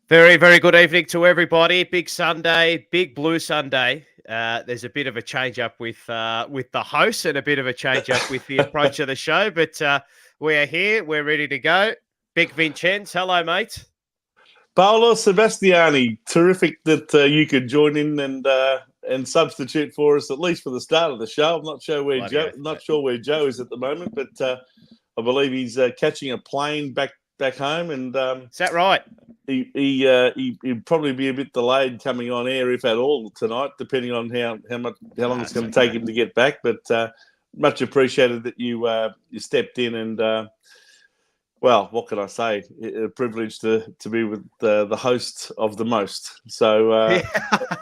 Very, very good evening to everybody. Big Sunday, big blue Sunday. There's a bit of a change up with the host and a bit of a change up with the approach of the show, but we are here. We're ready to go. Big Vincenz, hello, mate. Paul Sebastiani, terrific that you could join in and substitute for us at least for the start of the show. I'm not sure where Joe is at the moment, but I believe he's catching a plane back home. And is that right? He'd probably be a bit delayed coming on air, if at all, tonight, depending on how long it's going to take him to get back. But much appreciated that you stepped in and. Well, what can I say? A privilege to be with the host of the most. So,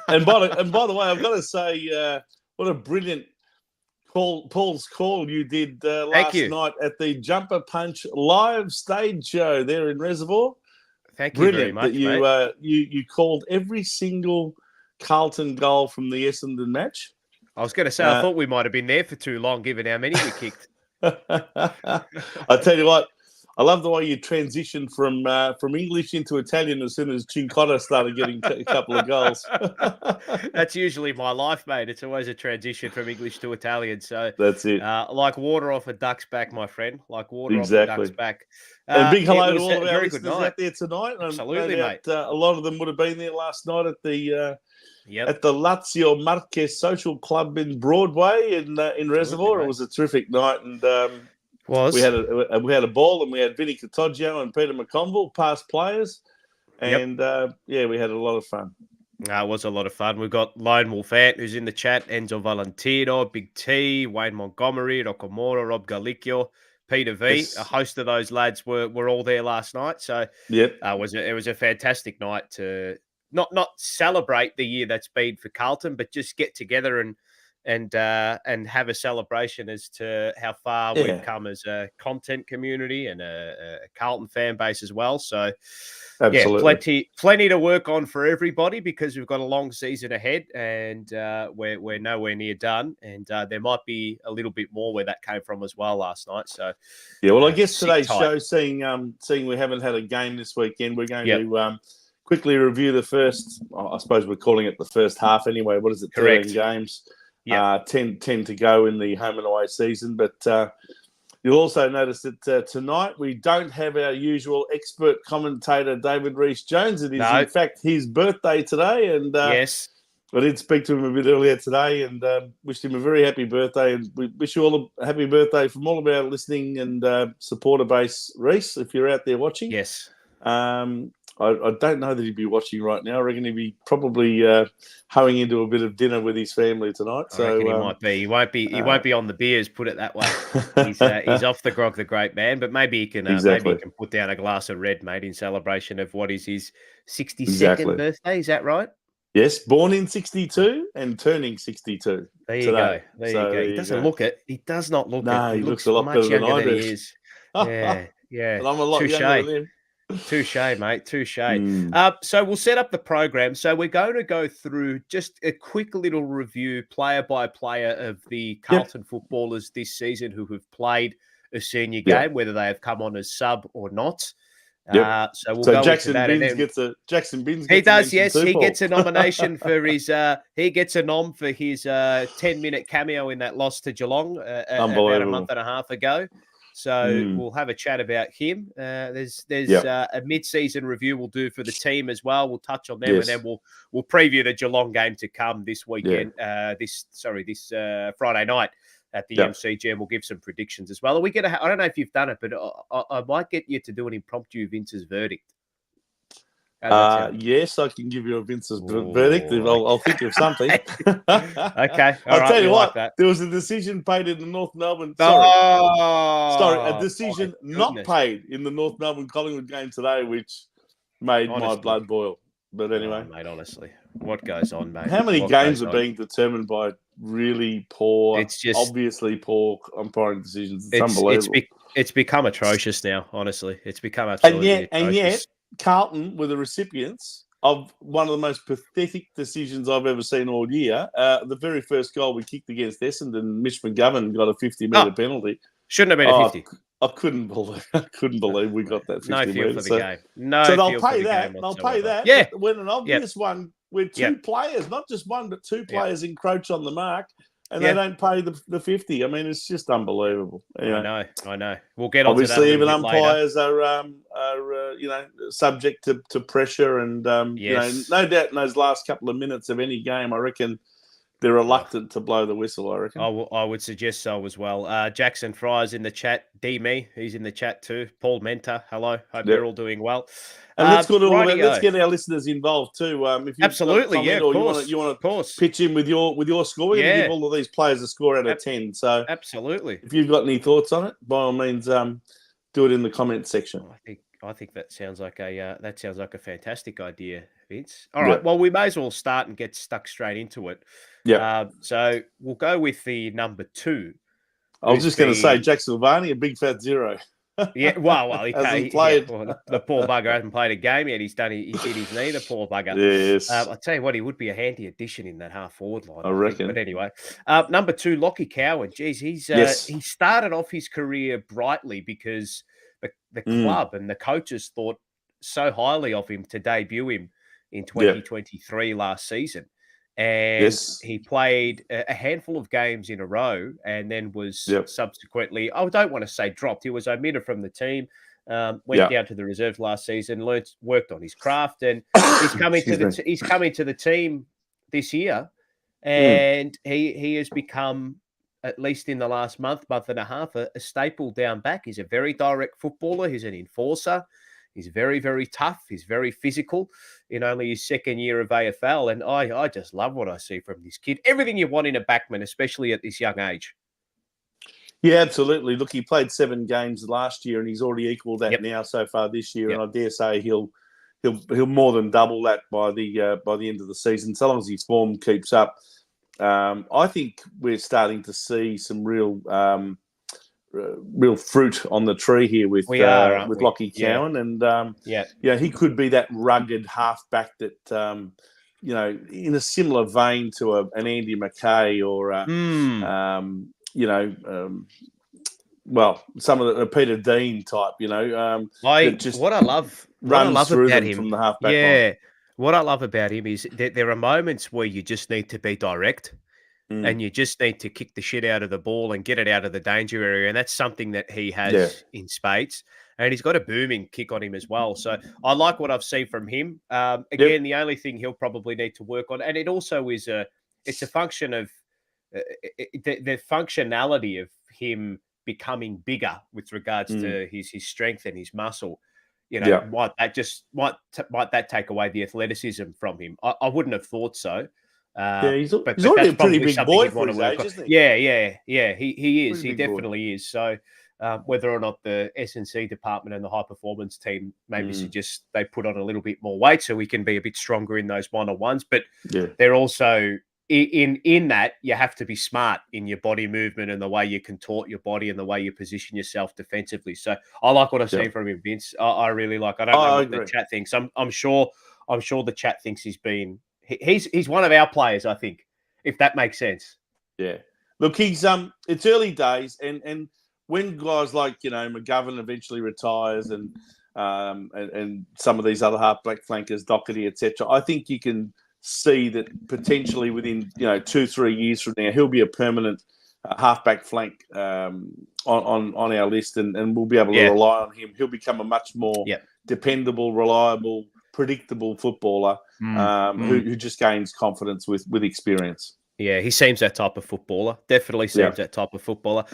and by the way, I've got to say, what a brilliant Paul's call you did last night at the Jumper Punch live stage show there in Reservoir. Thank you very much, that you called every single Carlton goal from the Essendon match. I was going to say, I thought we might have been there for too long, given how many we kicked. I tell you what. I love the way you transitioned from English into Italian as soon as Cincotta started getting a couple of goals. That's usually my life, mate. It's always a transition from English to Italian. So that's it. Like water off a duck's back, my friend. Like water off a duck's back. And big hello to all of our listeners out there tonight. Absolutely, mate. A lot of them would have been there last night at the Lazio Marques Social Club in Broadway in Reservoir. Mate. It was a terrific night, and we had a ball, and we had Vinny Catoggio and Peter McConville, past players, and we had a lot of fun. It was a lot of fun. We've got Lone Wolf Ant, who's in the chat, Enzo Valentino, Big T, Wayne Montgomery, Rocomora, Rob Galicchio, Peter V. Yes. A host of those lads were all there last night. So it was a fantastic night to not celebrate the year that's been for Carlton, but just get together and have a celebration as to how far we've come as a content community and a Carlton fan base as well. So, plenty to work on for everybody because we've got a long season ahead and we're nowhere near done. And there might be a little bit more where that came from as well last night. So, I guess today's show, seeing we haven't had a game this weekend, we're going to quickly review the first. I suppose we're calling it the first half anyway. What is it? Correct. 13 games. 10 to go in the home and away season. But you'll also notice that tonight we don't have our usual expert commentator, David Rees-Jones. It is, in fact, his birthday today. And yes, I did speak to him a bit earlier today and wished him a very happy birthday. And we wish you all a happy birthday from all of our listening and supporter base, Rees, if you're out there watching. Yes. I don't know that he'd be watching right now. I reckon he'd be probably hoeing into a bit of dinner with his family tonight. So he might be. He won't be on the beers. Put it that way. He's off the grog, the great man. But maybe he can. Maybe he can put down a glass of red, mate, in celebration of what is his 62nd birthday. Is that right? Yes, born in 62 and turning 62. There you go. There you go. He doesn't look it. He does not look it. No, he looks a lot better than I do. He is. Yeah. And I'm a lot younger than him. Touche, mate. Touche. So we'll set up the program. So we're going to go through just a quick little review, player by player, of the Carlton footballers this season who have played a senior game, whether they have come on as sub or not. So we'll go Jackson into that. Jackson Binns. He does, yes. He gets a nomination for his. He gets a nom for his 10-minute cameo in that loss to Geelong about a month and a half ago. So we'll have a chat about him. There's a mid-season review we'll do for the team as well. We'll touch on them, and then we'll preview the Geelong game to come this weekend. This Friday night at the MCG, and we'll give some predictions as well. I don't know if you've done it, but I might get you to do an impromptu Vince's verdict. Yes, I can give you a Vince's verdict. I'll think of something. Okay. I'll tell you what, there was a decision paid in the North Melbourne. A decision not paid in the North Melbourne Collingwood game today, which made my blood boil. But anyway. Mate, honestly, what goes on, mate? How many games are being determined by really poor, obviously poor umpiring decisions? It's unbelievable. It's become atrocious now, honestly. It's become absolutely atrocious. And yet, Carlton were the recipients of one of the most pathetic decisions I've ever seen all year. The very first goal we kicked against Essendon, Mitch McGovern got a 50-metre penalty. Shouldn't have been a 50. I couldn't believe we got that 50 No feel metres. for the game. No so they'll feel for pay the that. game They'll whatsoever. pay that. Yeah. But when an obvious one where two players, not just one, but two players encroach on the mark, and they don't pay the 50. I mean, it's just unbelievable. Anyway, I know. We'll get on obviously, to that even bit umpires later. are subject to pressure, and no doubt in those last couple of minutes of any game, I reckon they're reluctant to blow the whistle, I reckon. I would suggest so as well. Jackson Fry's in the chat. D-Me, he's in the chat too. Paul Mentor, hello. Hope you're all doing well. And let's get our listeners involved too. If you've absolutely, got a comment or you want to pitch in with your score, we're going to give all of these players a score out of 10. So absolutely, if you've got any thoughts on it, by all means, do it in the comments section. I think that sounds like a fantastic idea, Vince. All right, well, we may as well start and get stuck straight into it. Yeah. So we'll go with the number 2. I was just going to say Jack Silvani, a big fat 0. Yeah, well, he played. The poor bugger hasn't played a game yet. He hit his knee, the poor bugger. Yes. I'll tell you what, he would be a handy addition in that half forward line. I reckon. But anyway, number 2, Lockie Cowan. Geez, he started off his career brightly because the club and the coaches thought so highly of him to debut him in 2023 last season. And he played a handful of games in a row and then was subsequently, I don't want to say dropped. He was omitted from the team, went down to the reserves last season, worked on his craft, and he's coming to the team this year. And he has become, at least in the last month and a half, a staple down back. He's a very direct footballer. He's an enforcer. He's very, very tough. He's very physical in only his second year of AFL. And I just love what I see from this kid. Everything you want in a backman, especially at this young age. Yeah, absolutely. Look, he played 7 games last year, and he's already equalled that now so far this year. And I dare say he'll more than double that by the end of the season, so long as his form keeps up. I think we're starting to see some real fruit on the tree here with Lockie Cowan, and he could be that rugged halfback that in a similar vein to an Andy McKay or some of the Peter Dean type. What I love about him from the halfback line. What I love about him is that there are moments where you just need to be direct. And you just need to kick the shit out of the ball and get it out of the danger area. And that's something that he has in spades. And he's got a booming kick on him as well. So I like what I've seen from him. Again, the only thing he'll probably need to work on, and it also is it's a function of the functionality of him becoming bigger with regards to his strength and his muscle. Might that take away the athleticism from him? I wouldn't have thought so. He's already a pretty big boy for his age, isn't he? Yeah. He is. He definitely is. So whether or not the S&C department and the high performance team maybe suggest they put on a little bit more weight so we can be a bit stronger in those one-on-ones, but they're also in that you have to be smart in your body movement and the way you contort your body and the way you position yourself defensively. So I like what I've seen from him, Vince. I really like. I don't know what the chat thinks. I'm sure the chat thinks he's one of our players, I think, if that makes sense. Yeah. Look, he's it's early days, and when guys like McGovern eventually retires, and some of these other halfback flankers, Doherty, etc., I think you can see that potentially within 2-3 years from now he'll be a permanent halfback flank on our list, and we'll be able to rely on him. He'll become a much more dependable, reliable, predictable footballer who just gains confidence with experience. Yeah, he seems that type of footballer. Definitely seems that type of footballer.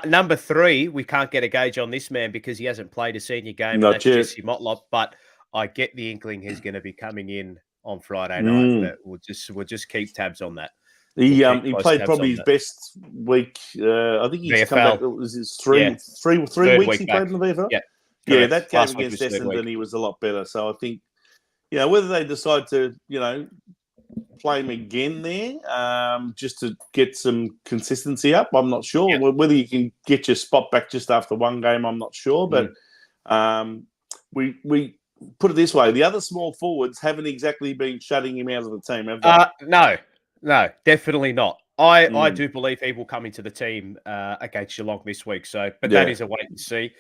Number 3, we can't get a gauge on this man because he hasn't played a senior game. Not and that's yet. Jesse Motlop, but I get the inkling he's going to be coming in on Friday night. But we'll just keep tabs on that. He played probably his best week. I think he's come back. It was his three weeks he played in the VFL. Yeah, that game against Essendon, he was a lot better. So I think, whether they decide to, play him again there, just to get some consistency up, I'm not sure. Whether you can get your spot back just after one game, I'm not sure. But we put it this way: the other small forwards haven't exactly been shutting him out of the team, have they? No, definitely not. I do believe he will come into the team against Geelong this week. So, but that is a wait and see.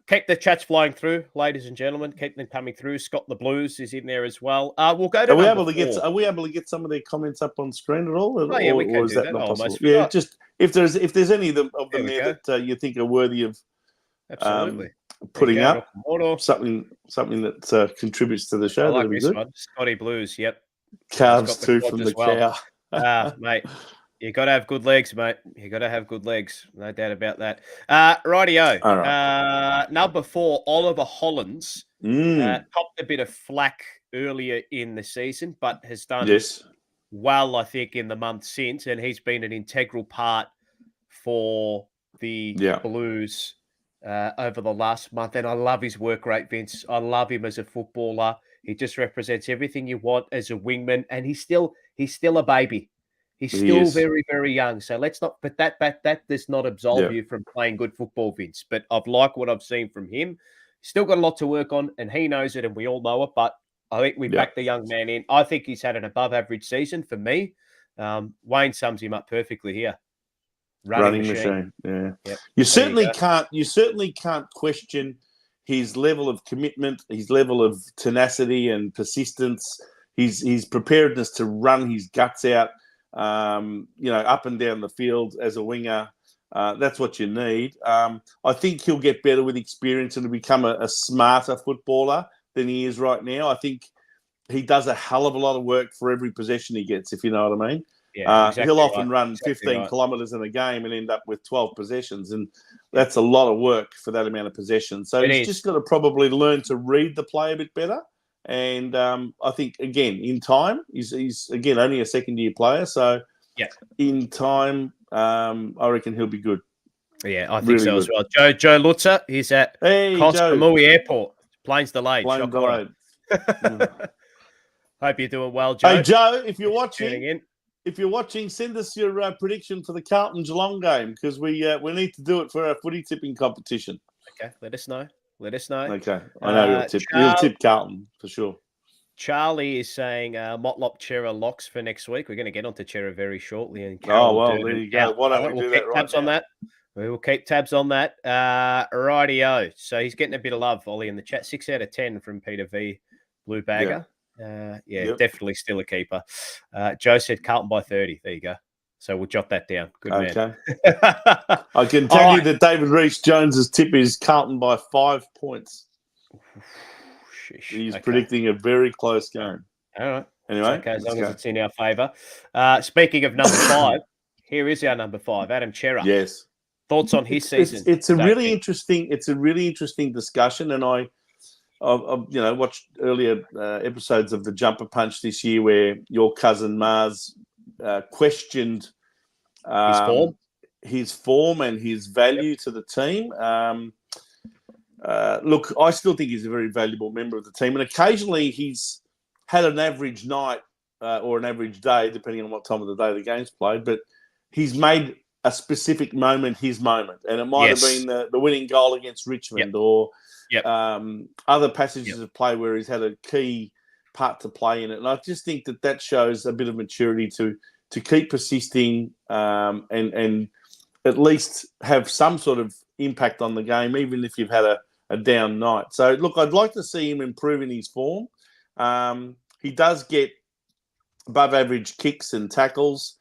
Keep the chats flying through, ladies and gentlemen. Keep them coming through. Scott the Blues is in there as well. We'll go to Are we number able to 4. Are we able to get some of their comments up on screen at all, Oh, yeah, we can or is do that that. not I possible? almost Yeah, forgot. just if there's any of them There that you think are worthy of Absolutely putting up Rock'n'Mortar. something that contributes to the show, I like that'd be this good. one. Scotty Blues. Yep. Calves too from the cow. Mate, you got to have good legs, mate. You got to have good legs. No doubt about that. Rightio. All right. Number 4, Oliver Hollins. Copped a bit of flack earlier in the season, but has done well, I think, in the month since. And he's been an integral part for the Blues over the last month. And I love his work rate, Vince. I love him as a footballer. He just represents everything you want as a wingman. And he's still a baby. He's still very, very young. So let's not, but that does not absolve you from playing good football, Vince. But I've liked what I've seen from him. Still got a lot to work on, and he knows it, and we all know it. But I think we backed the young man in. I think he's had an above-average season for me. Wayne sums him up perfectly here. Running machine. Yeah. Yep. You certainly can't question his level of commitment, his level of tenacity and persistence, his preparedness to run his guts out, up and down the field as a winger. That's what you need. I think he'll get better with experience and become a smarter footballer than he is right now. I think he does a hell of a lot of work for every possession he gets, if you know what I mean. Yeah, exactly he'll often run 15 kilometres in a game and end up with 12 possessions, and that's a lot of work for that amount of possession. So he's just got to probably learn to read the play a bit better. And I think, again, in time, he's again, only a second-year player. So in time, I reckon he'll be good. Yeah, I think so as well. Joe Lutzer, he's at Costa Mui Airport. Planes delayed. Plane delayed. Hope you're doing well, Joe. Hey, Joe, if you're watching, send us your prediction for the Carlton Geelong game, because we need to do it for our footy tipping competition. Okay, let us know. Okay, I know you'll tip Carlton for sure. Charlie is saying Motlop Chera locks for next week. We're going to get onto Chera very shortly. And there you go. Why don't we do that right now? We will keep tabs on that. Rightio. So he's getting a bit of love, Ollie, in the chat. 6 out of 10 from Peter V. Blue Bagger. Definitely still a keeper. Joe said Carlton by 30. There you go. So we'll jot that down. Good man. I can tell you that David Rees-Jones's tip is Carlton by 5 points. He's predicting a very close game. All right. Anyway, as long as it's in our favour. Speaking of number 5, here is our number 5, Adam Chera. Yes. Thoughts on his season? It's a really interesting discussion, and I've watched earlier episodes of the Jumper Punch this year where your cousin Mars questioned his form and his value to the team. Look, I still think he's a very valuable member of the team, and occasionally he's had an average night or an average day, depending on what time of the day the game's played, but he's made a specific moment his moment, and it might have been the winning goal against Richmond or other passages of play where he's had a key part to play in it. And I just think that shows a bit of maturity to keep persisting and at least have some sort of impact on the game, even if you've had a down night. So, look, I'd like to see him improving his form. He does get above average kicks and tackles.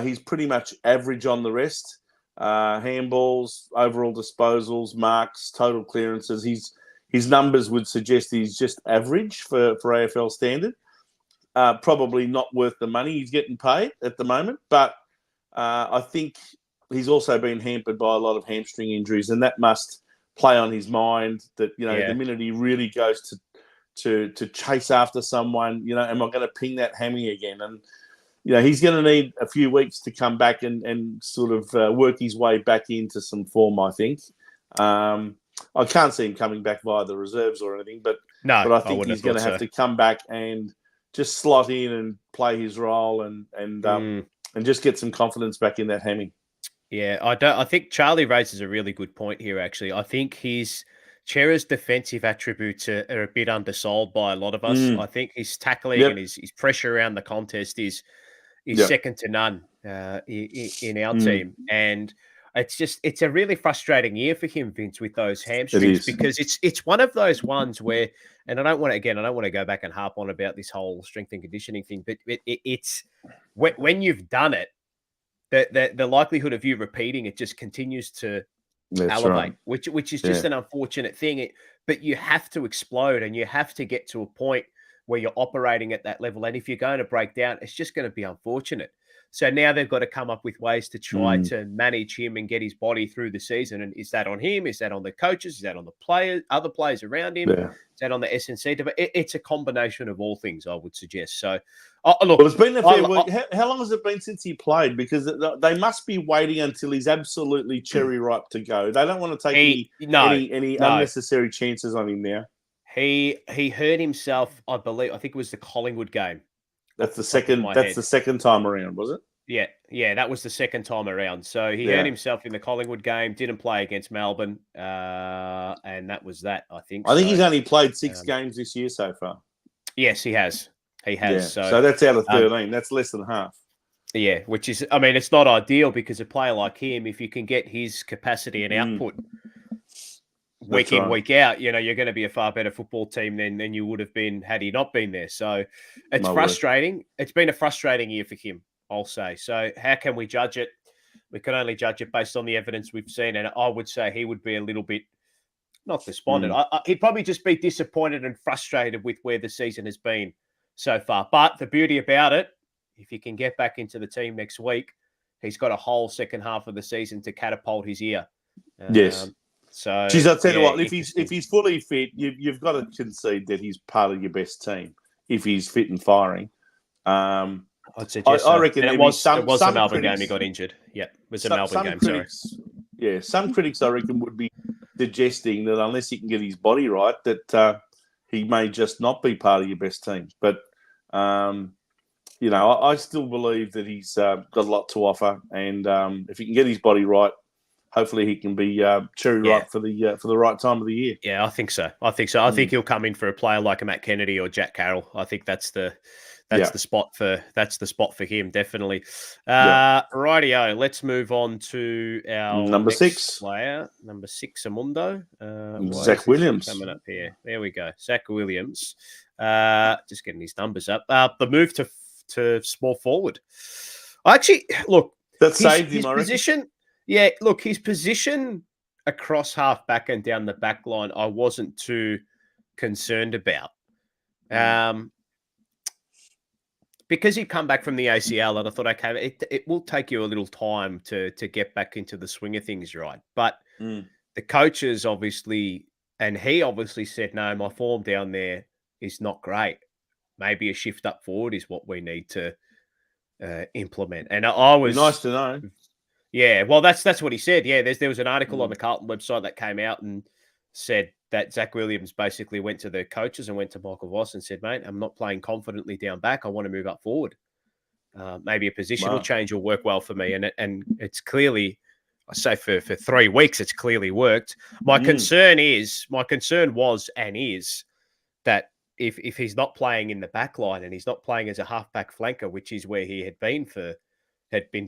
He's pretty much average on the rest. Handballs, overall disposals, marks, total clearances. His numbers would suggest he's just average for AFL standard. Probably not worth the money he's getting paid at the moment. But I think he's also been hampered by a lot of hamstring injuries, and that must play on his mind that, the minute he really goes to chase after someone, am I going to ping that hammy again? And, he's going to need a few weeks to come back and sort of work his way back into some form, I think. I can't see him coming back via the reserves or anything, but I think he's going to have to come back and just slot in and play his role and just get some confidence back in that hammy. Yeah, I think Charlie raises a really good point here, actually. I think Chera's defensive attributes are a bit undersold by a lot of us. I think his tackling and his pressure around the contest is second to none. in our team, and it's a really frustrating year for him, Vince, with those hamstrings, because it's one of those ones where, and I don't want to go back and harp on about this whole strength and conditioning thing, but it's when you've done it, the likelihood of you repeating it just continues to elevate, right. which is just an unfortunate thing. But you have to explode, and you have to get to a point where you're operating at that level. And if you're going to break down, it's just going to be unfortunate. So now they've got to come up with ways to try to manage him and get his body through the season. And is that on him? Is that on the coaches? Is that on the players, other players around him? Yeah. Is that on the SNC? It's a combination of all things, I would suggest. So, look. Well, it's been a fair week. How long has it been since he played? Because they must be waiting until he's absolutely cherry ripe to go. They don't want to take any unnecessary chances on him now. He hurt himself, I believe. I think it was the Collingwood game. That's the second. That's the second time around, was it? Yeah, that was the second time around. So he hurt himself in the Collingwood game. Didn't play against Melbourne, and that was that. I think he's only played 6 games this year so far. Yes, he has. He has. Yeah. So that's out of 13. That's less than half. Yeah, which is, I mean, it's not ideal, because a player like him, if you can get his capacity and output week in, week out, you're going to be a far better football team than you would have been had he not been there. So it's frustrating. It's been a frustrating year for him, I'll say. So how can we judge it? We can only judge it based on the evidence we've seen. And I would say he would be a little bit, not despondent. He'd probably just be disappointed and frustrated with where the season has been so far. But the beauty about it, if he can get back into the team next week, he's got a whole second half of the season to catapult his year. Yes. So, geez, I'll tell you what. If he's fully fit, you've got to concede that he's part of your best team. If he's fit and firing, I'd suggest I reckon it was the Melbourne game he got injured. Yeah, it was a Melbourne game. Critics, some critics I reckon would be suggesting that unless he can get his body right, that he may just not be part of your best team. But I still believe that he's got a lot to offer, and if he can get his body right, hopefully he can be cherry ripe for the right time of the year. Yeah, I think so. I think he'll come in for a player like a Matt Kennedy or Jack Carroll. I think that's the spot for him, definitely. Rightio, let's move on to our number 6 player, number 6, Amundo. Zach Williams coming up here. There we go, Zach Williams. Just getting his numbers up. The move to small forward. Actually, look, that saved him. His position. Yeah, look, his position across half back and down the back line, I wasn't too concerned about. Because he'd come back from the ACL, and I thought, okay, it will take you a little time to get back into the swing of things, right? But the coaches obviously, and he obviously said, no, my form down there is not great. Maybe a shift up forward is what we need to implement. And I was nice to know. Yeah, well, that's what he said. Yeah, there was an article on the Carlton website that came out and said that Zach Williams basically went to the coaches and went to Michael Voss and said, mate, I'm not playing confidently down back. I want to move up forward. Maybe a positional change will work well for me. And it's clearly, I say for 3 weeks, it's clearly worked. My concern was and is that if he's not playing in the back line and he's not playing as a half-back flanker, which is where he had been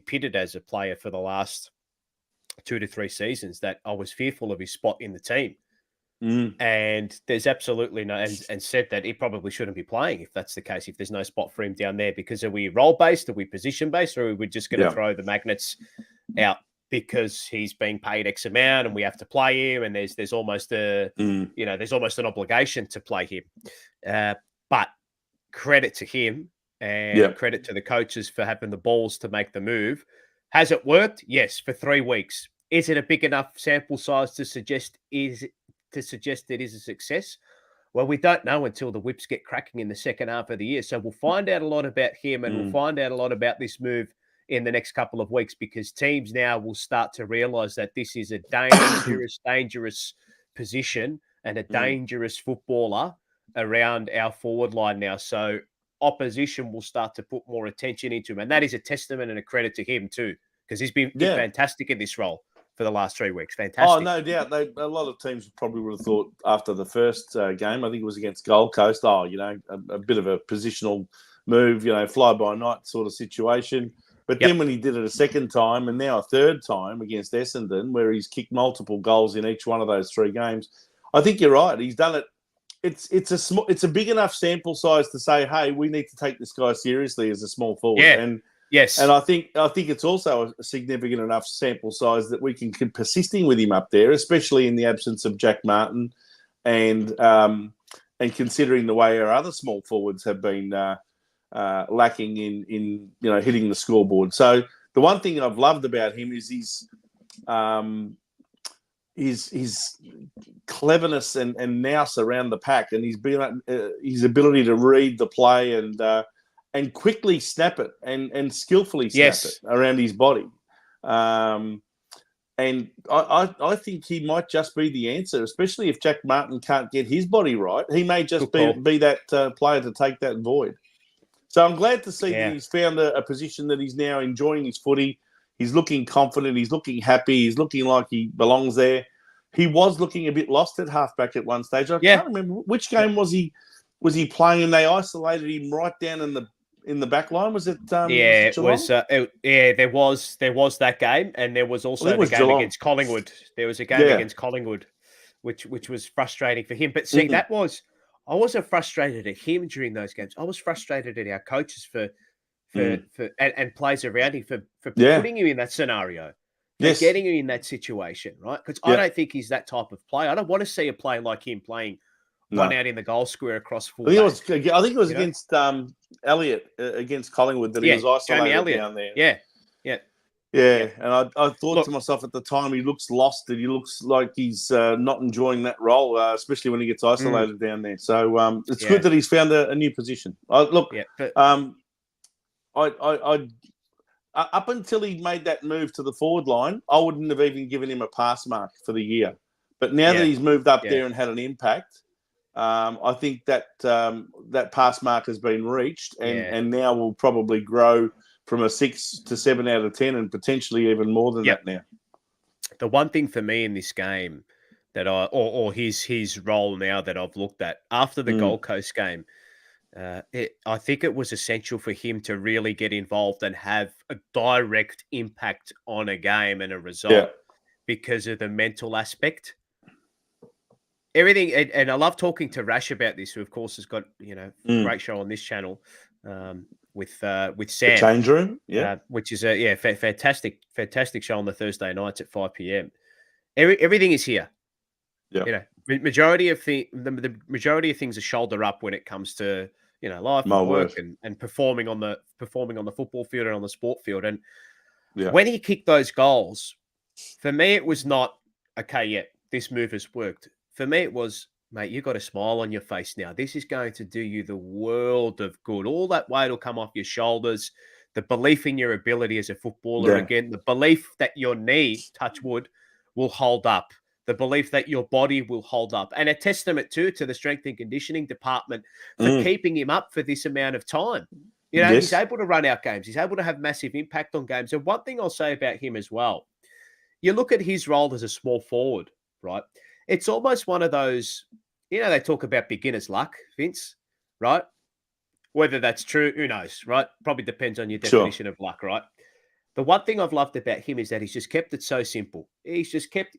pitted as a player for the last 2 to 3 seasons, that I was fearful of his spot in the team. And there's absolutely no, and said that he probably shouldn't be playing if that's the case, if there's no spot for him down there, because are we role-based, are we position-based, or are we just going to throw the magnets out because he's being paid X amount and we have to play him, and there's almost there's almost an obligation to play him. But credit to him, and credit to the coaches for having the balls to make the move. Has it worked? Yes, for 3 weeks. Is it a big enough sample size to suggest it is a success? Well, we don't know until the whips get cracking in the second half of the year. So we'll find out a lot about him, and we'll find out a lot about this move in the next couple of weeks, because teams now will start to realize that this is a dangerous position and a dangerous footballer around our forward line now. So opposition will start to put more attention into him. And that is a testament and a credit to him too, because he's been fantastic in this role for the last 3 weeks. Fantastic. Oh, no doubt. A lot of teams probably would have thought after the first game, I think it was against Gold Coast, a bit of a positional move, fly by night sort of situation. But Yep. then when he did it a second time and now a third time against Essendon, where he's kicked multiple goals in each one of those 3 games, I think you're right. He's done it. It's a big enough sample size to say, hey, we need to take this guy seriously as a small forward. Yeah. And Yes. I think it's also a significant enough sample size that we can keep persisting with him up there, especially in the absence of Jack Martin, and considering the way our other small forwards have been lacking in hitting the scoreboard. So the one thing I've loved about him is his cleverness and nous around the pack, and his ability to read the play and quickly snap it and skillfully snap it around his body. And I think he might just be the answer, especially if Jack Martin can't get his body right. He may just be that player to take that void. So I'm glad to see that he's found a position that he's now enjoying his footy. He's looking confident. He's looking happy. He's looking like he belongs there. He was looking a bit lost at halfback at one stage. I can't remember which game was he playing, and they isolated him right down in the back line. Was it? It was. There was that game, and there was also the game Geelong against Collingwood. There was a game against Collingwood, which was frustrating for him. But see, I wasn't frustrated at him during those games. I was frustrated at our coaches for and players around him for putting him in that scenario, for getting him in that situation, right? Because I don't think he's that type of player. I don't want to see a player like him playing one out in the goal square across full. I think it was against Elliott against Collingwood that he was isolated down there. Yeah, and I thought to myself at the time, he looks lost, and he looks like he's not enjoying that role, especially when he gets isolated down there. So it's good that he's found a new position. Up until he made that move to the forward line, I wouldn't have even given him a pass mark for the year. But now that he's moved up there and had an impact, I think that that pass mark has been reached, and now will probably grow from a 6 to 7 out of 10, and potentially even more than that now. The one thing for me in this game that or his role now that I've looked at after the Gold Coast game, I think it was essential for him to really get involved and have a direct impact on a game and a result because of the mental aspect. Everything, and I love talking to Rash about this, who of course has got great show on this channel. With Sam, the Change Room, which is a fantastic show on the Thursday nights at 5 p.m. Everything is here. Majority of the majority of things are shoulder up when it comes to life and work and performing on the football field and on the sport field. And when he kicked those goals, for me it was not this move has worked. For me it was, mate, you got a smile on your face now. This is going to do you the world of good. All that weight will come off your shoulders. The belief in your ability as a footballer again, the belief that your knee, touch wood, will hold up. The belief that your body will hold up. And a testament to the strength and conditioning department for keeping him up for this amount of time. He's able to run out games. He's able to have massive impact on games. And one thing I'll say about him as well, you look at his role as a small forward, right? It's almost one of those, they talk about beginner's luck, Vince, right? Whether that's true, who knows, right? Probably depends on your definition of luck, right? The one thing I've loved about him is that he's just kept it so simple. He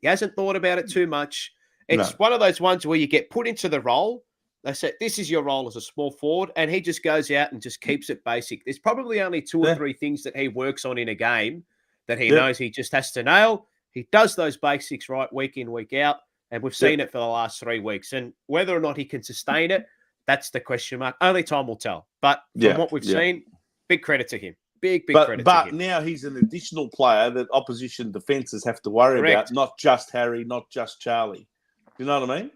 hasn't thought about it too much. It's one of those ones where you get put into the role. They say, this is your role as a small forward, and he just goes out and just keeps it basic. There's probably only 2 or 3 things that he works on in a game that he knows he just has to nail. He does those basics right week in, week out. And we've seen it for the last 3 weeks. And whether or not he can sustain it, that's the question mark. Only time will tell. But from what we've seen, big credit to him. Big credit to him. But now he's an additional player that opposition defences have to worry about, not just Harry, not just Charlie. You know what I mean?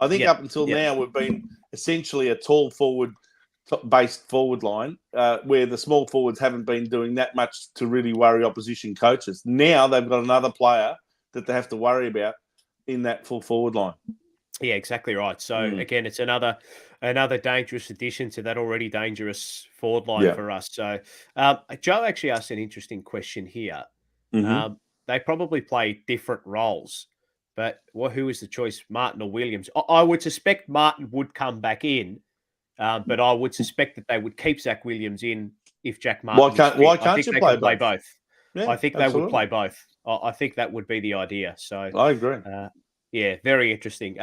I think up until now we've been essentially a tall forward-based forward line where the small forwards haven't been doing that much to really worry opposition coaches. Now they've got another player that they have to worry about in that full forward line. Yeah, exactly right. So again, it's another dangerous addition to that already dangerous forward line for us. So Joe actually asked an interesting question here. They probably play different roles, but who is the choice, Martin or Williams? I would suspect Martin would come back in, but I would suspect that they would keep Zach Williams in if Jack Martin is fit. Why I can't think you they play can play both? both. Yeah, I think they would play both. I think that would be the idea. So I agree. yeah, very interesting.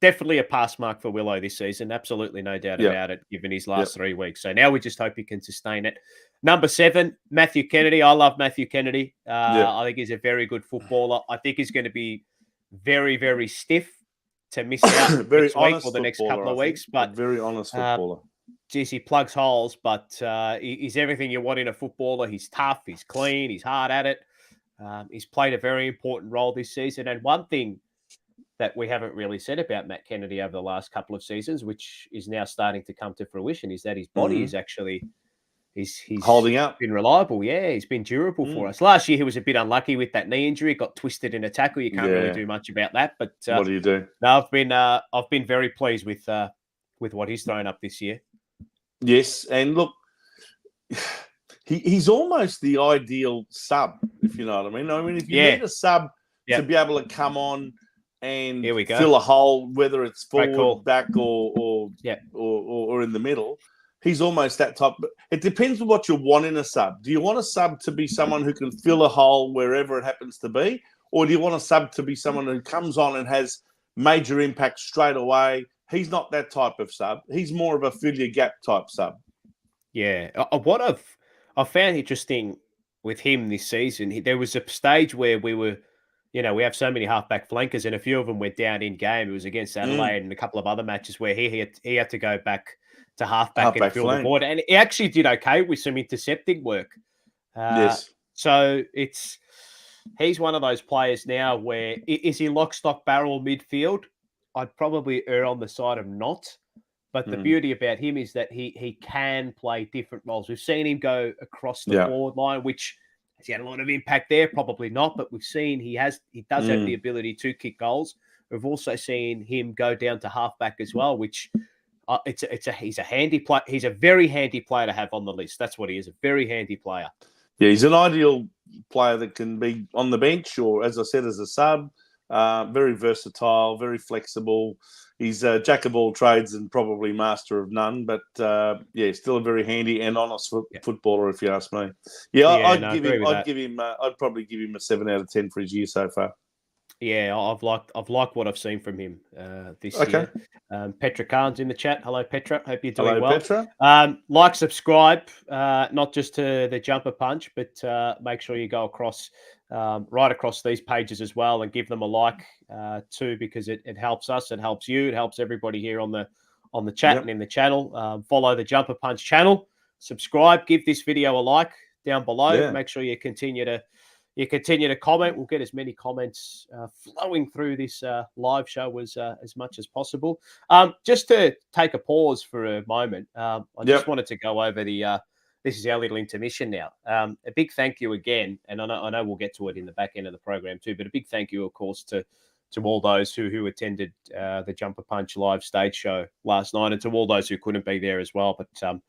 Definitely a pass mark for Willow this season. Absolutely no doubt about it, given his last 3 weeks. So now we just hope he can sustain it. Number 7, Matthew Kennedy. I love Matthew Kennedy. I think he's a very good footballer. I think he's going to be very, very stiff to miss out Very next week honest or the next couple footballer, of I think. weeks. A But very honest footballer. geez, he plugs holes, but he's everything you want in a footballer. He's tough, he's clean, he's hard at it. He's played a very important role this season. And one thing that we haven't really said about Matt Kennedy over the last couple of seasons, which is now starting to come to fruition, is that his body is actually he's holding up. Been reliable. Yeah, he's been durable for us. Last year he was a bit unlucky with that knee injury, got twisted in a tackle. You can't really do much about that. But what do you do? No, I've been very pleased with what he's thrown up this year. Yes, and look, he's almost the ideal sub, if you know what I mean. I mean, if you need a sub to be able to come on and fill a hole, whether it's forward, back, or in the middle, he's almost that type. But it depends on what you want in a sub. Do you want a sub to be someone who can fill a hole wherever it happens to be, or do you want a sub to be someone who comes on and has major impact straight away? He's not that type of sub. He's more of a fill your gap type sub. Yeah. What I've found interesting with him this season, there was a stage where we were, we have so many halfback flankers and a few of them went down in game. It was against Adelaide and a couple of other matches where he had to go back to halfback and fill the void. And he actually did okay with some intercepting work. Yes. So he's one of those players now where, is he lock, stock, barrel midfield? I'd probably err on the side of not. But the beauty about him is that he can play different roles. We've seen him go across the forward line, which has he had a lot of impact there? Probably not. But we've seen he does have the ability to kick goals. We've also seen him go down to halfback as well, which he's a handy player. He's a very handy player to have on the list. That's what he is, a very handy player. Yeah, he's an ideal player that can be on the bench or, as I said, as a sub. Very versatile, very flexible. He's a jack of all trades and probably master of none, but still a very handy and honest footballer, if you ask me. I'd probably give him a 7 out of 10 for his year so far. Yeah, I've liked what I've seen from him this year. Petra Khan's in the chat. Hello, Petra. Hope you're doing well. Petra. Subscribe, not just to the Jumper Punch, but make sure you go across, right across these pages as well, and give them a like too, because it helps us, it helps you, it helps everybody here on the chat and in the channel. Follow the Jumper Punch channel. Subscribe. Give this video a like down below. Make sure you continue to comment. We'll get as many comments flowing through this live show as much as possible. Just to take a pause for a moment, I just wanted to go over this is our little intermission now. A big thank you again, and I know we'll get to it in the back end of the program too, but a big thank you, of course, to all those who attended the Jumper Punch live stage show last night, and to all those who couldn't be there as well. But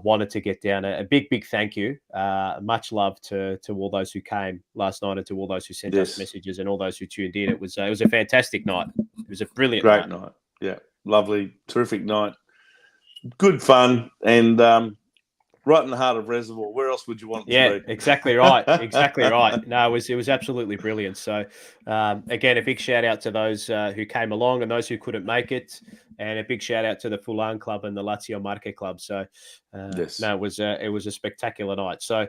wanted to get down a big thank you. Much love to all those who came last night, and to all those who sent us messages, and all those who tuned in. It was a fantastic night. It was a brilliant great night. Yeah, lovely, terrific night. Good fun, and right in the heart of Reservoir. Where else would you want it to be? Exactly right. Exactly right. No, it was absolutely brilliant. So, again, a big shout out to those who came along and those who couldn't make it, and a big shout out to the Fulan Club and the Lazio Marche Club. So, no, it was a spectacular night. So,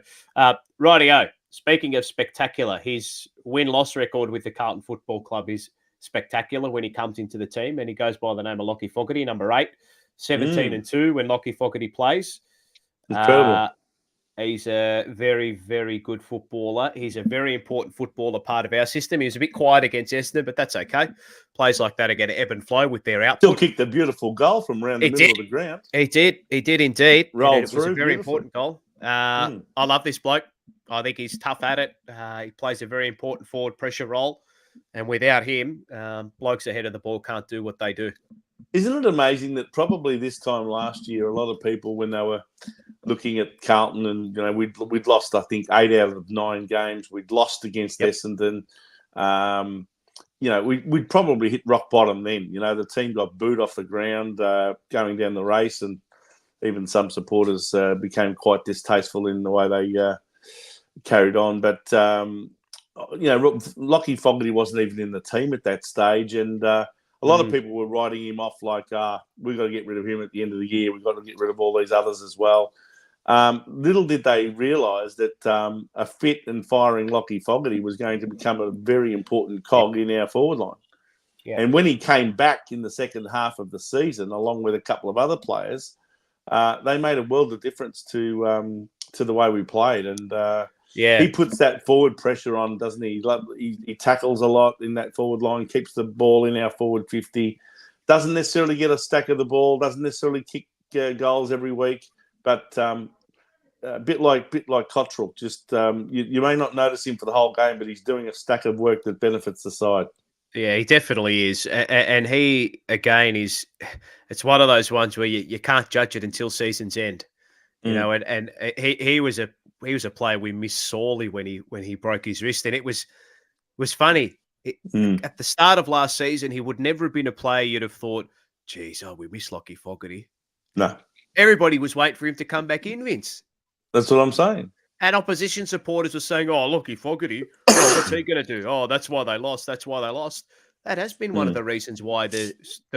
rightio. Speaking of spectacular, his win-loss record with the Carlton Football Club is spectacular when he comes into the team, and he goes by the name of Lockie Fogarty, number 8, 17-2 when Lockie Fogarty plays. Incredible. He's a very, very good footballer. He's a very important footballer, part of our system. He was a bit quiet against Essendon, but that's okay. Players like that are going to ebb and flow with their output. Still kicked a beautiful goal from around the middle of the ground. He did indeed. Rolled it through. Was a very important goal. I love this bloke. I think he's tough at it. He plays a very important forward pressure role. And without him, blokes ahead of the ball can't do what they do. Isn't it amazing that probably this time last year, a lot of people, when they were looking at Carlton, and we'd lost, I think, 8 out of 9 games. We'd lost against Essendon. We'd probably hit rock bottom then. The team got booed off the ground going down the race, and even some supporters became quite distasteful in the way they carried on. But, Lockie Fogarty wasn't even in the team at that stage. And a lot of people were writing him off like, we've got to get rid of him at the end of the year. We've got to get rid of all these others as well. Little did they realise that a fit and firing Lockie Fogarty was going to become a very important cog in our forward line. Yeah. And when he came back in the second half of the season, along with a couple of other players, they made a world of difference to the way we played. And he puts that forward pressure on, doesn't he? He tackles a lot in that forward line, keeps the ball in our forward 50, doesn't necessarily get a stack of the ball, doesn't necessarily kick goals every week, but a bit like Cottrell. Just you may not notice him for the whole game, but he's doing a stack of work that benefits the side. Yeah, he definitely is. And he, again, it's one of those ones where you can't judge it until season's end. You know, and he was a player we missed sorely when he broke his wrist. And it was funny. At the start of last season, he would never have been a player you'd have thought, geez, we miss Lockie Fogarty. No. Everybody was waiting for him to come back in, Vince. That's what I'm saying. And opposition supporters were saying, Lockie Fogarty, what's he going to do? That's why they lost. That's why they lost. That has been one of the reasons why the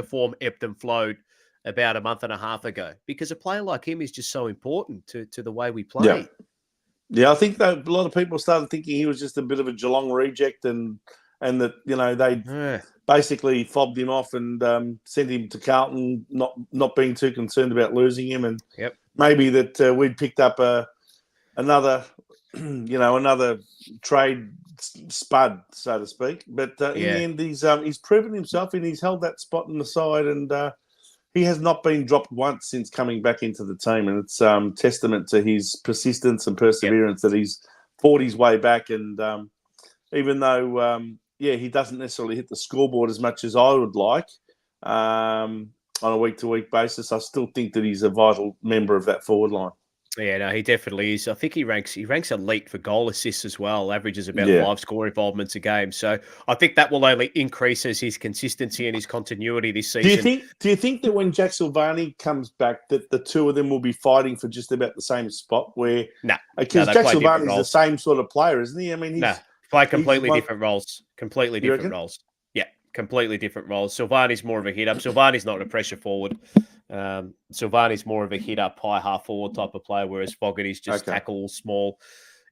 form ebbed and flowed about a month and a half ago, because a player like him is just so important to the way we play. Yeah, I think that a lot of people started thinking he was just a bit of a Geelong reject and that, they basically fobbed him off and sent him to Carlton, not being too concerned about losing him. And maybe that we'd picked up another trade spud, so to speak. But in the end, he's proven himself and he's held that spot in the side, and he has not been dropped once since coming back into the team. And it's testament to his persistence and perseverance that he's fought his way back. And even though, he doesn't necessarily hit the scoreboard as much as I would like on a week-to-week basis, I still think that he's a vital member of that forward line. Yeah, no, he definitely is. I think he ranks elite for goal assists as well, averages about 5 score involvements a game. So I think that will only increase as his consistency and his continuity this season. Do you think that when Jack Silvani comes back, that the two of them will be fighting for just about the same spot? Where because Jack Silvani is the same sort of player, isn't he? I mean, play completely different roles. Completely different roles. Yeah, completely different roles. Silvani's more of a hit-up. Silvani's not a pressure forward. Silvani's more of a hit-up, high half-forward type of player, whereas Fogarty's just tackle, small.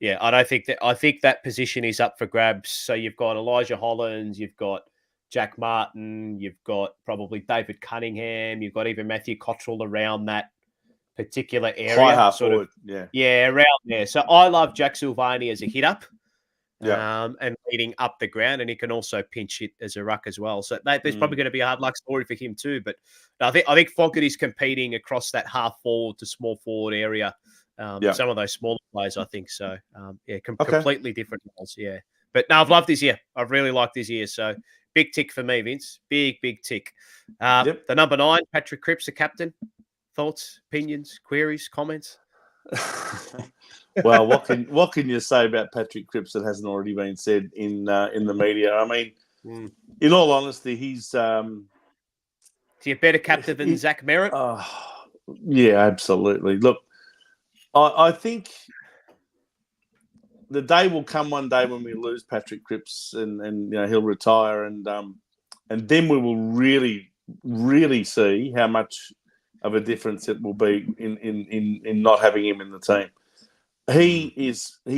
Yeah, I think that position is up for grabs. So you've got Elijah Hollands, you've got Jack Martin, you've got probably David Cunningham, you've got even Matthew Cottrell around that particular area. High half-forward, around there. So I love Jack Silvani as a hit-up. And leading up the ground, and he can also pinch hit as a ruck as well. So there's probably going to be a hard luck story for him too. But I think Fogarty's competing across that half forward to small forward area. Some of those smaller players, I think so. Completely different roles. Yeah, but no, I've loved this year. I've really liked this year. So big tick for me, Vince. Big tick. The number 9, Patrick Cripps, the captain. Thoughts, opinions, queries, comments. Well, what can you say about Patrick Cripps that hasn't already been said in the media? I mean, in all honesty, he's is he a better captain than Zach Merritt? Yeah, absolutely. Look, I think the day will come one day when we lose Patrick Cripps and he'll retire, and then we will really, really see how much of a difference it will be in not having him in the team. He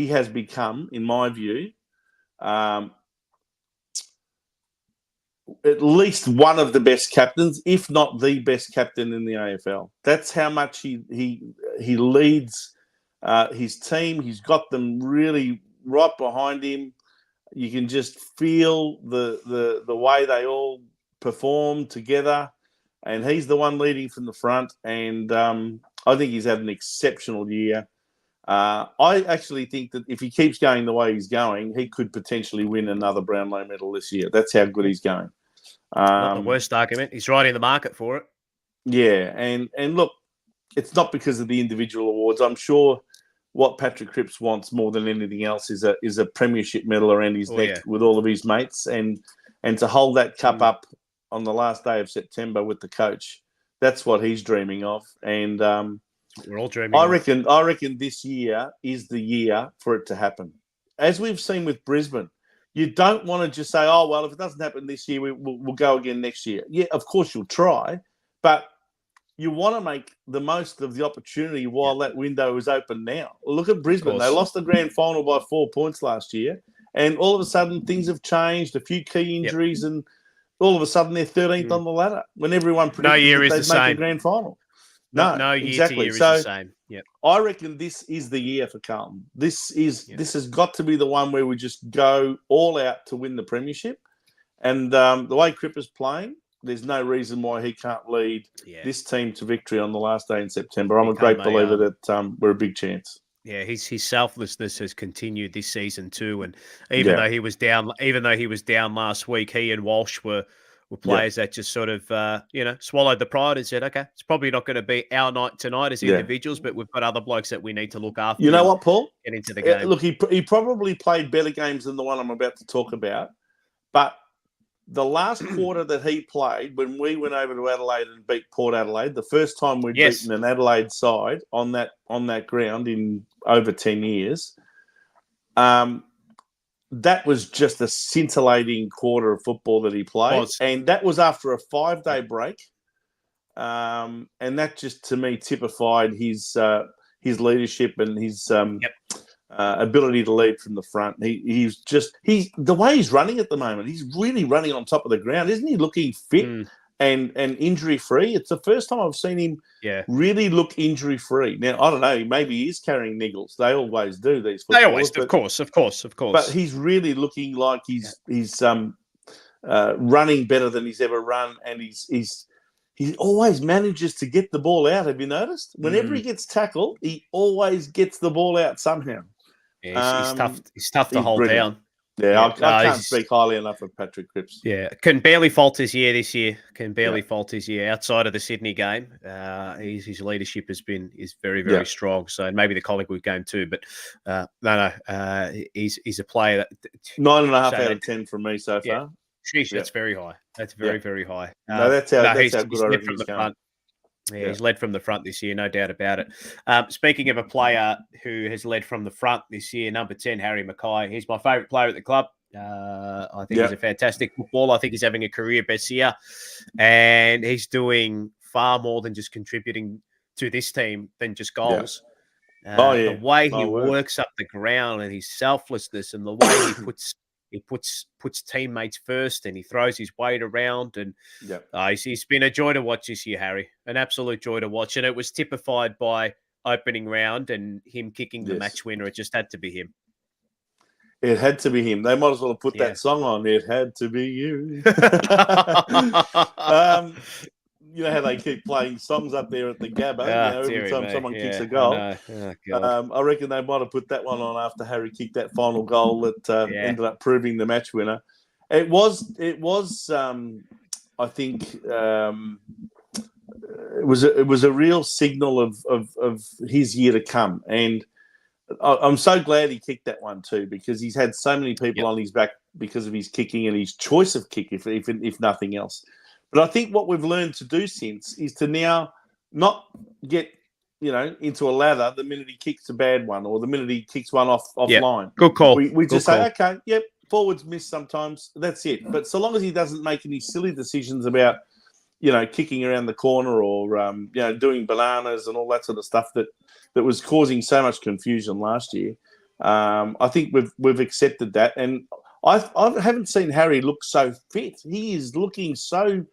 has become, in my view, at least one of the best captains, if not the best captain in the AFL. That's how much he leads his team. He's got them really right behind him. You can just feel the way they all perform together, and he's the one leading from the front. And I think he's had an exceptional year. I actually think that if he keeps going the way he's going, he could potentially win another Brownlow medal this year. That's how good he's going. Not the worst argument. He's right in the market for it. Yeah, and look, it's not because of the individual awards. I'm sure what Patrick Cripps wants more than anything else is a premiership medal around his neck with all of his mates, and to hold that cup up on the last day of September with the coach. That's what he's dreaming of. And we're all dreaming. I reckon this year is the year for it to happen. As we've seen with Brisbane, you don't want to just say, "Oh well, if it doesn't happen this year, we'll go again next year." Yeah, of course you'll try, but you want to make the most of the opportunity while that window is open now. Look at Brisbane; they lost the grand final by 4 points last year, and all of a sudden things have changed. A few key injuries, and all of a sudden they're 13th on the ladder when everyone predicted that they'd make the grand final. No, exactly. Year to year is the same. Yep. I reckon this is the year for Carlton. This has got to be the one where we just go all out to win the premiership. And the way Cripper's playing, there's no reason why he can't lead this team to victory on the last day in September. I'm a great believer that we're a big chance. Yeah, his selflessness has continued this season too. And even though he was down last week, he and Walsh were players that just sort of, swallowed the pride and said, okay, it's probably not going to be our night tonight as individuals, but we've got other blokes that we need to look after. You know what, Paul? Get into the game. Look, he probably played better games than the one I'm about to talk about, but the last quarter that he played, when we went over to Adelaide and beat Port Adelaide, the first time we'd beaten an Adelaide side on that ground in over 10 years, that was just a scintillating quarter of football that he played. And that was after a 5-day break. And that just, to me, typified his leadership and his ability to lead from the front. He's the way he's running at the moment, he's really running on top of the ground. Isn't he looking fit and injury-free? It's the first time I've seen him really look injury-free. Now, I don't know, maybe he is carrying niggles. They always do, these footballers. They always do, of course. But he's really looking like he's running better than he's ever run, and he always manages to get the ball out. Have you noticed? Whenever he gets tackled, he always gets the ball out somehow. Yeah, he's tough to hold down. Yeah, I can't speak highly enough of Patrick Cripps. Yeah, can barely fault his year this year. Fault his year outside of the Sydney game. His leadership is very, very strong. So maybe the Collingwood game too. But he's a player that 9.5 out of 10 from me so far. Sheesh, that's very high. That's very, very high. No, that's how good I reckon he's going. Yeah, he's led from the front this year, no doubt about it. Speaking of a player who has led from the front this year, number 10, Harry Mackay. He's my favourite player at the club. I think he's a fantastic footballer. I think he's having a career best year. And he's doing far more than just contributing to this team than just goals. The way he works up the ground and his selflessness and the way he puts teammates first and he throws his weight around. And he's been a joy to watch this year, Harry. An absolute joy to watch. And it was typified by opening round and him kicking the match winner. It just had to be him. It had to be him. They might as well have put that song on. It had to be you. You know how they keep playing songs up there at the Gabba every time someone kicks a goal. I reckon they might have put that one on after Harry kicked that final goal that ended up proving the match winner. It was. I think it was a real signal of his year to come, and I'm so glad he kicked that one too, because he's had so many people on his back because of his kicking and his choice of kick, if nothing else. But I think what we've learned to do since is to now not get, into a lather the minute he kicks a bad one or the minute he kicks one off line. Good call. We just say, okay, forwards miss sometimes. That's it. But so long as he doesn't make any silly decisions about, kicking around the corner or, doing bananas and all that sort of stuff that was causing so much confusion last year, I think we've accepted that. And I haven't seen Harry look so fit. He is looking so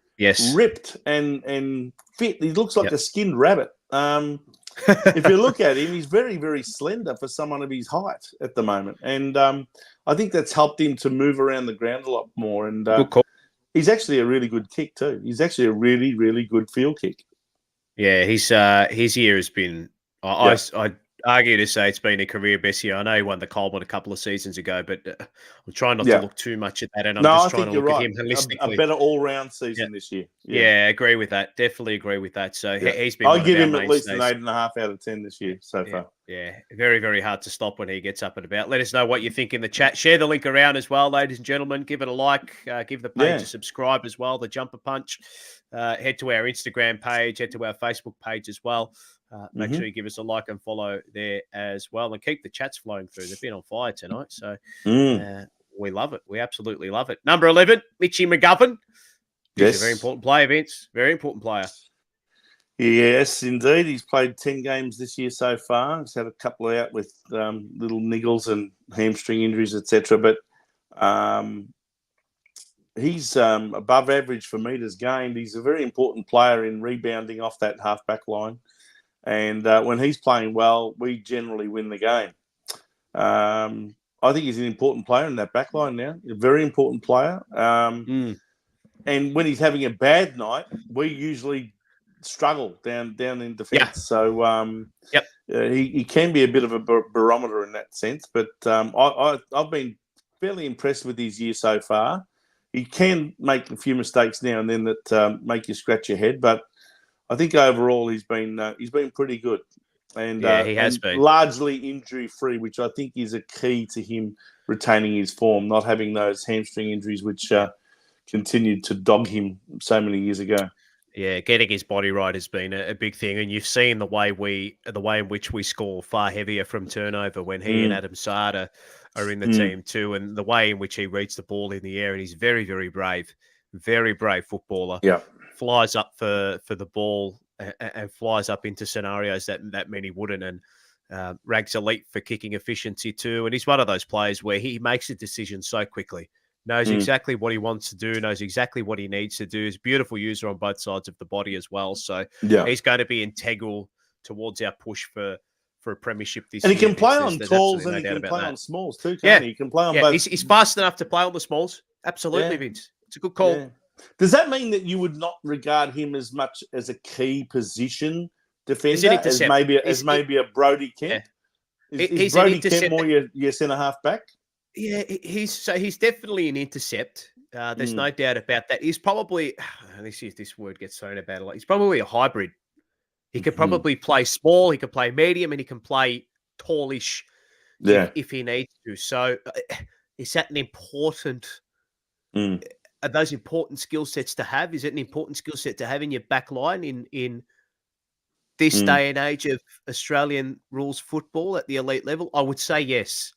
ripped and fit. He looks like a skinned rabbit. If you look at him, he's very, very slender for someone of his height at the moment. And I think that's helped him to move around the ground a lot more. And he's actually a really good kick too. He's actually a really, really good field kick. Yeah, his year has been. I'd argue to say it's been a career best year. I know he won the Coleman a couple of seasons ago, but I'm trying not to look too much at that. And I'm just trying to look at him holistically. A better all-round season this year. Yeah, agree with that. Definitely agree with that. So he's been. I'll give him at least an 8.5 out of 10 this year so far. Yeah, very, very hard to stop when he gets up and about. Let us know what you think in the chat. Share the link around as well, ladies and gentlemen. Give it a like. Give the page a subscribe as well. The Jumper Punch. head to our Instagram page, head to our Facebook page as well. Make sure you give us a like and follow there as well, and keep the chats flowing through. They've been on fire tonight, so we love it. We absolutely love it. Number 11, Mitchy McGovern. He's a very important player, Vince. Very important player. Yes, indeed. He's played 10 games this year so far. He's had a couple out with little niggles and hamstring injuries, etc. But he's above average for metres gained. He's a very important player in rebounding off that half-back line. And when he's playing well, we generally win the game. I think he's an important player in that back line now. A very important player. And when he's having a bad night, we usually struggle down in defence. Yeah. So he can be a bit of a barometer in that sense. But I've been fairly impressed with his year so far. He can make a few mistakes now and then that make you scratch your head, but I think overall he's been pretty good. And he has been largely injury free, which I think is a key to him retaining his form, not having those hamstring injuries which continued to dog him so many years ago. Yeah, getting his body right has been a big thing, and you've seen the way in which we score far heavier from turnover when he and Adam Sada are in the team too, and the way in which he reads the ball in the air, and he's very, very brave footballer. Yeah, flies up for the ball and flies up into scenarios that many wouldn't, and rags elite for kicking efficiency too. And he's one of those players where he makes a decision so quickly. Knows exactly what he wants to do, knows exactly what he needs to do. He's a beautiful user on both sides of the body as well. So he's going to be integral towards our push for a premiership this year. And he can play on talls and he can play on smalls too, can't he? He can play on both. He's fast enough to play on the smalls. Absolutely, Vince. It's a good call. Yeah. Does that mean that you would not regard him as much as a key position defender as maybe a Brody Kemp? Yeah. Is Brody Kemp more your centre-half back? Yeah, he's definitely an intercept. There's no doubt about that. He's probably, this word gets thrown about a lot. He's probably a hybrid. He could probably play small, he could play medium, and he can play tallish if he needs to. So is that an important, are those important skill sets to have? Is it an important skill set to have in your back line in this day and age of Australian rules football at the elite level? I would say yes.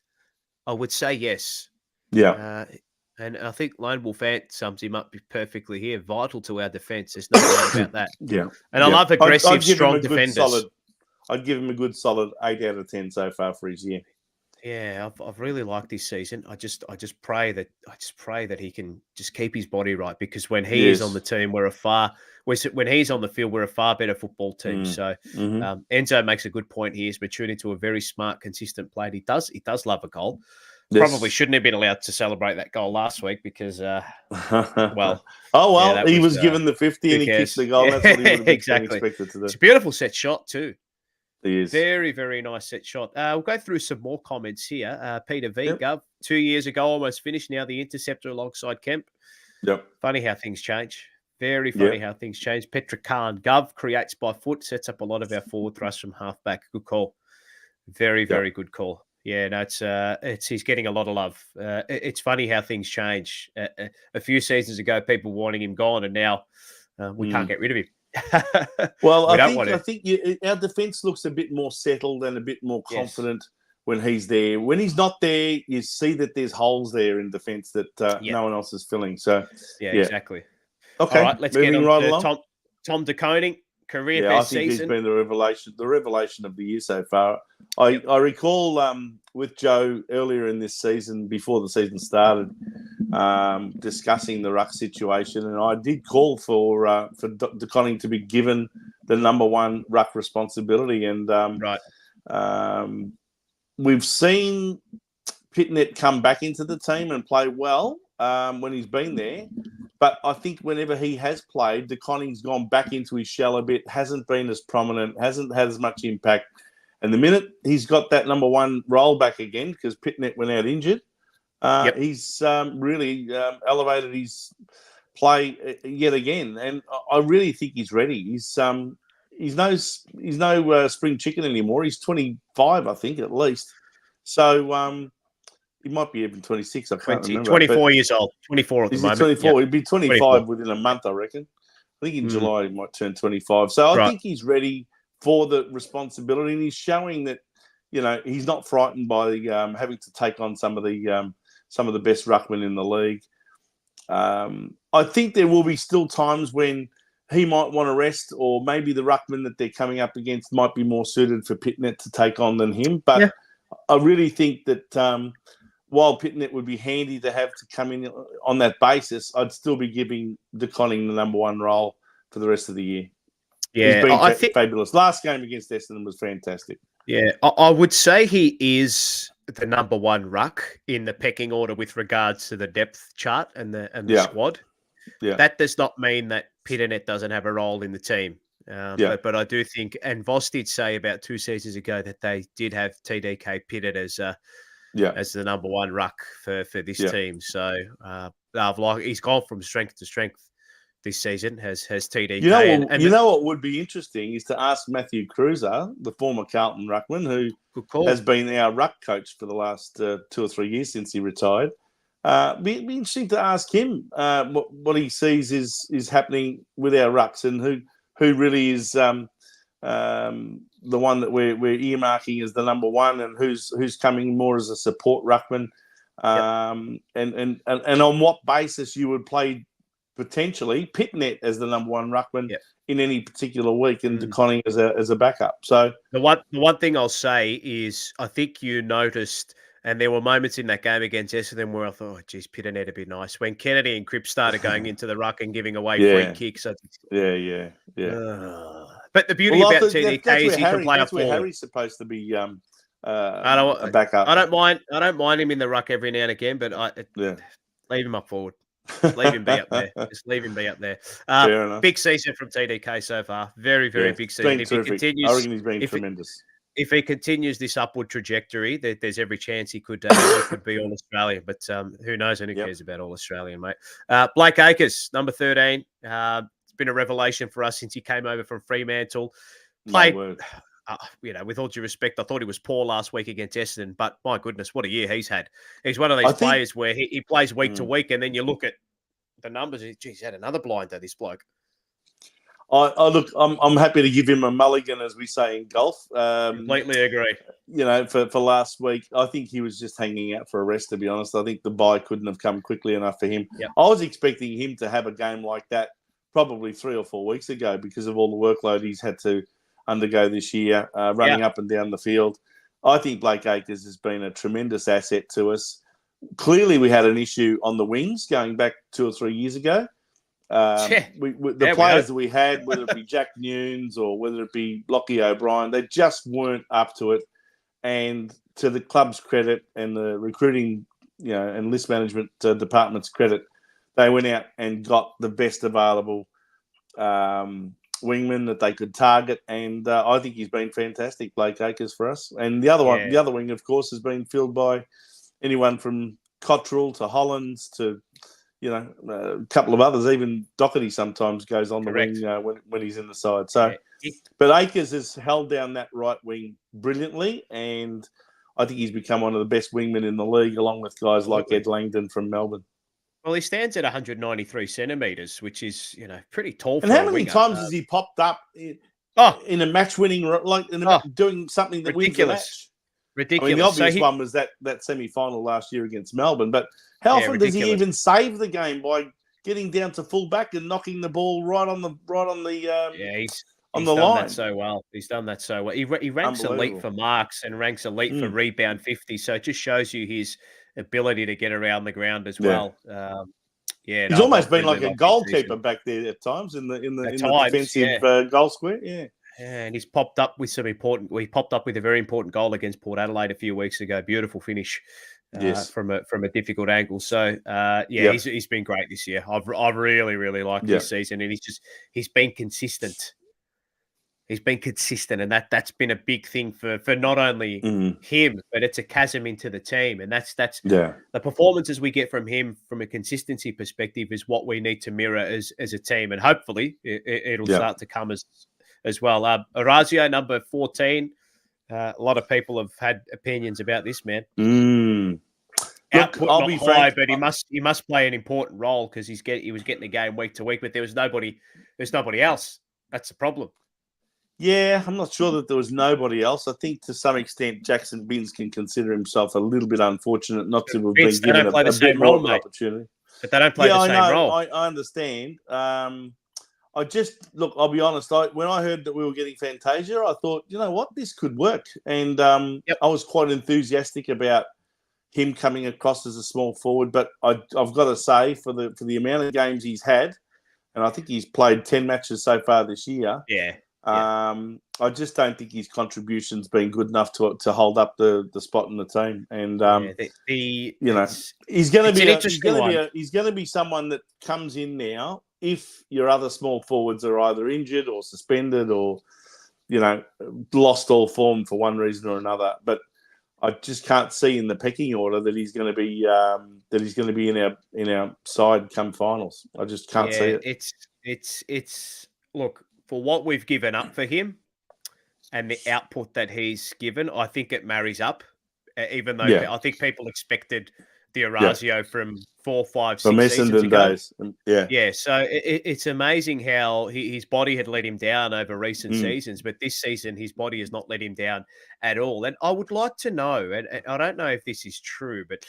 Yeah. And I think Lone Wolf Ant sums him up perfectly here. Vital to our defence. There's no doubt about that. Yeah. And I love aggressive, strong defenders. I'd give him a good solid 8 out of 10 so far for his year. Yeah, I've really liked this season. I just pray that he can just keep his body right, because when he is on the team, when he's on the field, we're a far better football team. So Enzo makes a good point. He has matured into a very smart, consistent player. He does love a goal. Yes. Probably shouldn't have been allowed to celebrate that goal last week because, he was given the 50 and he kicked the goal. That's what he would have expected to do. It's a beautiful set shot too. He is. Very, very nice set shot. We'll go through some more comments here. Peter V. Gov, 2 years ago, almost finished. Now the interceptor alongside Kemp. Yep. Funny how things change. Very funny how things change. Petra Khan, Gov creates by foot, sets up a lot of our forward thrust from halfback. Good call. Very, very good call. Yeah, no, it's he's getting a lot of love. It's funny how things change. A few seasons ago, people wanting him gone, and now we can't get rid of him. Well, I think our defence looks a bit more settled and a bit more confident when he's there. When he's not there, you see that there's holes there in defence that no one else is filling. So exactly. Okay, all right, let's get on to Tom De Koning. Career best season. He's been the revelation of the year so far. I recall with Joe earlier in this season, before the season started, discussing the ruck situation, and I did call for De Koning to be given the number one ruck responsibility. And we've seen Pitnet come back into the team and play well when he's been there. But I think whenever he has played, De Koning's gone back into his shell a bit, hasn't been as prominent, hasn't had as much impact. And the minute he's got that number one role back again, because Pitnet went out injured, he's really elevated his play yet again. And I really think he's ready. He's no spring chicken anymore. He's 25, I think, at least. So he might be even 26. I can't remember. 24 years old. 24 at the moment. 24. He'd be 25 within a month, I reckon. I think in July he might turn 25. So I Right. think he's ready for the responsibility, and he's showing that, he's not frightened by having to take on some of the best ruckmen in the league. I think there will be still times when he might want to rest, or maybe the ruckman that they're coming up against might be more suited for Pitnet to take on than him. But I really think that while Pitnet would be handy to have to come in on that basis, I'd still be giving De Koning the number one role for the rest of the year. Yeah, he's been fabulous. Last game against Essendon was fantastic. Yeah, I would say he is the number one ruck in the pecking order with regards to the depth chart and the squad. Yeah. That does not mean that Pitnet doesn't have a role in the team. But I do think, and Voss did say about 2 seasons ago that they did have TDK pitted as the number one ruck for this team. So he's gone from strength to strength this season, has TDK. You know what would be interesting is to ask Matthew Cruiser, the former Carlton ruckman, who has been our ruck coach for the last 2 or 3 years since he retired. Be interesting to ask him what he sees is happening with our rucks, and who really is the one that we're earmarking as the number one, and who's coming more as a support ruckman, and on what basis you would play potentially Pitnet as the number one ruckman in any particular week, and De Koning as a backup. So the one thing I'll say is, I think you noticed, and there were moments in that game against Essendon where I thought, oh, geez, Pitnet would be nice. When Kennedy and Cripps started going into the ruck and giving away free kicks. But the beauty about TDK is he can play up forward. Where Harry's supposed to be a backup. I don't mind him in the ruck every now and again, but leave him up forward. Just leave him be up there. Just leave him be up there. Big season from TDK so far. Very, very big season. If he continues, I reckon he's been tremendous. If he continues this upward trajectory, there's every chance he could be All Australian. But who knows? And who cares about All Australian, mate? Blake Acres, number 13. It's been a revelation for us since he came over from Fremantle. Played, with all due respect, I thought he was poor last week against Essendon, but my goodness, what a year he's had. He's one of these players where he plays week to week, and then you look at the numbers. He's had another blinder, this bloke. Look, I'm happy to give him a mulligan, as we say in golf. Completely agree. For last week, I think he was just hanging out for a rest, to be honest. I think the bye couldn't have come quickly enough for him. Yep. I was expecting him to have a game like that probably 3 or 4 weeks ago because of all the workload he's had to undergo this year, running up and down the field. I think Blake Acres has been a tremendous asset to us. Clearly, we had an issue on the wings going back 2 or 3 years ago. The players that we had, whether it be Jack Nunes or whether it be Lockie O'Brien, they just weren't up to it. And to the club's credit and the recruiting, and list management department's credit, they went out and got the best available wingman that they could target, and I think he's been fantastic, Blake Acres, for us. And the other wing, of course, has been filled by anyone from Cottrell to Hollands to a couple of others. Even Doherty sometimes goes on the wing when he's in the side. So, but Acres has held down that right wing brilliantly, and I think he's become one of the best wingmen in the league, along with guys like Ed Langdon from Melbourne. Well, he stands at 193 centimetres, which is pretty tall. And how many times has he popped up in a match-winning, doing something that wins the match? Ridiculous. I mean, the obvious one was that semi-final last year against Melbourne. But how often does he even save the game by getting down to full-back and knocking the ball right on the line? He's done that so well. He ranks elite for marks and ranks elite for rebound 50. So it just shows you his ability to get around the ground as well. He's almost been like a goalkeeper back there at times in the defensive goal square. Yeah. And he's popped up with he popped up with a very important goal against Port Adelaide a few weeks ago. Beautiful finish from a difficult angle. So he's been great this year. I've really, really liked this season, and he's been consistent. He's been consistent, and that's been a big thing for not only him, but it's a chasm into the team. And that's the performances we get from him from a consistency perspective is what we need to mirror as a team. And hopefully it'll start to come as well. Orazio, number 14. A lot of people have had opinions about this man. output I'll not be high, frank. but he must play an important role because he was getting the game week to week, but there's nobody else. That's the problem. Yeah, I'm not sure that there was nobody else. I think to some extent Jackson Binns can consider himself a little bit unfortunate not to have been given a bit more of an opportunity. But they don't play the same role. I understand. I'll be honest. When I heard that we were getting Fantasia, I thought, you know what, this could work. And I was quite enthusiastic about him coming across as a small forward. But I've got to say, for the amount of games he's had, and I think he's played 10 matches so far this year. Yeah. I just don't think his contribution's been good enough to hold up the spot in the team. And he's going to be someone that comes in now if your other small forwards are either injured or suspended or lost all form for one reason or another. But I just can't see in the pecking order that he's going to be in our side come finals. I just can't see it. It's look, for what we've given up for him and the output that he's given, I think it marries up. Even though I think people expected the Orazio from 4, 5, 6 seasons ago. Days. So it's amazing how his body had let him down over recent seasons, but this season his body has not let him down at all. And I would like to know, and I don't know if this is true, but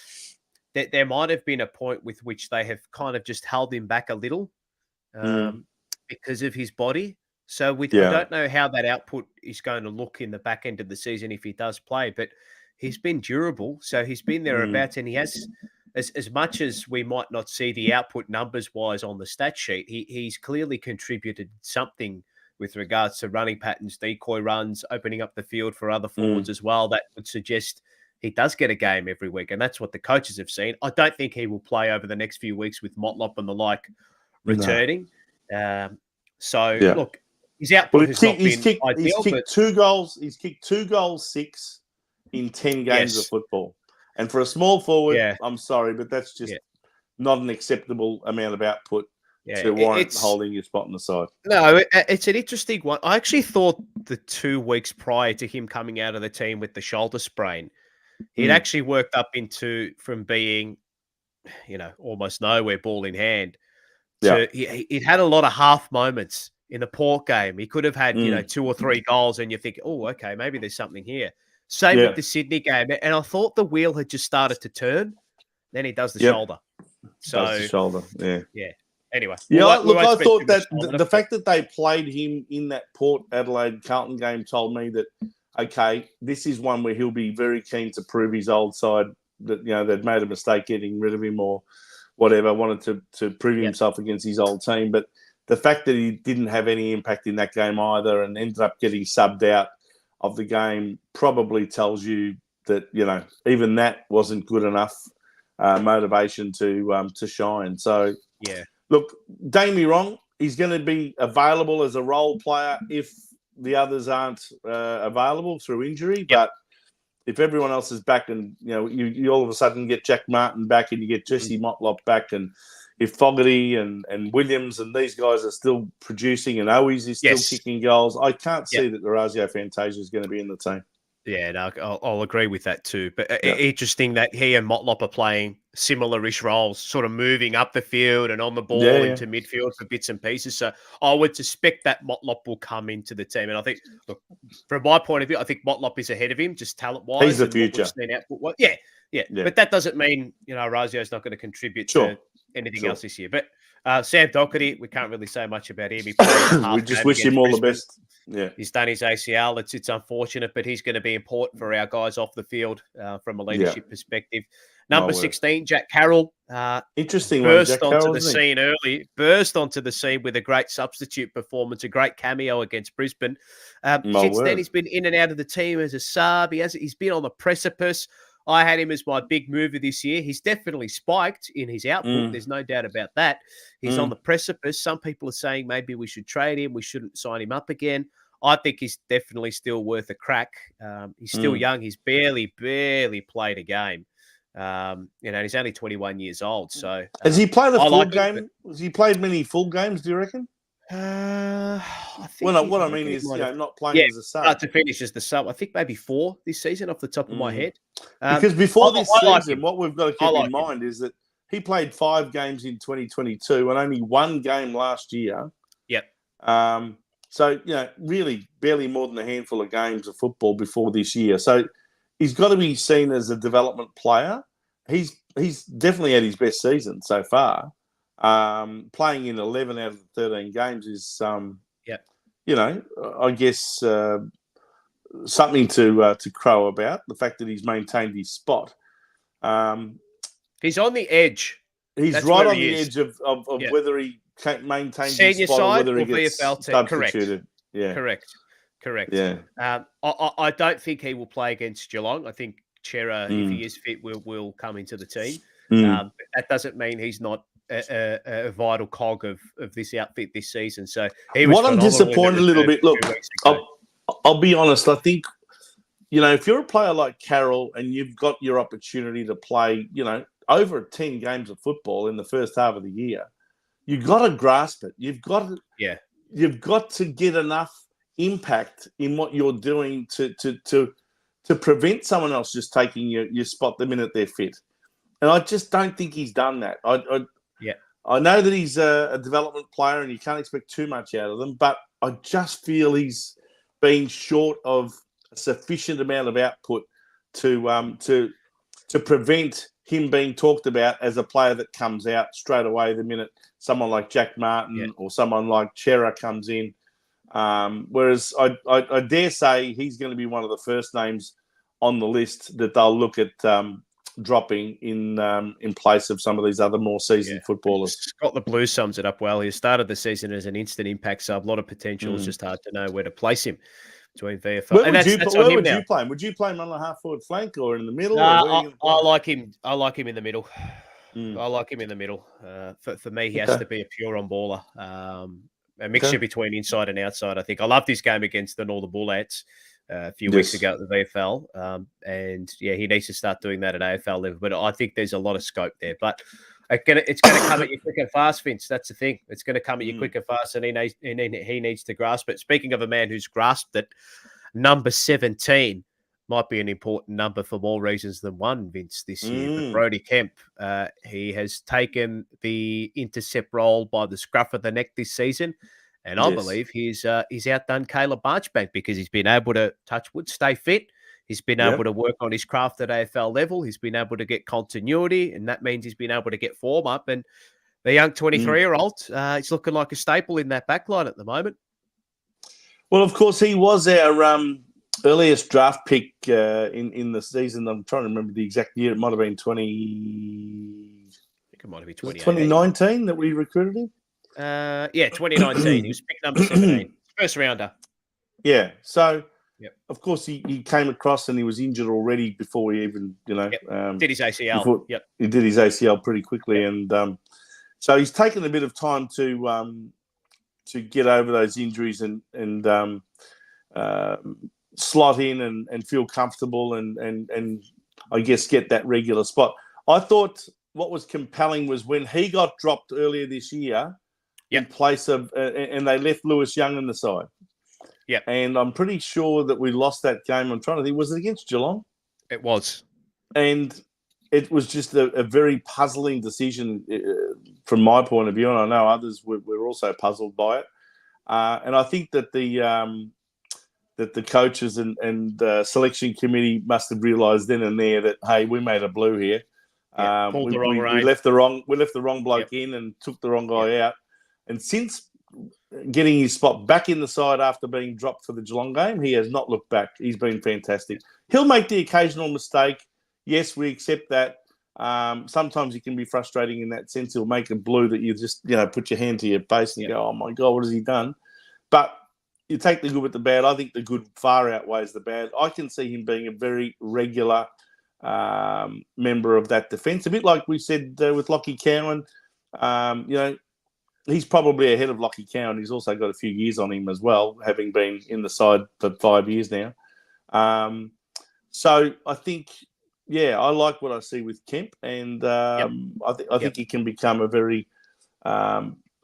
there might have been a point with which they have kind of just held him back a little because of his body. So I don't know how that output is going to look in the back end of the season if he does play, but he's been durable. So he's been thereabouts, and he has, as much as we might not see the output numbers-wise on the stat sheet, he's clearly contributed something with regards to running patterns, decoy runs, opening up the field for other forwards as well. That would suggest he does get a game every week, and that's what the coaches have seen. I don't think he will play over the next few weeks with Motlop and the like returning. Look, his output has not been ideal. He's kicked 2 goals. He's kicked 2 goals, 6 in 10 games of football. And for a small forward, I'm sorry, but that's just not an acceptable amount of output to warrant holding your spot on the side. No, it's an interesting one. I actually thought the 2 weeks prior to him coming out of the team with the shoulder sprain, he'd actually worked up from being, almost nowhere ball in hand. He'd had a lot of half moments in the Port game. He could have had, 2 or 3 goals, and you think, oh, okay, maybe there's something here. Same with the Sydney game. And I thought the wheel had just started to turn. Then he does the shoulder. Yeah. Anyway. I thought that the fact that they played him in that Port Adelaide Carlton game told me that, okay, this is one where he'll be very keen to prove his old side that, they'd made a mistake getting rid of him or whatever, wanted to prove himself against his old team. But the fact that he didn't have any impact in that game either and ended up getting subbed out of the game probably tells you that, even that wasn't good enough motivation to shine. So, look, don't get me wrong, he's going to be available as a role player if the others aren't available through injury. But if everyone else is back and, you all of a sudden get Jack Martin back and you get Jesse Motlop back, and if Fogarty and Williams and these guys are still producing and Owies is still kicking goals, I can't see that Orazio Fantasia is going to be in the team. Yeah, no, I'll agree with that too. But interesting that he and Motlop are playing similar-ish roles, sort of moving up the field and on the ball into midfield for bits and pieces. So I would suspect that Motlop will come into the team. And I think, look, from my point of view, I think Motlop is ahead of him, just talent-wise. He's the future. But that doesn't mean, Orazio's not going to contribute to anything else this year. But Sam Docherty, we can't really say much about him. We just wish him all the best. Yeah, he's done his ACL. It's unfortunate, but he's going to be important for our guys off the field from a leadership perspective. Number 16, Jack Carroll. Interesting. Burst onto the scene with a great substitute performance, a great cameo against Brisbane. Since then, he's been in and out of the team as a sub. He's been on the precipice. I had him as my big mover this year. He's definitely spiked in his output. There's no doubt about that. He's on the precipice. Some people are saying maybe we should trade him. We shouldn't sign him up again. I think he's definitely still worth a crack. He's still young. He's barely played a game. He's only 21 years old. So has he played a full game? Has he played many full games, do you reckon? I think Well, he, what I I mean reckon he is, might have. not playing Yeah, as a start sub. to finish as the sub. I think maybe 4 this season off the top of my head. Because before this I like season, him. what we've got to I keep in like him. mind is that he played 5 games in 2022 and only 1 game last year. Yep. So, really barely more than a handful of games of football before this year. So he's got to be seen as a development player. He's definitely had his best season so far. Playing in 11 out of the 13 games is, I guess something to crow about. The fact that he's maintained his spot. He's on the edge. He's That's right where on he the is. edge of Yeah. whether he maintains his Senior spot or side whether or he gets VFL team. substituted. Yeah. Correct. Yeah. I don't think he will play against Geelong. I think Chera, if he Mm. is fit, will come into the team. Mm. That doesn't mean he's not a vital cog of this outfit this season. So he was What I'm phenomenal in the disappointed a little reserve bit. Look, 2 weeks ago. I'll be honest. I think if you're a player like Carroll and you've got your opportunity to play, over 10 games of football in the first half of the year, you've got to grasp it. You've got to get enough impact in what you're doing to prevent someone else just taking your spot the minute they're fit. And I just don't think he's done that. I know that he's a development player and you can't expect too much out of them, but I just feel he's been short of a sufficient amount of output to prevent him being talked about as a player that comes out straight away the minute someone like Jack Martin or someone like Chera comes in. Whereas I dare say he's going to be one of the first names on the list that they'll look at dropping in place of some of these other more seasoned footballers. Scott the Blues sums it up well. He started the season as an instant impact sub. A lot of potential. It's just hard to know where to place him between VFL. Where would you play him? Would you play him on the half forward flank or in the middle? I like him. I like him in the middle. I like him in the middle. For me, he has to be a pure on baller. A mixture between inside and outside. I think I loved his game against the Northern Bullets a few weeks ago at the VFL, and he needs to start doing that at AFL level. But I think there's a lot of scope there. But it's going to come at you quick and fast, Vince. That's the thing. It's going to come at you quick and fast, and he needs to grasp it. Speaking of a man who's grasped it, number 17 might be an important number for more reasons than one, Vince, this year. But Brodie Kemp, he has taken the intercept role by the scruff of the neck this season. And I believe he's outdone Caleb Marchbank because he's been able to, touch wood, stay fit. He's been able to work on his craft at AFL level. He's been able to get continuity, and that means he's been able to get form up. And the young 23-year-old, he's looking like a staple in that backline at the moment. Well, of course, he was our earliest draft pick in the season. I'm trying to remember the exact year. It might have been 2019 that we recruited him. 2019. He was pick number 17, first rounder. Yeah. So, of course, he came across and he was injured already before he even, did his ACL. He did his ACL pretty quickly, and so he's taken a bit of time to get over those injuries and slot in and feel comfortable and I guess get that regular spot. I thought what was compelling was when he got dropped earlier this year in place of and they left Lewis Young in the side. Yeah. And I'm pretty sure that we lost that game. I'm trying to think, was it against Geelong? It was. And it was just a very puzzling decision from my point of view, and I know others were also puzzled by it. And I think that the coaches and selection committee must have realised then and there that, hey, we made a blue here. We left the wrong bloke in and took the wrong guy out. And since getting his spot back in the side after being dropped for the Geelong game, he has not looked back. He's been fantastic. He'll make the occasional mistake. Yes, we accept that. Sometimes he can be frustrating in that sense. He'll make a blue that you just, put your hand to your face and go, oh, my God, what has he done? But you take the good with the bad. I think the good far outweighs the bad. I can see him being a very regular member of that defence. A bit like we said with Lockie Cowan. He's probably ahead of Lockie Cowan. He's also got a few years on him as well, having been in the side for 5 years now. So I think, I like what I see with Kemp, and I think he can become a very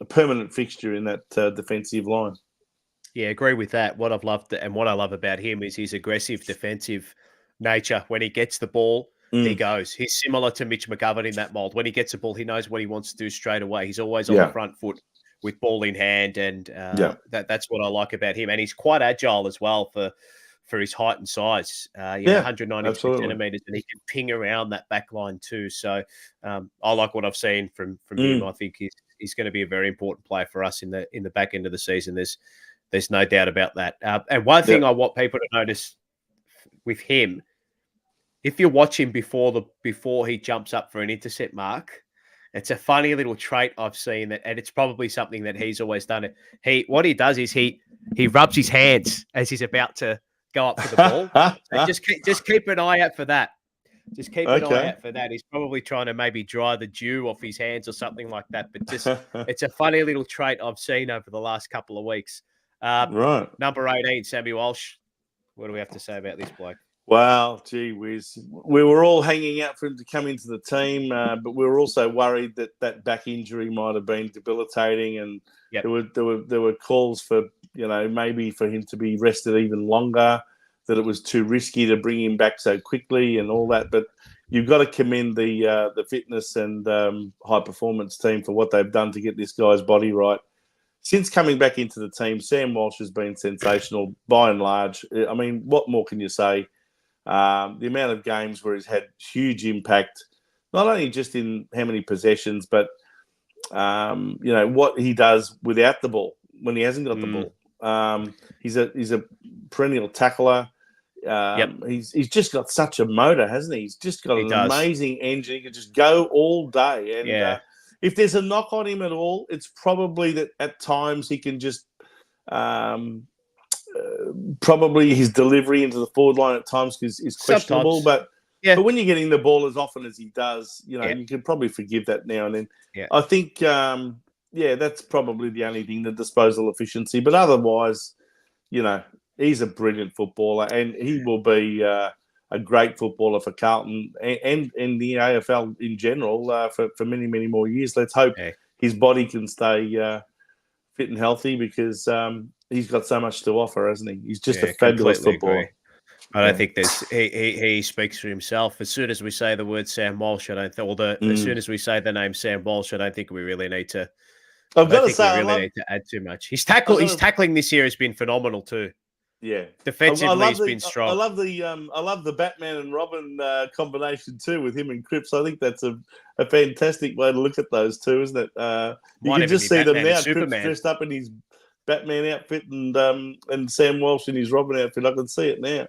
permanent fixture in that defensive line. Yeah, agree with that. What I've loved and what I love about him is his aggressive defensive nature. When he gets the ball, he goes. He's similar to Mitch McGovern in that mold. When he gets the ball, he knows what he wants to do straight away. He's always on the front foot with ball in hand, and that's what I like about him. And he's quite agile as well for his height and size. 192 centimeters, and he can ping around that back line too. So I like what I've seen from him. I think he's going to be a very important player for us in the back end of the season. There's no doubt about that. And one thing I want people to notice with him, if you watch him before he jumps up for an intercept mark, it's a funny little trait I've seen that, and it's probably something that he's always done. What he does is he rubs his hands as he's about to go up for the ball. So just keep an eye out for that. Just keep an eye out for that. He's probably trying to maybe dry the dew off his hands or something like that. But just it's a funny little trait I've seen over the last couple of weeks. Right. Number 18, Sammy Walsh. What do we have to say about this bloke? Well, gee whiz. We were all hanging out for him to come into the team, but we were also worried that back injury might have been debilitating, and there were calls for maybe for him to be rested even longer, that it was too risky to bring him back so quickly and all that. But you've got to commend the fitness and high performance team for what they've done to get this guy's body right. Since coming back into the team, Sam Walsh has been sensational by and large. I mean, what more can you say? The amount of games where he's had huge impact, not only just in how many possessions, but what he does without the ball when he hasn't got the ball. He's a perennial tackler. He's just got such a motor, hasn't he? He's just got an amazing engine. He can just go all day. And if there's a knock on him at all, it's probably that at times he can just probably his delivery into the forward line at times is questionable. But when you're getting the ball as often as he does, you can probably forgive that now and then. I think that's probably the only thing, the disposal efficiency. But otherwise, he's a brilliant footballer, and he will be a great footballer for Carlton and the AFL in general for many, many more years. Let's hope his body can stay fit and healthy, because he's got so much to offer, hasn't he? He's just a fabulous footballer. Agree. I don't think he speaks for himself. As soon as we say the word Sam Walsh, as soon as we say the name Sam Walsh, I don't think we really need to. I've got to say, need to add too much. His tackling this year has been phenomenal too. Yeah, defensively he's been strong. I love the Batman and Robin combination too with him and Cripps. I think that's a fantastic way to look at those two, isn't it? You can just see them now. Cripps dressed up in his Batman outfit and Sam Walsh in his Robin outfit. I can see it now.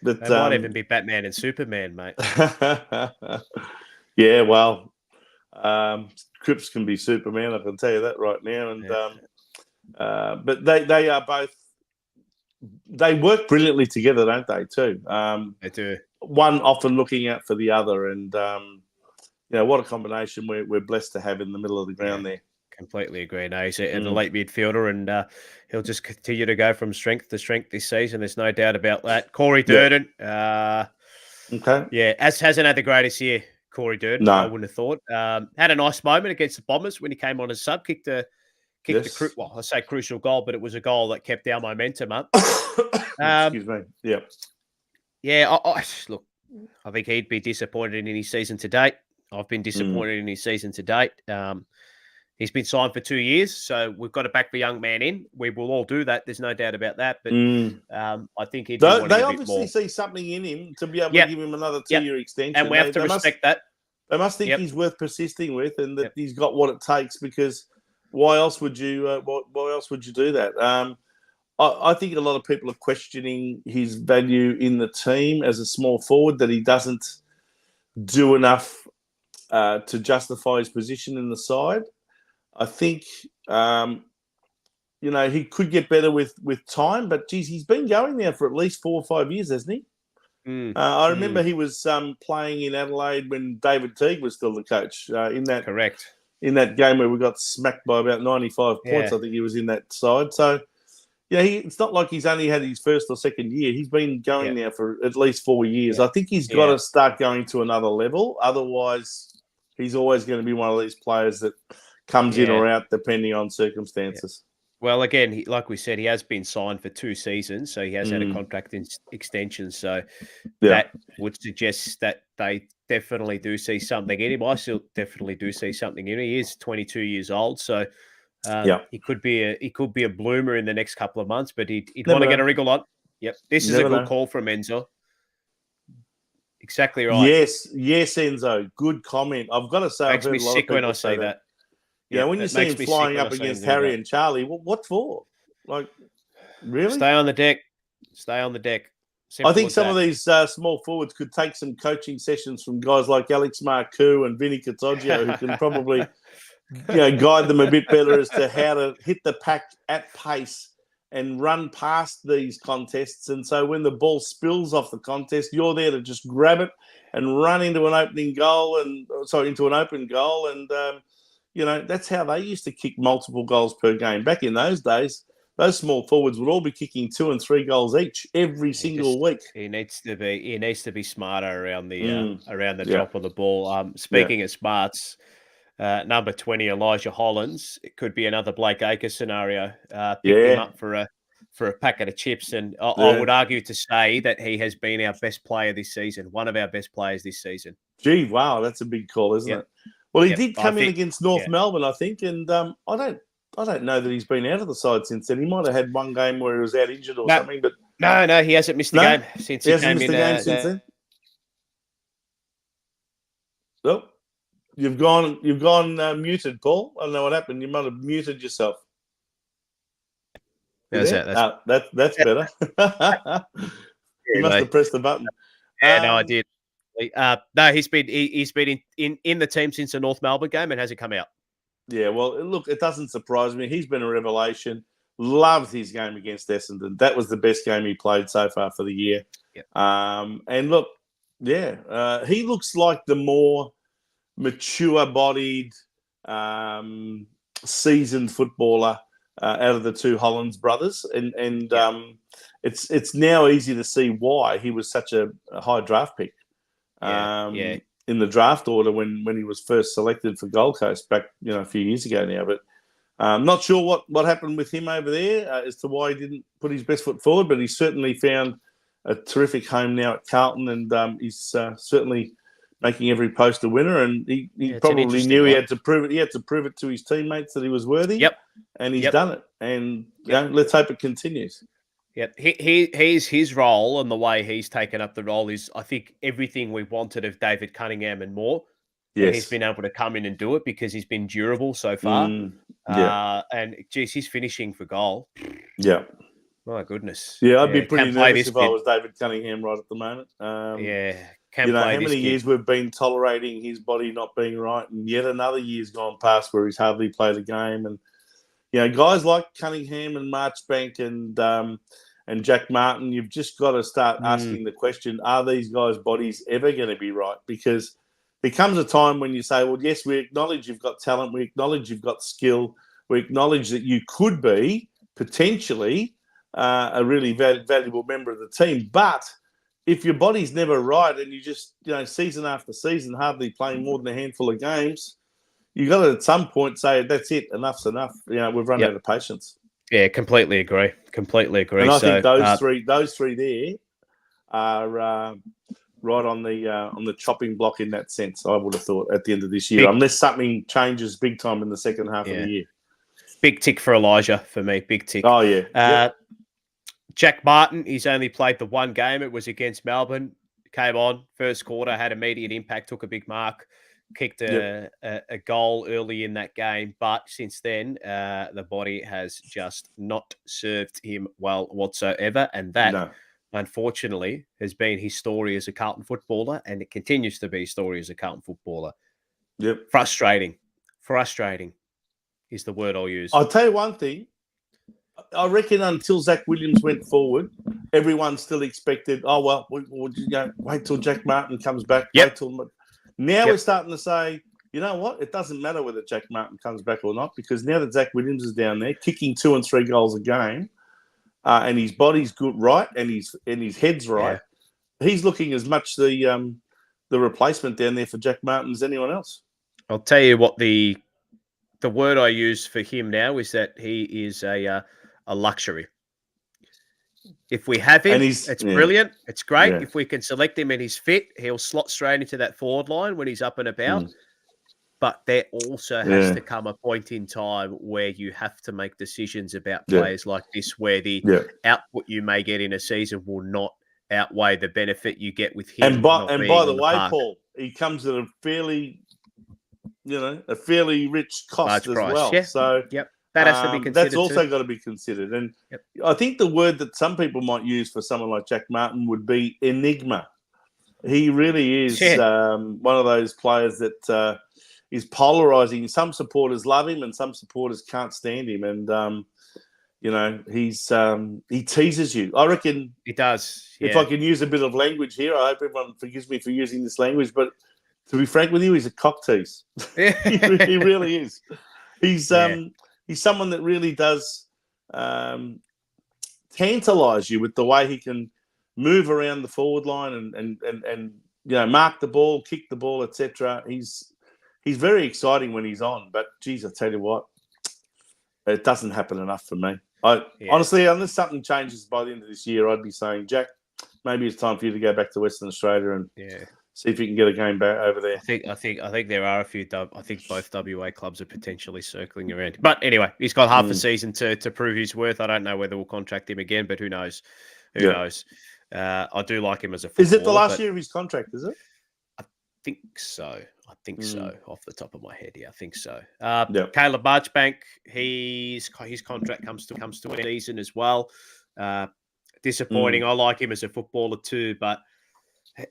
But they might even be Batman and Superman, mate. Yeah, well, Cripps can be Superman. I can tell you that right now. And but they are both. They work brilliantly together, don't they? Too. They do. One often looking out for the other, and what a combination we're blessed to have in the middle of the ground there. Completely agree. No, he's an elite midfielder, and he'll just continue to go from strength to strength this season. There's no doubt about that. Corey Durden. Hasn't had the greatest year. Corey Durden. No. I wouldn't have thought. Had a nice moment against the Bombers when he came on as sub, kicked the crucial goal, but it was a goal that kept our momentum up. Excuse me. Yeah. Yeah. Look, I think he'd be disappointed in his season to date. I've been disappointed in his season to date. He's been signed for 2 years, so we've got to back the young man in. We will all do that. There's no doubt about that. But I think he'd be wanting they a obviously bit more. See something in him to be able to give him another 2-year extension. And we have to respect that. They must think he's worth persisting with, and that he's got what it takes. Because why else would you? Why else would you do that? I think a lot of people are questioning his value in the team as a small forward, that he doesn't do enough to justify his position in the side. I think, he could get better with time, but geez, he's been going there for at least 4 or 5 years, hasn't he? I remember he was playing in Adelaide when David Teague was still the coach. Correct. In that game where we got smacked by about 95 points, I think he was in that side. So, it's not like he's only had his first or second year. He's been going there for at least 4 years. I think he's got to start going to another level. Otherwise, he's always going to be one of these players that comes in or out depending on circumstances. Well, again, like we said, he has been signed for 2 seasons, so he has had a contract extension. So that would suggest that they definitely do see something in him. I still definitely do see something in him. He is 22 years old, so he could be a bloomer in the next couple of months. But he'd want to get a wriggle on. Yep, this is a good call from Enzo. Exactly right. Yes, Enzo. Good comment. I've got to say, Makes me sick when I see that. Yeah, when you see him flying up against Harry and Charlie, what for? Like, really? Stay on the deck. Stay on the deck. I think some of these small forwards could take some coaching sessions from guys like Alex Marcoux and Vinny Catoggio, who can probably guide them a bit better as to how to hit the pack at pace and run past these contests. And so when the ball spills off the contest, you're there to just grab it and run into an open goal. And that's how they used to kick multiple goals per game. Back in those days, those small forwards would all be kicking 2 and 3 goals each every single week. He needs to be smarter around the top of the ball. Speaking of smarts, number 20 Elijah Hollins, it could be another Blake Acre scenario. Picked him up for a packet of chips, and I would argue to say that he has been our best player this season, one of our best players this season. Gee, wow, that's a big call, isn't it? Well, he did come in against North Melbourne, I think, and I don't know that he's been out of the side since then. He might have had one game where he was out injured or something, but no, he hasn't missed the game since he came in. Since then. Well, you've gone muted, Paul. I don't know what happened. You might have muted yourself. That's better. You must have pressed the button. No, I did. No, he's been in the team since the North Melbourne game and hasn't come out. Yeah, well, look, it doesn't surprise me. He's been a revelation. Loved his game against Essendon. That was the best game he played so far for the year. Yep. And look, he looks like the more mature-bodied, seasoned footballer out of the two Hollins brothers, and it's now easy to see why he was such a high draft pick. In the draft order when he was first selected for Gold Coast back, a few years ago now. But I'm not sure what happened with him over there as to why he didn't put his best foot forward, but he certainly found a terrific home now at Carlton, and he's certainly making every post a winner. And he probably knew he had to prove it. He had to prove it to his teammates that he was worthy. Yep. And he's done it. And let's hope it continues. Yeah, his role and the way he's taken up the role is, I think, everything we wanted of David Cunningham and more. Yes. And he's been able to come in and do it because he's been durable so far. And, geez, he's finishing for goal. Yeah. My goodness. Yeah, I'd be pretty nervous if I was David Cunningham right at the moment. How many years we've been tolerating his body not being right, and yet another year's gone past where he's hardly played a game. And, guys like Cunningham and Marchbank and Jack Martin, you've just got to start asking the question, are these guys' bodies ever going to be right? Because there comes a time when you say, well, yes, we acknowledge you've got talent, we acknowledge you've got skill, we acknowledge that you could be potentially a really valuable member of the team. But if your body's never right and you just, season after season, hardly playing more than a handful of games, you got to at some point say, that's it, enough's enough. We've run out of patience. Yeah, completely agree. And I think those three there are right on the chopping block in that sense, I would have thought, at the end of this year, unless something changes big time in the second half of the year. Big tick for Elijah for me, big tick. Oh, yeah. Jack Martin, he's only played the one game. It was against Melbourne. Came on, first quarter, had immediate impact, took a big mark. Kicked a goal early in that game, but since then, the body has just not served him well whatsoever. And that, unfortunately, has been his story as a Carlton footballer, and it continues to be his story as a Carlton footballer. Yep. Frustrating is the word I'll use. I'll tell you one thing. I reckon until Zach Williams went forward, everyone still expected, wait till Jack Martin comes back. Yep. Now we're starting to say, you know what? It doesn't matter whether Jack Martin comes back or not, because now that Zach Williams is down there kicking 2 and 3 goals a game, and his body's good, right, and his head's right, he's looking as much the replacement down there for Jack Martin as anyone else. I'll tell you what the the word I use for him now is that he is a luxury. If we have him, it's brilliant. It's great. Yeah. If we can select him and he's fit, he'll slot straight into that forward line when he's up and about. But there also has to come a point in time where you have to make decisions about players like this, where the output you may get in a season will not outweigh the benefit you get with him. And by the way, Paul, he comes at a fairly rich cost as well. Yeah. So that has to be considered. That's also got to be considered. And I think the word that some people might use for someone like Jack Martin would be enigma. He really is one of those players that is polarizing. Some supporters love him and some supporters can't stand him. And, he teases you. I reckon he does. If I can use a bit of language here, I hope everyone forgives me for using this language, but to be frank with you, he's a cock tease. He really is. He's someone that really does tantalize you with the way he can move around the forward line and mark the ball, kick the ball, etc. He's very exciting when he's on, but geez, I tell you what, it doesn't happen enough for me. Honestly, unless something changes by the end of this year, I'd be saying, Jack, maybe it's time for you to go back to Western Australia and see if you can get a game back over there. I think there are a few. I think both WA clubs are potentially circling around. But anyway, he's got half a season to prove his worth. I don't know whether we'll contract him again, but who knows? Who knows? I do like him as a footballer. Is it the last year of his contract, is it? I think so. Off the top of my head. Yeah, I think so. Caleb Marchbank, his contract comes to a season as well. Disappointing. I like him as a footballer too, but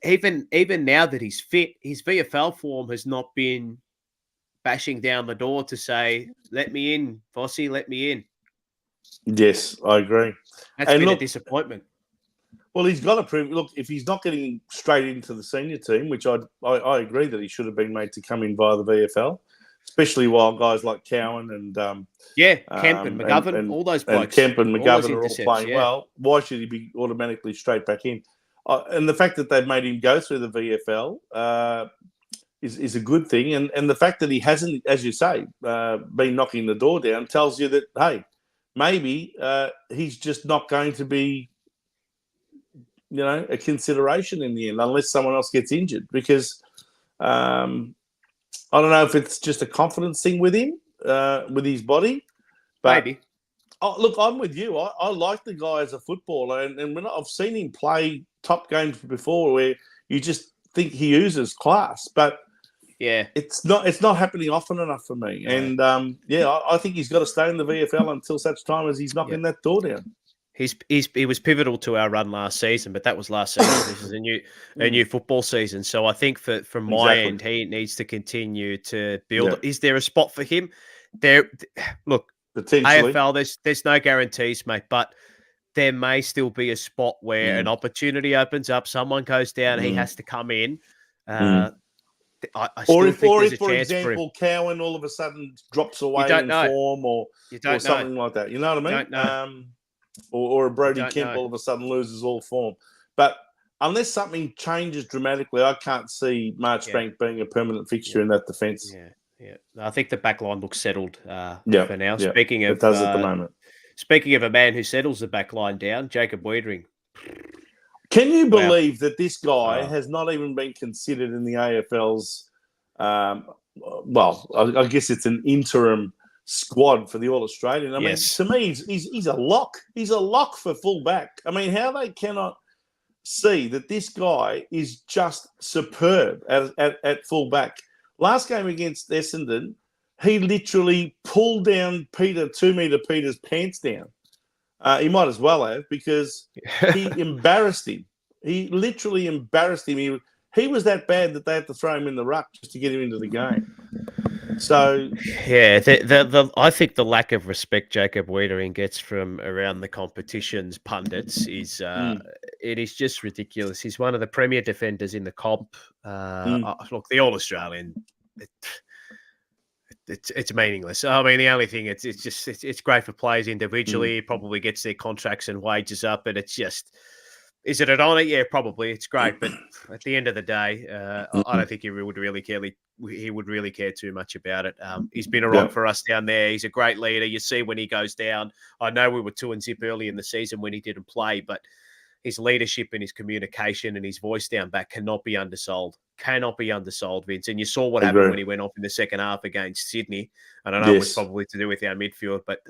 even now that he's fit, his VFL form has not been bashing down the door to say, "Let me in, Fossey, let me in." Yes, I agree. That's been a disappointment. Well, he's got to prove. Look, if he's not getting straight into the senior team, which I agree that he should have been made to come in via the VFL, especially while guys like Cowan and Kemp and McGovern, all those blokes, and Kemp and McGovern are all playing well. Why should he be automatically straight back in? And the fact that they've made him go through the VFL is a good thing. And the fact that he hasn't, as you say, been knocking the door down tells you that, hey, maybe he's just not going to be, a consideration in the end, unless someone else gets injured. Because I don't know if it's just a confidence thing with him, with his body. But maybe. Look, I'm with you. I like the guy as a footballer. And when I've seen him play top games before where you just think he oozes class. But it's not happening often enough for me. No. And I think he's got to stay in the VFL until such time as he's knocking that door down. He was pivotal to our run last season, but that was last season. This is a new football season. So I think from my end, he needs to continue to build. Yeah. Is there a spot for him? Look, potentially. AFL, there's no guarantees, mate, but there may still be a spot where an opportunity opens up, someone goes down, he has to come in. I still think there's a chance for example, Cowan all of a sudden drops away in form or something like that. You know what I mean? Or a Brody Kemp all of a sudden loses all form. But unless something changes dramatically, I can't see Marchbank being a permanent fixture in that defence. Yeah. I think the back line looks settled for now. Yeah. Speaking of, it does at the moment. Speaking of a man who settles the back line down, Jacob Wiedering. Can you believe that this guy has not even been considered in the AFL's, I guess it's an interim squad for the All-Australian? I mean, to me, he's a lock. He's a lock for fullback. I mean, how they cannot see that this guy is just superb at fullback. Last game against Essendon, he literally pulled down 2-metre Peter's pants down. He might as well have, because he embarrassed him. He literally embarrassed him. He was that bad that they had to throw him in the ruck just to get him into the game. So I think the lack of respect Jacob Wiedering gets from around the competition's pundits is it is just ridiculous. He's one of the premier defenders in the comp. Look, the All-Australian, it's meaningless. I mean, the only thing it's great for players individually. Probably gets their contracts and wages up, but it's just Is it an honour? Yeah, probably. It's great, but at the end of the day, I don't think he would really care. He would really care too much about it. He's been a rock for us down there. He's a great leader. You see when he goes down. I know we were 2-0 early in the season when he didn't play, but his leadership and his communication and his voice down back cannot be undersold. Cannot be undersold, Vince. And you saw what happened when he went off in the second half against Sydney. And I know it was probably to do with our midfield, but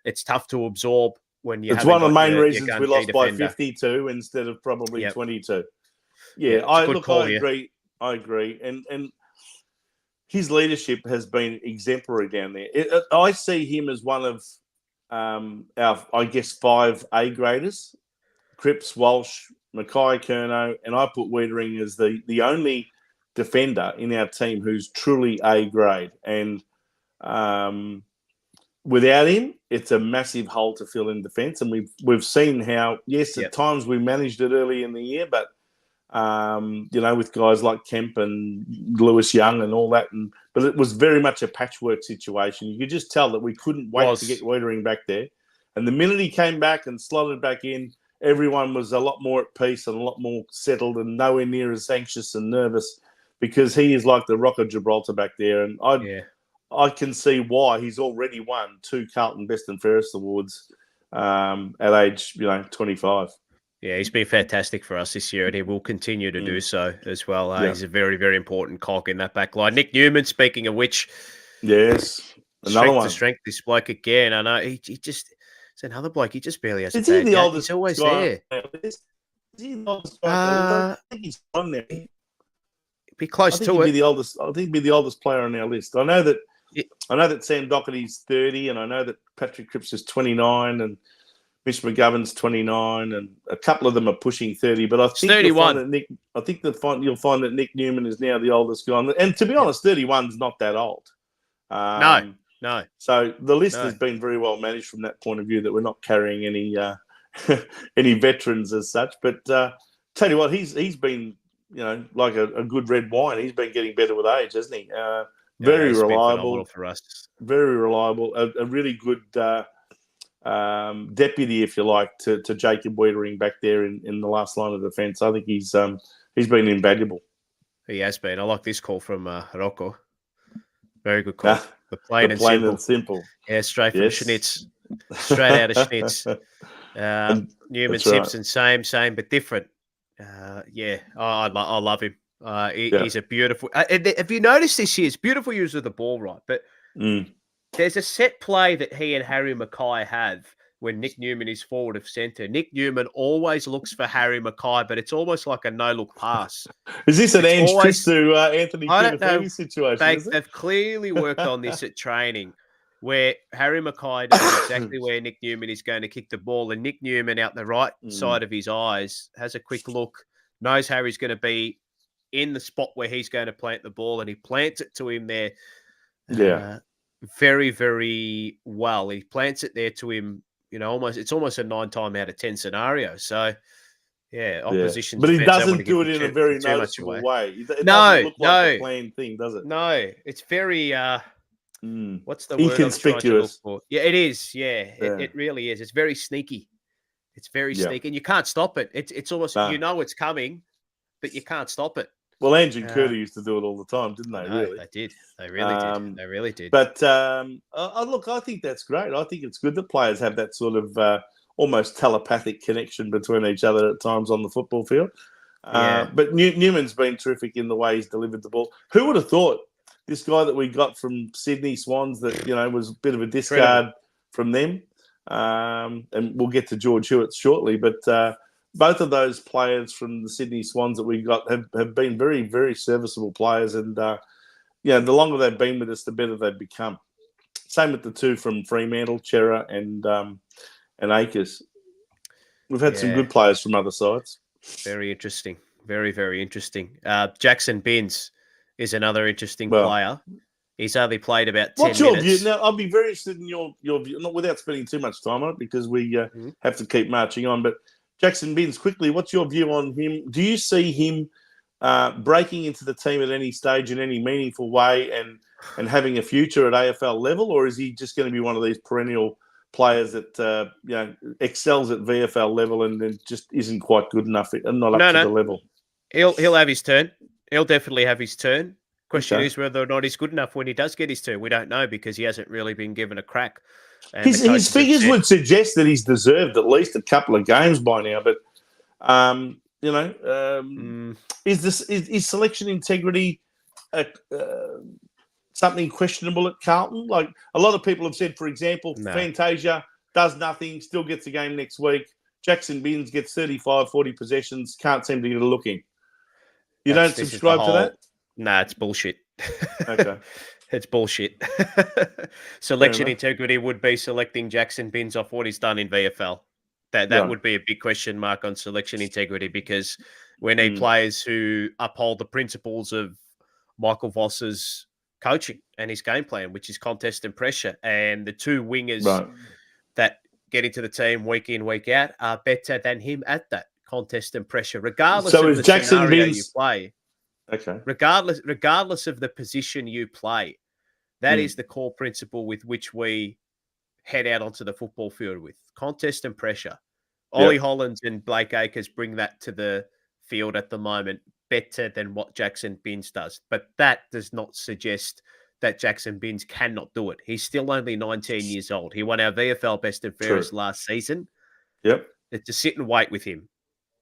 it's tough to absorb. It's one of the main reasons we lost by 52 instead of probably 22. Yeah, I agree. I agree. And his leadership has been exemplary down there. I see him as one of our, I guess, 5 A graders: Cripps, Walsh, Mackay, Curnow, and I put Wiedering as the only defender in our team who's truly A grade. And without him, it's a massive hole to fill in defence. And we've seen how, yes, at times we managed it early in the year, but with guys like Kemp and Lewis Young and all that, but it was very much a patchwork situation. You could just tell that we couldn't wait to get Wiedering back there. And the minute he came back and slotted back in, everyone was a lot more at peace and a lot more settled and nowhere near as anxious and nervous, because he is like the Rock of Gibraltar back there. And I can see why he's already won 2 Carlton Best and Fairest awards at age 25. Yeah, he's been fantastic for us this year, and he will continue to do so as well. He's a very, very important cog in that back line. Nick Newman, speaking of which, yes, another one. To strength, this bloke again. I know he just. It's another bloke. He just barely has. Is he the oldest? He's always there. Is he the oldest guy? I think he's on there. Be close to it. Be the oldest. I think he'd be the oldest player on our list. I know that Sam Doherty's 30, and I know that Patrick Cripps is 29, and Mitch McGovern's 29, and a couple of them are pushing 30. But I think 31. You'll find that Nick Newman is now the oldest guy. And to be honest, 31's not that old. No. So the list has been very well managed from that point of view, that we're not carrying any any veterans as such. But tell you what, he's been like a good red wine. He's been getting better with age, hasn't he? Very reliable for us. Very reliable. A really good deputy, if you like, to Jacob Wiedering back there in the last line of defence. I think he's been invaluable. He has been. I like this call from Rocco. Very good call. The plain and simple. Yeah, straight from Schnitz. Straight out of Schnitz. Newman Simpson, same, but different. I love him. He's a beautiful... have you noticed this year's beautiful use of the ball, right? But there's a set play that he and Harry Mackay have when Nick Newman is forward of centre. Nick Newman always looks for Harry Mackay, but it's almost like a no-look pass. Is this an Ange Triss to Anthony Pettifini situation? They've clearly worked on this at training, where Harry Mackay knows exactly where Nick Newman is going to kick the ball, and Nick Newman out the right side of his eyes has a quick look, knows Harry's going to be in the spot where he's going to plant the ball, and he plants it to him there very, very well. He plants it there to him, it's almost a 9 times out of 10 scenario. So, opposition. But he doesn't do it in a very noticeable way. It doesn't look like a planned thing, does it? No, it's very... what's the word? Inconspicuous. Yeah, it is. Yeah, it really is. It's very sneaky. It's very sneaky, and you can't stop it. It's almost it's coming, but you can't stop it. Well, Ange and Curdy used to do it all the time, didn't they? Really, they did. They really did. They really did. But look, I think that's great. I think it's good that players have that sort of almost telepathic connection between each other at times on the football field. But Newman's been terrific in the way he's delivered the ball. Who would have thought? This guy that we got from Sydney Swans that, was a bit of a discard from them. And we'll get to George Hewitt shortly. But both of those players from the Sydney Swans that we got have been very, very serviceable players. And, the longer they've been with us, the better they've become. Same with the 2 from Fremantle, Chera and Akers. We've had some good players from other sides. Very interesting. Very, very interesting. Jackson Binns is another interesting player. He's only played about 10 minutes. What's your view? Now, I'll be very interested in your view, not without spending too much time on it, because we have to keep marching on. But Jackson Binns, quickly, what's your view on him? Do you see him breaking into the team at any stage in any meaningful way and having a future at AFL level, or is he just going to be one of these perennial players that excels at VFL level and then just isn't quite good enough and not up to the level. He'll have his turn. He'll definitely have his turn. Question Okay. is whether or not he's good enough when he does get his turn. We don't know because he hasn't really been given a crack. And his figures would suggest that he's deserved at least a couple of games by now. But is selection integrity something questionable at Carlton? Like a lot of people have said, for example, Fantasia does nothing, still gets a game next week. Jackson Binns gets 35, 40 possessions, can't seem to get a look in. You don't subscribe to that? Nah, it's bullshit. Okay. It's bullshit. Selection integrity would be selecting Jackson Binns off what he's done in VFL. That would be a big question mark on selection integrity because we need players who uphold the principles of Michael Voss's coaching and his game plan, which is contest and pressure. And the two wingers that get into the team week in, week out are better than him at that contest and pressure, regardless of the scenario you play. Okay. Regardless of the position you play, that is the core principle with which we head out onto the football field with contest and pressure. Ollie Hollands and Blake Acres bring that to the field at the moment better than what Jackson Binns does. But that does not suggest that Jackson Binns cannot do it. He's still only 19 years old. He won our VFL Best and Fairest last season. Yep. It's to sit and wait with him.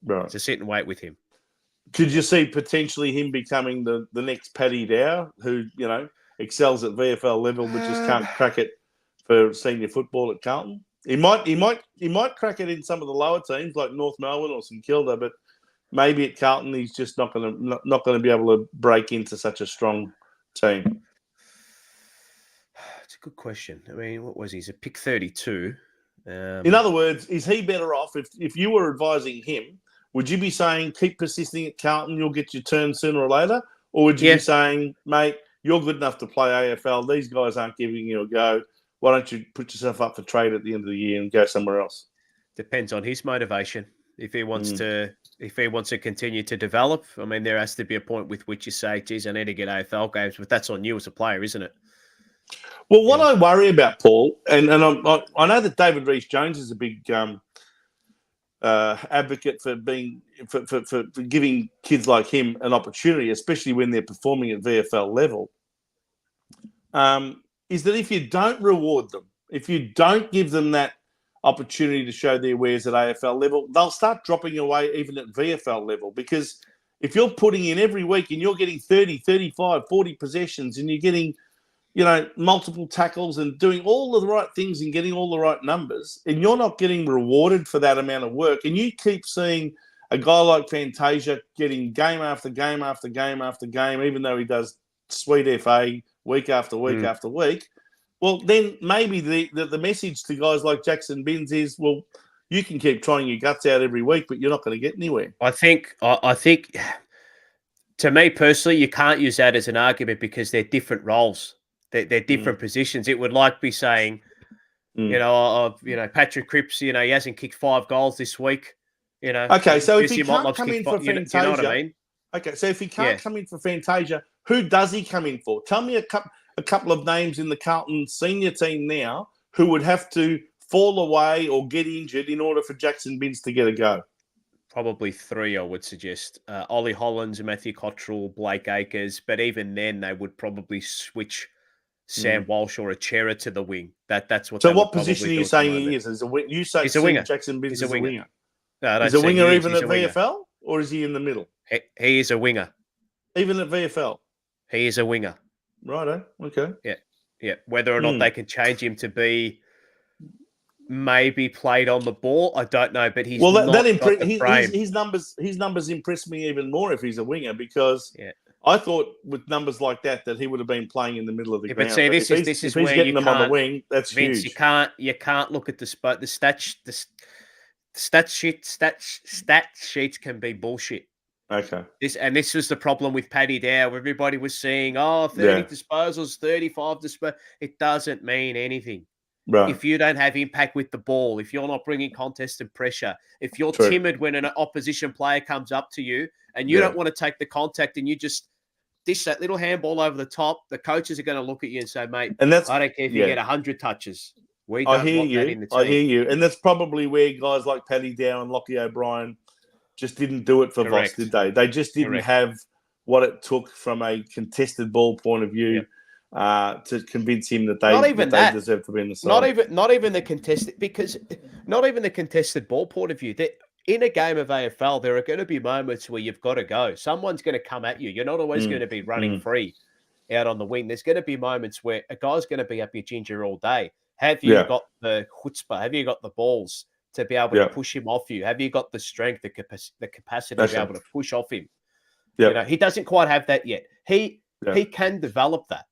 Right. To sit and wait with him. Could you see potentially him becoming the next Paddy Dow, who, excels at VFL level but just can't crack it for senior football at Carlton? He might crack it in some of the lower teams like North Melbourne or St Kilda, but maybe at Carlton he's just not going to be able to break into such a strong team. It's a good question. I mean, what was he? He's a pick 32. In other words, is he better off if you were advising him? Would you be saying keep persisting at Carlton, you'll get your turn sooner or later? Or would you be saying, mate, you're good enough to play AFL. These guys aren't giving you a go. Why don't you put yourself up for trade at the end of the year and go somewhere else? Depends on his motivation. If he wants to continue to develop, I mean, there has to be a point with which you say, geez, I need to get AFL games, but that's on you as a player, isn't it? Well, what I worry about, Paul, and I know that David Rees-Jones is a big advocate for giving kids like him an opportunity, especially when they're performing at VFL level, is that if you don't reward them, if you don't give them that opportunity to show their wares at AFL level, they'll start dropping away even at VFL level. Because if you're putting in every week and you're getting 30, 35, 40 possessions and you're getting, multiple tackles and doing all of the right things and getting all the right numbers, and you're not getting rewarded for that amount of work, and you keep seeing a guy like Fantasia getting game after game after game after game, even though he does sweet FA week after week after week, well, then maybe the message to guys like Jackson Binns is, well, you can keep trying your guts out every week, but you're not going to get anywhere. I think, to me personally, you can't use that as an argument because they're different roles. They're different positions. It would be saying, Patrick Cripps, he hasn't kicked 5 goals this week. Okay, so if he can't come in for Fantasia, you know what I mean? Okay, so if he can't come in for Fantasia, who does he come in for? Tell me a couple of names in the Carlton senior team now who would have to fall away or get injured in order for Jackson Binns to get a go. Probably 3, I would suggest. Ollie Hollands, Matthew Cottrell, Blake Acres, but even then they would probably switch Sam Walsh or a Chera to the wing. That's what. So what position are you saying he is? You say he's a winger. Jackson Binns is a winger. No, is a winger even at VFL, or is he in the middle? He is a winger. Even at VFL? He is a winger. Righto, okay. Yeah. Whether or not they can change him to be maybe played on the ball, I don't know. But he's his numbers impress me even more if he's a winger, because I thought with numbers like that he would have been playing in the middle of the ground. But see, this is where getting them on the wing. That's Vince, huge. You can't look at the stat sheets can be bullshit. Okay. This was the problem with Paddy Dow. Everybody was saying, 30 disposals, 35 disposals. It doesn't mean anything. Right. If you don't have impact with the ball, if you're not bringing contest and pressure, if you're timid when an opposition player comes up to you and you don't want to take the contact and you just dish that little handball over the top, the coaches are going to look at you and say, mate, I don't care if you get 100 touches. We I don't hear want that you. in the team. I hear you. And that's probably where guys like Paddy Dow and Lockie O'Brien just didn't do it for Correct. Voss, did they? They just didn't have what it took from a contested ball point of view to convince him that they deserve to be in the side. Not even the contested, because not even the contested ball point of view. That in a game of AFL, there are going to be moments where you've got to go. Someone's going to come at you. You're not always going to be running free out on the wing. There's going to be moments where a guy's going to be up your ginger all day. Have you got the chutzpah? Have you got the balls to be able to push him off you? Have you got the strength, the capacity to be able to push off him? You know, he doesn't quite have that yet. He can develop that.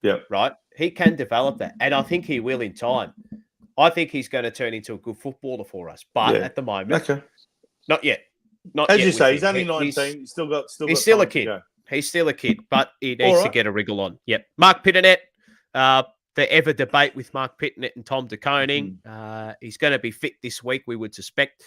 Yeah. Right? He can develop that. And I think he will in time. I think he's going to turn into a good footballer for us. But at the moment, not yet. Not As yet you say, him. He's only 19. He's still got a kid. He's still a kid, but he needs to get a wriggle on. Yep. Mark Pitternet, the ever debate with Mark Pitternet and Tom De Koning. He's going to be fit this week, we would suspect.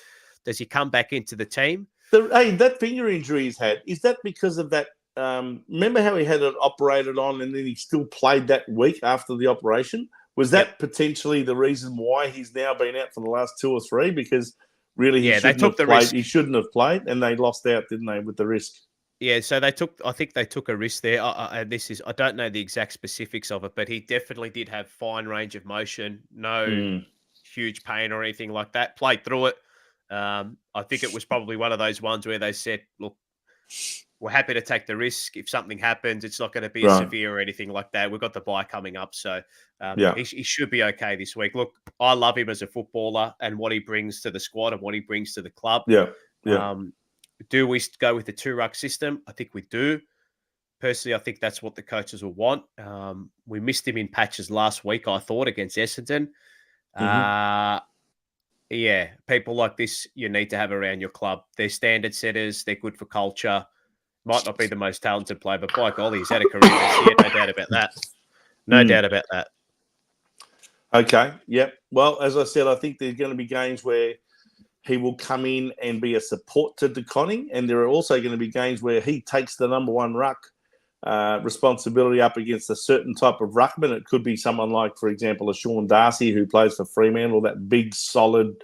Does he come back into the team? That finger injury he's had, is that because of that? Remember how he had it operated on and then he still played that week after the operation? Was that potentially the reason why he's now been out for the last 2 or 3? Because really he shouldn't have played. Risk. He shouldn't have played, and they lost out, didn't they, with the risk? Yeah, so I think they took a risk there. I don't know the exact specifics of it, but he definitely did have fine range of motion, no huge pain or anything like that. Played through it. I think it was probably one of those ones where they said, look, we're happy to take the risk. If something happens, it's not going to be as severe or anything like that. We've got the bye coming up, so he should be okay this week. Look, I love him as a footballer and what he brings to the squad and what he brings to the club. Do we go with the 2-ruck system? I think we do. Personally, I think that's what the coaches will want. We missed him in patches last week, I thought, against Essendon. People like this you need to have around your club. They're standard setters. They're good for culture. Might not be the most talented player, but by golly, he's had a career this year. No doubt about that. No doubt about that. Okay, yep. Well, as I said, I think there's going to be games where he will come in and be a support to De Koning, and there are also going to be games where he takes the number 1 ruck responsibility up against a certain type of ruckman. It could be someone like, for example, a Sean Darcy who plays for Fremantle, that big, solid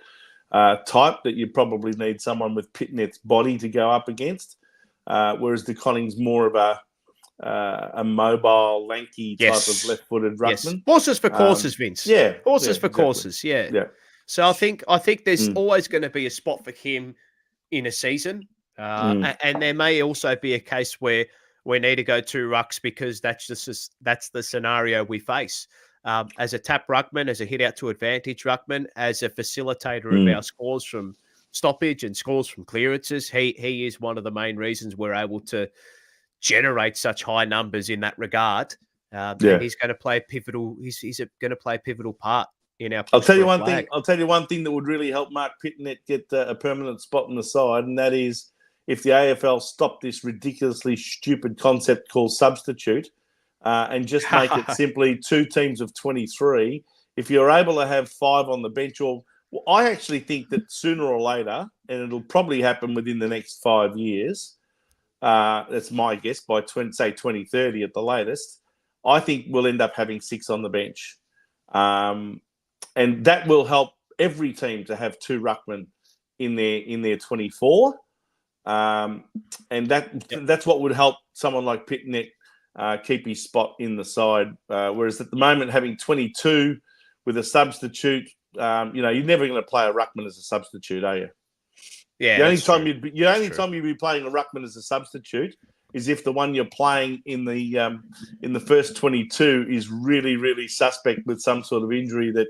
type that you probably need someone with Pitnet's body to go up against. Whereas De Koning's more of a mobile, lanky type of left-footed ruckman. Horses for courses, Vince. Horses for courses. Yeah. So I think there's always going to be a spot for him in a season, and there may also be a case where we need to go 2 rucks because that's the scenario we face. As a tap ruckman, as a hit out to advantage ruckman, as a facilitator of our scores from stoppage and scores from clearances, he is one of the main reasons we're able to generate such high numbers in that regard. And he's going to play a pivotal. He's going to play a pivotal part in our. I'll tell you one thing. I'll tell you one thing that would really help Mark Pitnet get a permanent spot on the side, and that is if the AFL stop this ridiculously stupid concept called substitute, and just make it simply 2 teams of 23. If you're able to have 5 on the bench, I actually think that sooner or later, and it'll probably happen within the next 5 years. That's my guess, by 2030 at the latest. I think we'll end up having 6 on the bench. And that will help every team to have 2 ruckmen in their 24. And that's what would help someone like Pitnet keep his spot in the side. Whereas at the moment, having 22 with a substitute, you're never going to play a ruckman as a substitute, are you? Yeah. The only time you'd be playing a ruckman as a substitute is if the one you're playing in the first 22 is really, really suspect with some sort of injury that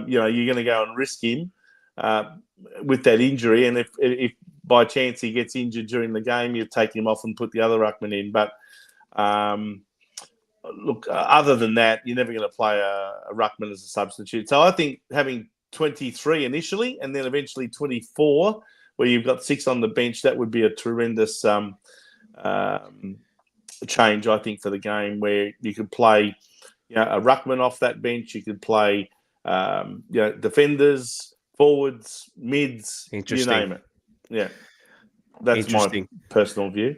you're going to go and risk him with that injury. And if by chance he gets injured during the game, you take him off and put the other ruckman in. But look, other than that, you're never going to play a ruckman as a substitute. So I think having 23 initially and then eventually 24, where you've got 6 on the bench, that would be a tremendous change, I think, for the game, where you could play a ruckman off that bench. You could play defenders, forwards, mids, you name it. Yeah, that's my personal view.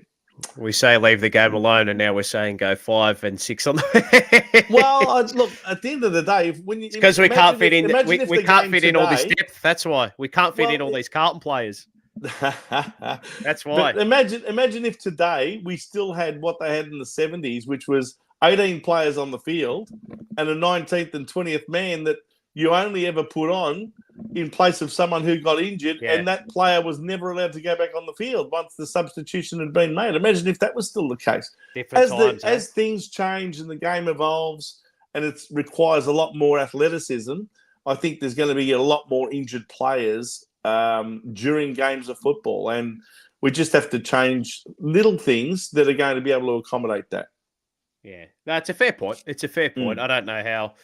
We say leave the game alone, and now we're saying go 5 and 6 on the. Well, look, at the end of the day, because we can't fit in. We can't fit in all this today, depth. That's why we can't fit in all these Carlton players. That's why. But imagine if today we still had what they had in the 70s, which was 18 players on the field and a 19th and 20th man that you only ever put on in place of someone who got injured, and that player was never allowed to go back on the field once the substitution had been made. Imagine if that was still the case. As things change and the game evolves and it requires a lot more athleticism, I think there's going to be a lot more injured players during games of football, and we just have to change little things that are going to be able to accommodate that. Yeah, that's a fair point. It's a fair point. I don't know how.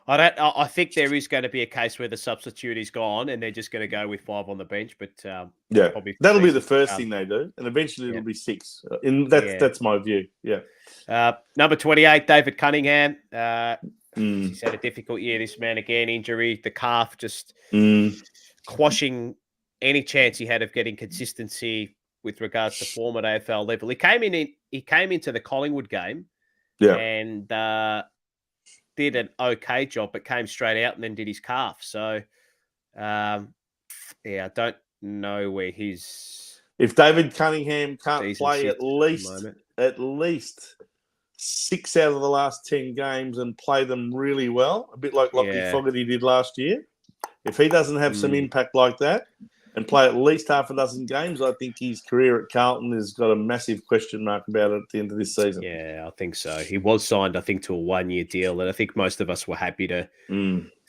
I think there is going to be a case where the substitute is gone and they're just going to go with 5 on the bench. But probably that'll be the first thing they do, and eventually it'll be 6. That's my view. Yeah. Number 28, David Cunningham. He's had a difficult year. This man again, injury, the calf just quashing any chance he had of getting consistency with regards to form at AFL level. He came into the Collingwood game, and did an okay job, but came straight out and then did his calf. So, I don't know where his. If David Cunningham can't play at least 6 out of the last 10 games and play them really well, a bit like Lockie Fogarty did last year, if he doesn't have some impact like that and play at least half a dozen games, I think his career at Carlton has got a massive question mark about it at the end of this season. Yeah, I think so. He was signed, I think, to a 1-year deal, and I think most of us were happy to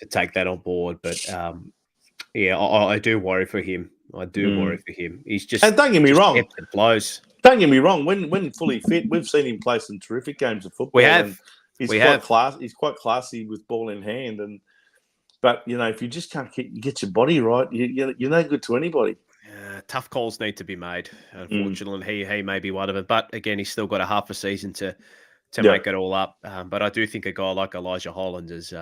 take that on board. But I do worry for him. I do worry for him. He's just, and don't get me wrong, blows. Don't get me wrong. When fully fit, we've seen him play some terrific games of football. We have. He's quite classy with ball in hand, but if you just can't get your body right, you're no good to anybody. Tough calls need to be made, unfortunately. He may be one of them, but again, he's still got a half a season to make it all up. But I do think a guy like Elijah Holland has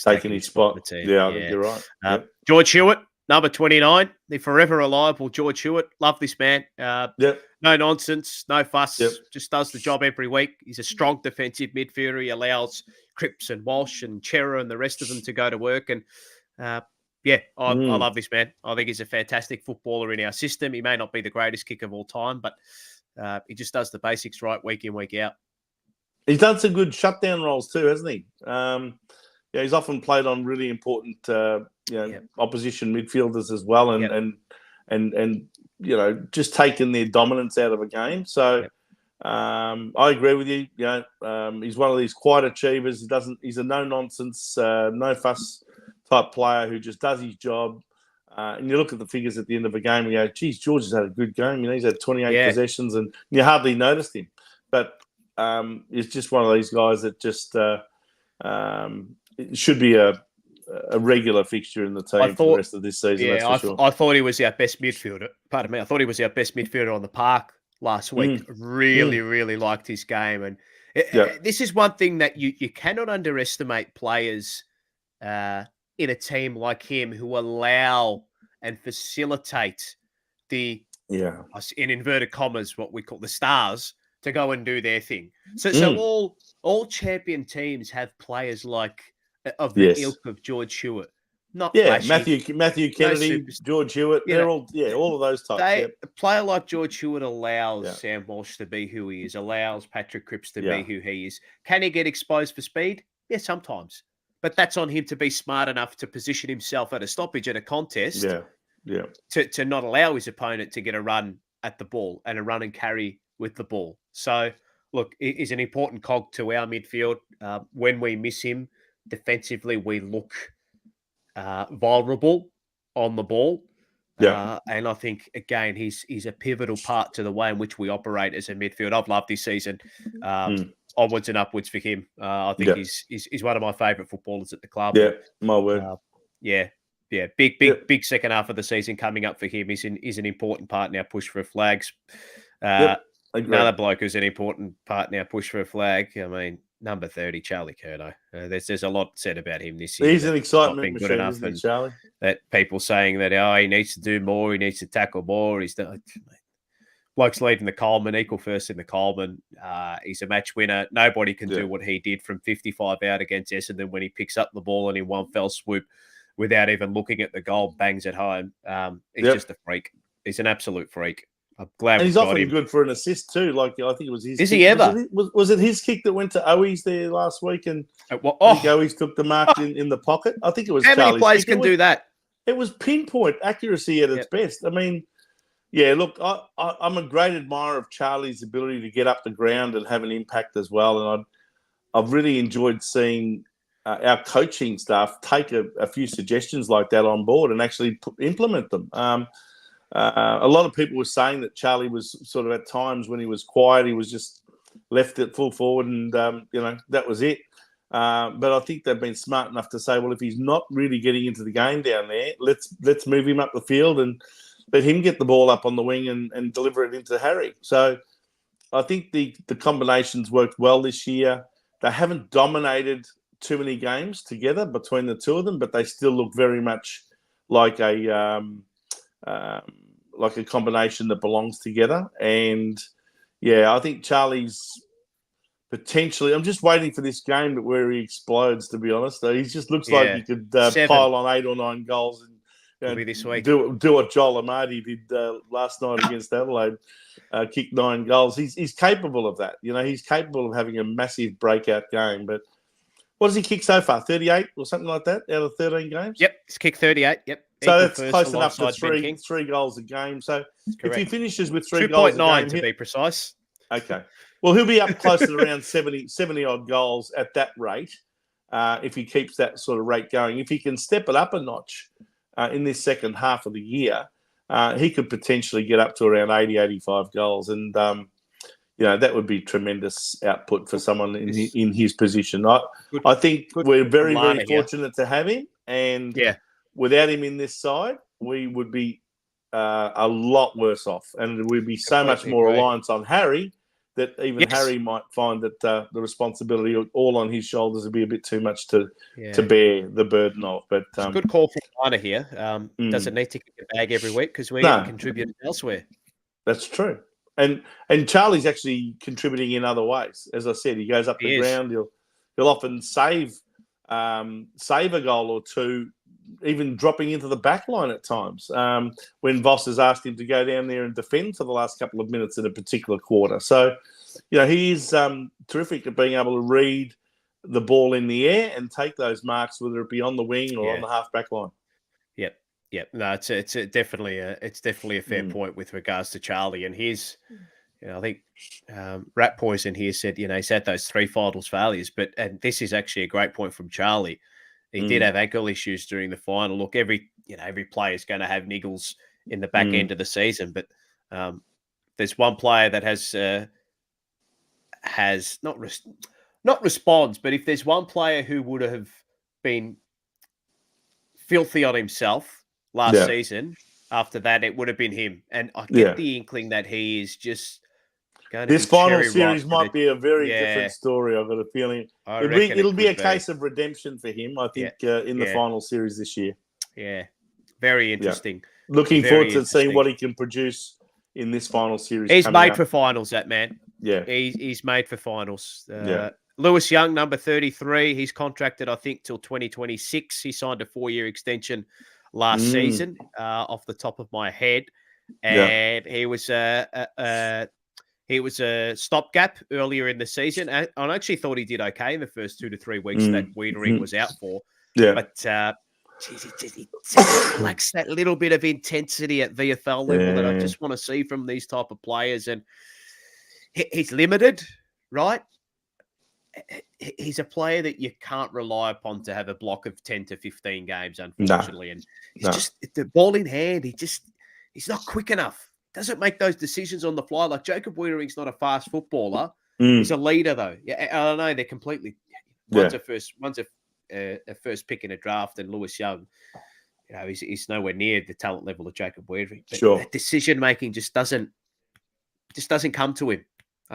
taken his spot. I think you're right. George Hewitt, number 29, the forever reliable George Hewitt. Love this man. No nonsense, no fuss. Just does the job every week. He's a strong defensive midfielder. He allows Cripps and Walsh and Chera and the rest of them to go to work. And I love this man. I think he's a fantastic footballer in our system. He may not be the greatest kicker of all time, but he just does the basics right week in, week out. He's done some good shutdown roles too, hasn't he? He's often played on really important opposition midfielders as well, and just taken their dominance out of a game. So I agree with you. He's one of these quiet achievers. He's a no nonsense, no fuss type player who just does his job. And you look at the figures at the end of a game and you go, geez, George has had a good game. He's had 28 possessions and you hardly noticed him. But he's just one of these guys that just should be a regular fixture in the team for the rest of this season. I thought he was our best midfielder. Pardon me. I thought he was our best midfielder on the park last week. Really liked his game. And this is one thing that you cannot underestimate players in a team like him who allow and facilitate the, in inverted commas, what we call the stars, to go and do their thing. So all champion teams have players like of the ilk of George Hewitt. Not flashy, Matthew Kennedy, George Hewitt. They're all of those types. A player like George Hewitt allows Sam Walsh to be who he is, allows Patrick Cripps to be who he is. Can he get exposed for speed? Yeah, sometimes. But that's on him to be smart enough to position himself at a stoppage at a contest to not allow his opponent to get a run at the ball and a run and carry with the ball. So, look, it is an important cog to our midfield. When we miss him defensively, we look vulnerable on the ball. And I think, again, he's a pivotal part to the way in which we operate as a midfield. I've loved this season. Onwards and upwards for him. I think he's one of my favourite footballers at the club. Yeah, my word. Big second half of the season coming up for him. He's an important part in our push for flags. Another bloke who's an important part in our push for a flag. I mean, number 30, Charlie Curnow. There's a lot said about him this year. He's an excitement machine, isn't he, Charlie? That people saying that he needs to do more, he needs to tackle more. bloke's leading the Coleman, equal first in the Coleman. He's a match winner. Nobody can do what he did from 55 out against Essendon when he picks up the ball and in one fell swoop, without even looking at the goal, bangs it home. He's just a freak. He's an absolute freak. I'm glad and we've he's got often him. good for an assist too. Like I think it was his. Is kick. he ever? Was it his kick that went to Owies there last week? And I think Owies took the mark in the pocket. I think it was. How Charlie's many players kick. can do that? It was pinpoint accuracy at its best. I mean, yeah. Look, I'm a great admirer of Charlie's ability to get up the ground and have an impact as well. And I've really enjoyed seeing our coaching staff take a few suggestions like that on board and actually implement them. A lot of people were saying that Charlie was sort of at times when he was quiet, he was just left it full forward and, that was it. But I think they've been smart enough to say, well, if he's not really getting into the game down there, let's move him up the field and let him get the ball up on the wing and deliver it into Harry. So I think the combinations worked well this year. They haven't dominated too many games together between the two of them, but they still look very much like a combination that belongs together. And yeah, I think Charlie's potentially. I'm just waiting for this game where he explodes. To be honest, he just looks like he could pile on 8 or 9 goals and this week. do what Joel Amadi did last night against Adelaide. Kick 9 goals. He's capable of that. He's capable of having a massive breakout game. But what has he kicked so far? 38 or something like that out of 13 games? Yep, he's kicked 38. Yep. So that's close enough to three goals a game. So if he finishes with 3 goals a game... 2.9 to be precise. Okay. Well, he'll be up close to around 70-odd goals at that rate if he keeps that sort of rate going. If he can step it up a notch in this second half of the year, he could potentially get up to around 80-85 goals. And, that would be tremendous output for someone in his position. I think we're very, very fortunate to have him. And without him in this side, we would be a lot worse off. And it would be so much more reliance on Harry that even Harry might find that the responsibility all on his shoulders would be a bit too much to bear the burden of. But it's a good call from Lana here. Doesn't need to get a bag every week because we can contribute elsewhere. That's true. And Charlie's actually contributing in other ways. As I said, he goes up the ground. He'll often save a goal or two, even dropping into the back line at times when Voss has asked him to go down there and defend for the last couple of minutes in a particular quarter. So, he is terrific at being able to read the ball in the air and take those marks, whether it be on the wing or on the half-back line. Yep. No, it's definitely a fair point with regards to Charlie. And his, I think Rat Poison here said, he's had those 3 finals failures, and this is actually a great point from Charlie. He did have ankle issues during the final. Look, every player is going to have niggles in the back end of the season, but there's one player that has not responds, but if there's one player who would have been filthy on himself last season, after that it would have been him. And I get the inkling that he is just going to this final series might be a very different story. I've got a feeling it'll be a case of redemption for him, I think, in the final series this year. Yeah, very interesting. Looking forward to seeing what he can produce in this final series. He's made for finals, that man. Yeah, he's made for finals. Lewis Young, number 33, he's contracted, I think, till 2026. He signed a 4-year extension last season, off the top of my head, and he was a stopgap earlier in the season. I actually thought he did okay in the first 2 to 3 weeks that Wiedering was out for. Yeah. But he just lacks that little bit of intensity at VFL level that I just want to see from these type of players. And he's limited, right? He's a player that you can't rely upon to have a block of 10 to 15 games, unfortunately. And he's just the ball in hand. He's not quick enough. Doesn't make those decisions on the fly. Like Jacob Wiedering's not a fast footballer. He's a leader, though. Yeah, I don't know. They're completely. One's a first pick in a draft, and Lewis Young. He's nowhere near the talent level of Jacob Wiedering. But decision making just doesn't come to him.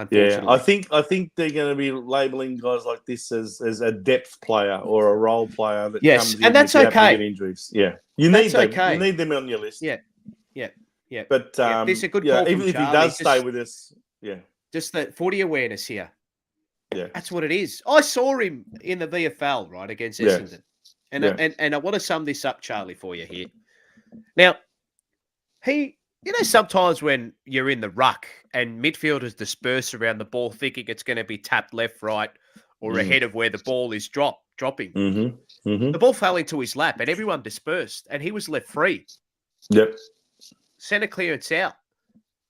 Yeah, I think they're going to be labelling guys like this as a depth player or a role player that comes in and that's if you okay. have to get injuries. Yeah, you need them. You need them on your list. Yeah. Yeah. But This is a good call even from if he Charlie. does stay with us, Just the footy awareness here. Yeah. That's what it is. I saw him in the VFL, right, against Essendon. And I want to sum this up, Charlie, for you here. Now, sometimes when you're in the ruck and midfielders disperse around the ball thinking it's going to be tapped left, right, or ahead of where the ball is dropping. The ball fell into his lap and everyone dispersed and he was left free. Yep. Centre clearance out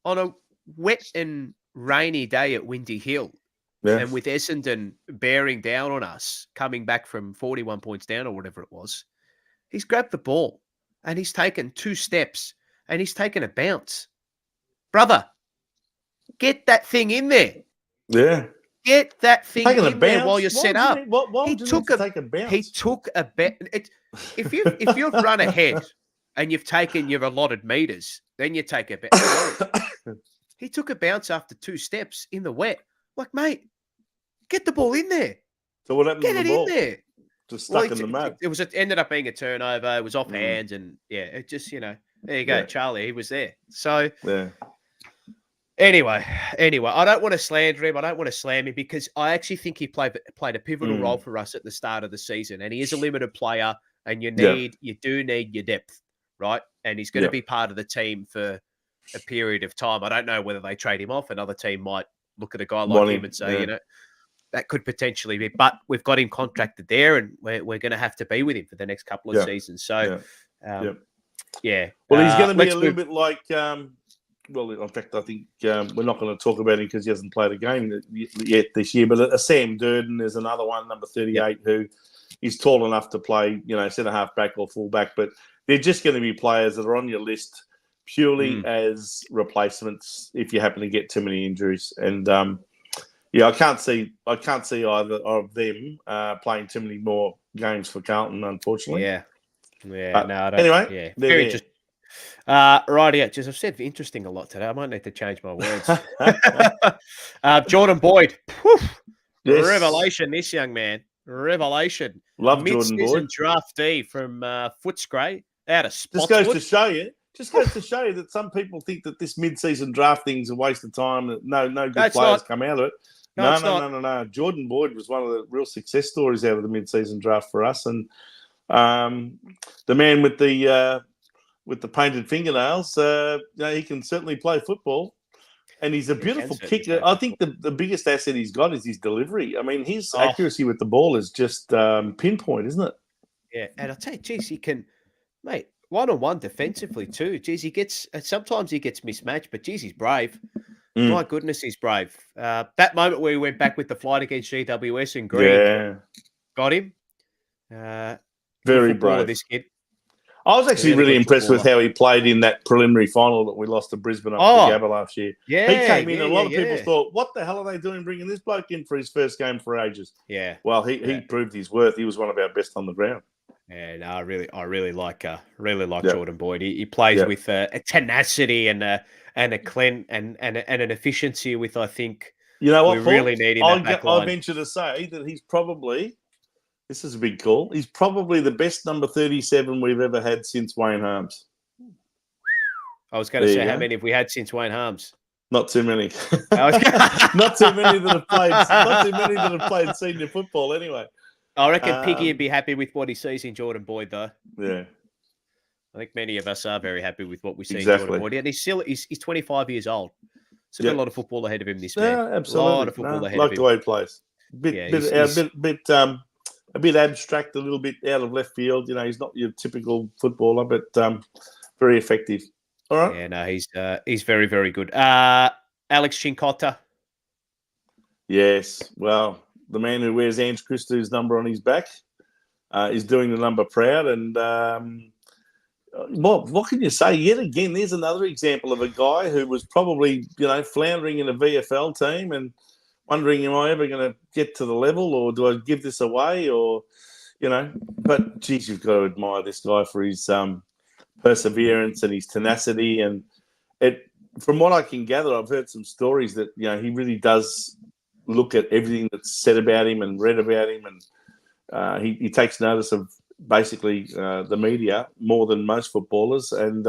on a wet and rainy day at Windy Hill. Yeah. And with Essendon bearing down on us, coming back from 41 points down or whatever it was, he's grabbed the ball and he's taken 2 steps and he's taken a bounce. Brother, get that thing in there. Yeah. Get that thing in there while you're set up. Why would you need to take a bounce? He took a bet. If you've run ahead and you've taken your allotted meters, then you take a bet. He took a bounce after 2 steps in the wet. Like, mate, get the ball in there. So what happened to the ball? Get it in there. Just stuck in the mud. It ended up being a turnover. It was off hands, and it just there you go, Charlie. He was there. So Anyway, I don't want to slander him. I don't want to slam him because I actually think he played a pivotal role for us at the start of the season, and he is a limited player. And you do need your depth, right? And he's going to be part of the team for a period of time. I don't know whether they trade him off. Another team might look at a guy like him and say, that could potentially be. But we've got him contracted there, and we're going to have to be with him for the next couple of seasons. So, Well, he's going to be a little bit like. Well, in fact, I think we're not going to talk about him because he hasn't played a game yet this year. But Sam Durden is another one, number 38, who is tall enough to play, centre half back or full back. But they're just going to be players that are on your list purely as replacements if you happen to get too many injuries. And I can't see either of them playing too many more games for Carlton, unfortunately. I don't. Anyway, very interesting. Right, just I've said interesting a lot today. I might need to change my words. Jordan Boyd, revelation. This young man, revelation. Love Jordan Boyd, draftee from Footscray out of Spotswood. Just goes to show you that some people think that this mid-season draft thing's a waste of time. That no good players come out of it. No. Jordan Boyd was one of the real success stories out of the mid-season draft for us, and the man with the painted fingernails, he can certainly play football, and he's a beautiful kicker. I think the biggest asset he's got is his delivery. I mean, his accuracy with the ball is just pinpoint, isn't it? Yeah, and I'll tell you, geez, he can, mate, one-on-one defensively too. Geez, sometimes he gets mismatched, but geez, he's brave. My goodness, he's brave. That moment where he went back with the flight against GWS and Green, got him. Very brave. This kid. I was actually really impressed with how he played in that preliminary final that we lost to Brisbane up to Gabba last year. Yeah, he came in, and a lot of people thought, what the hell are they doing bringing this bloke in for his first game for ages? Yeah. Well, he proved his worth. He was one of our best on the ground. Yeah, no, I really like Jordan Boyd. He plays with a tenacity and a clean and an efficiency with, I think, we really need in that back line. I venture to say that he's probably, this is a big call, he's probably the best number 37 we've ever had since Wayne Harms. I was going to say, how many have we had since Wayne Harms? Not too many. Not too many that have played senior football anyway. I reckon Piggy would be happy with what he sees in Jordan Boyd, though. Yeah. I think many of us are very happy with what we see in Jordan Boyd. And he's 25 years old. So got a lot of football ahead of him, this man. Yeah, absolutely. A lot of football ahead of him. Like the way he plays. A bit abstract, a little bit out of left field. He's not your typical footballer, but very effective. All right. Yeah, no, he's very, very good. Alex Chincotta. Yes. Well, the man who wears Ange Christou's number on his back is doing the number proud. And what can you say? Yet again, there's another example of a guy who was probably, floundering in a VFL team and wondering, am I ever going to get to the level, or do I give this away, or, but geez, you've got to admire this guy for his perseverance and his tenacity. And from what I can gather, I've heard some stories that, he really does look at everything that's said about him and read about him, and he takes notice of basically the media more than most footballers. And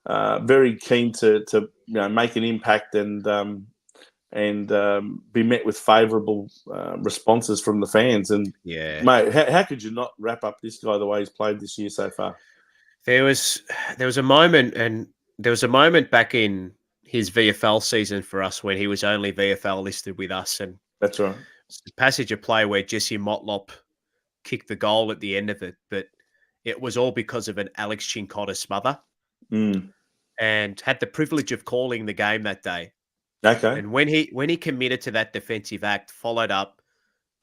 very keen to make an impact and be met with favourable responses from the fans. And mate, how could you not wrap up this guy the way he's played this year so far? There was a moment, and there was a moment back in his VFL season for us when he was only VFL listed with us, and that's right. It's a passage of play where Jesse Motlop kicked the goal at the end of it, but it was all because of an Alex Cincotta smother. And had the privilege of calling the game that day. Okay. And when he committed to that defensive act, followed up,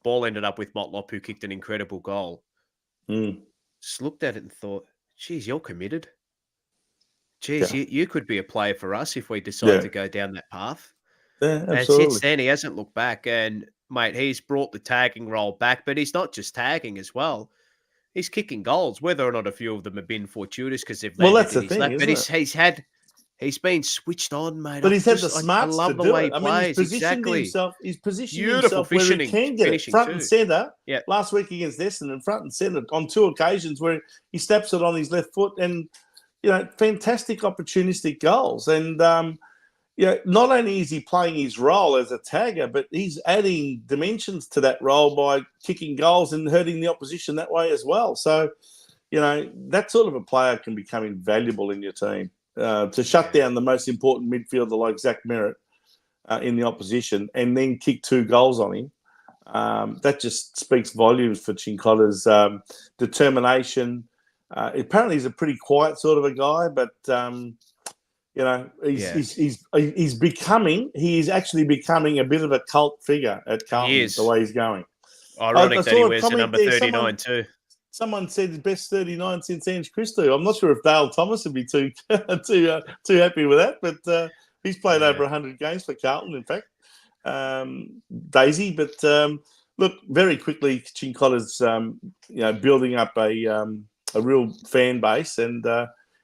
ball ended up with Motlop, who kicked an incredible goal. Just looked at it and thought, geez, you're committed. Geez, you could be a player for us if we decide to go down that path. Yeah, absolutely. And since then, he hasn't looked back. And, mate, he's brought the tagging role back, but he's not just tagging as well. He's kicking goals, whether or not a few of them have been fortuitous because they've landed in his lap. But he's been switched on, mate. But he's had the smarts to do it. I mean, he's positioned himself. He's positioned himself where he can get it front and centre. Yeah. Last week against Essendon, front and centre on 2 occasions where he steps it on his left foot, and fantastic opportunistic goals. And not only is he playing his role as a tagger, but he's adding dimensions to that role by kicking goals and hurting the opposition that way as well. So, that sort of a player can become invaluable in your team. To shut down the most important midfielder like Zach Merritt in the opposition and then kick 2 goals on him, that just speaks volumes for Cincotta's determination. Apparently, he's a pretty quiet sort of a guy, but he is actually becoming a bit of a cult figure at Carlton, the way he's going. Ironic that he wears the number 39 too. Someone said his best 39 since Ange Christou. I'm not sure if Dale Thomas would be too happy with that, but he's played over 100 games for Carlton, in fact. Daisy, but look, very quickly, Cincotta's building up a real fan base, and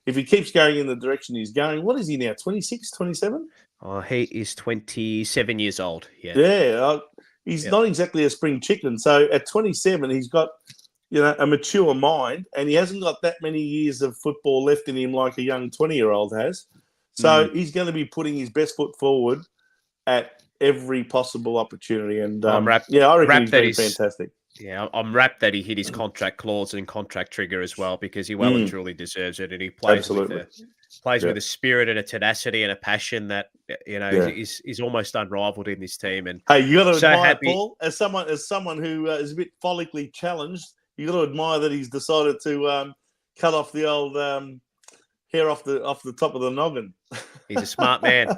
if he keeps going in the direction he's going, what is he now, 26, 27? Oh, he is 27 years old. He's not exactly a spring chicken. So at 27, he's got a mature mind, and he hasn't got that many years of football left in him like a young 20-year-old has. So he's going to be putting his best foot forward at every possible opportunity. And I reckon he's been fantastic. Yeah, I'm rapt that he hit his contract clause and contract trigger as well, because he well and truly deserves it, and he plays with a spirit and a tenacity and a passion that is almost unrivaled in this team. And hey, you got to admire Paul as someone who is a bit follically challenged. You got to admire that he's decided to cut off the old hair off the top of the noggin. He's a smart man.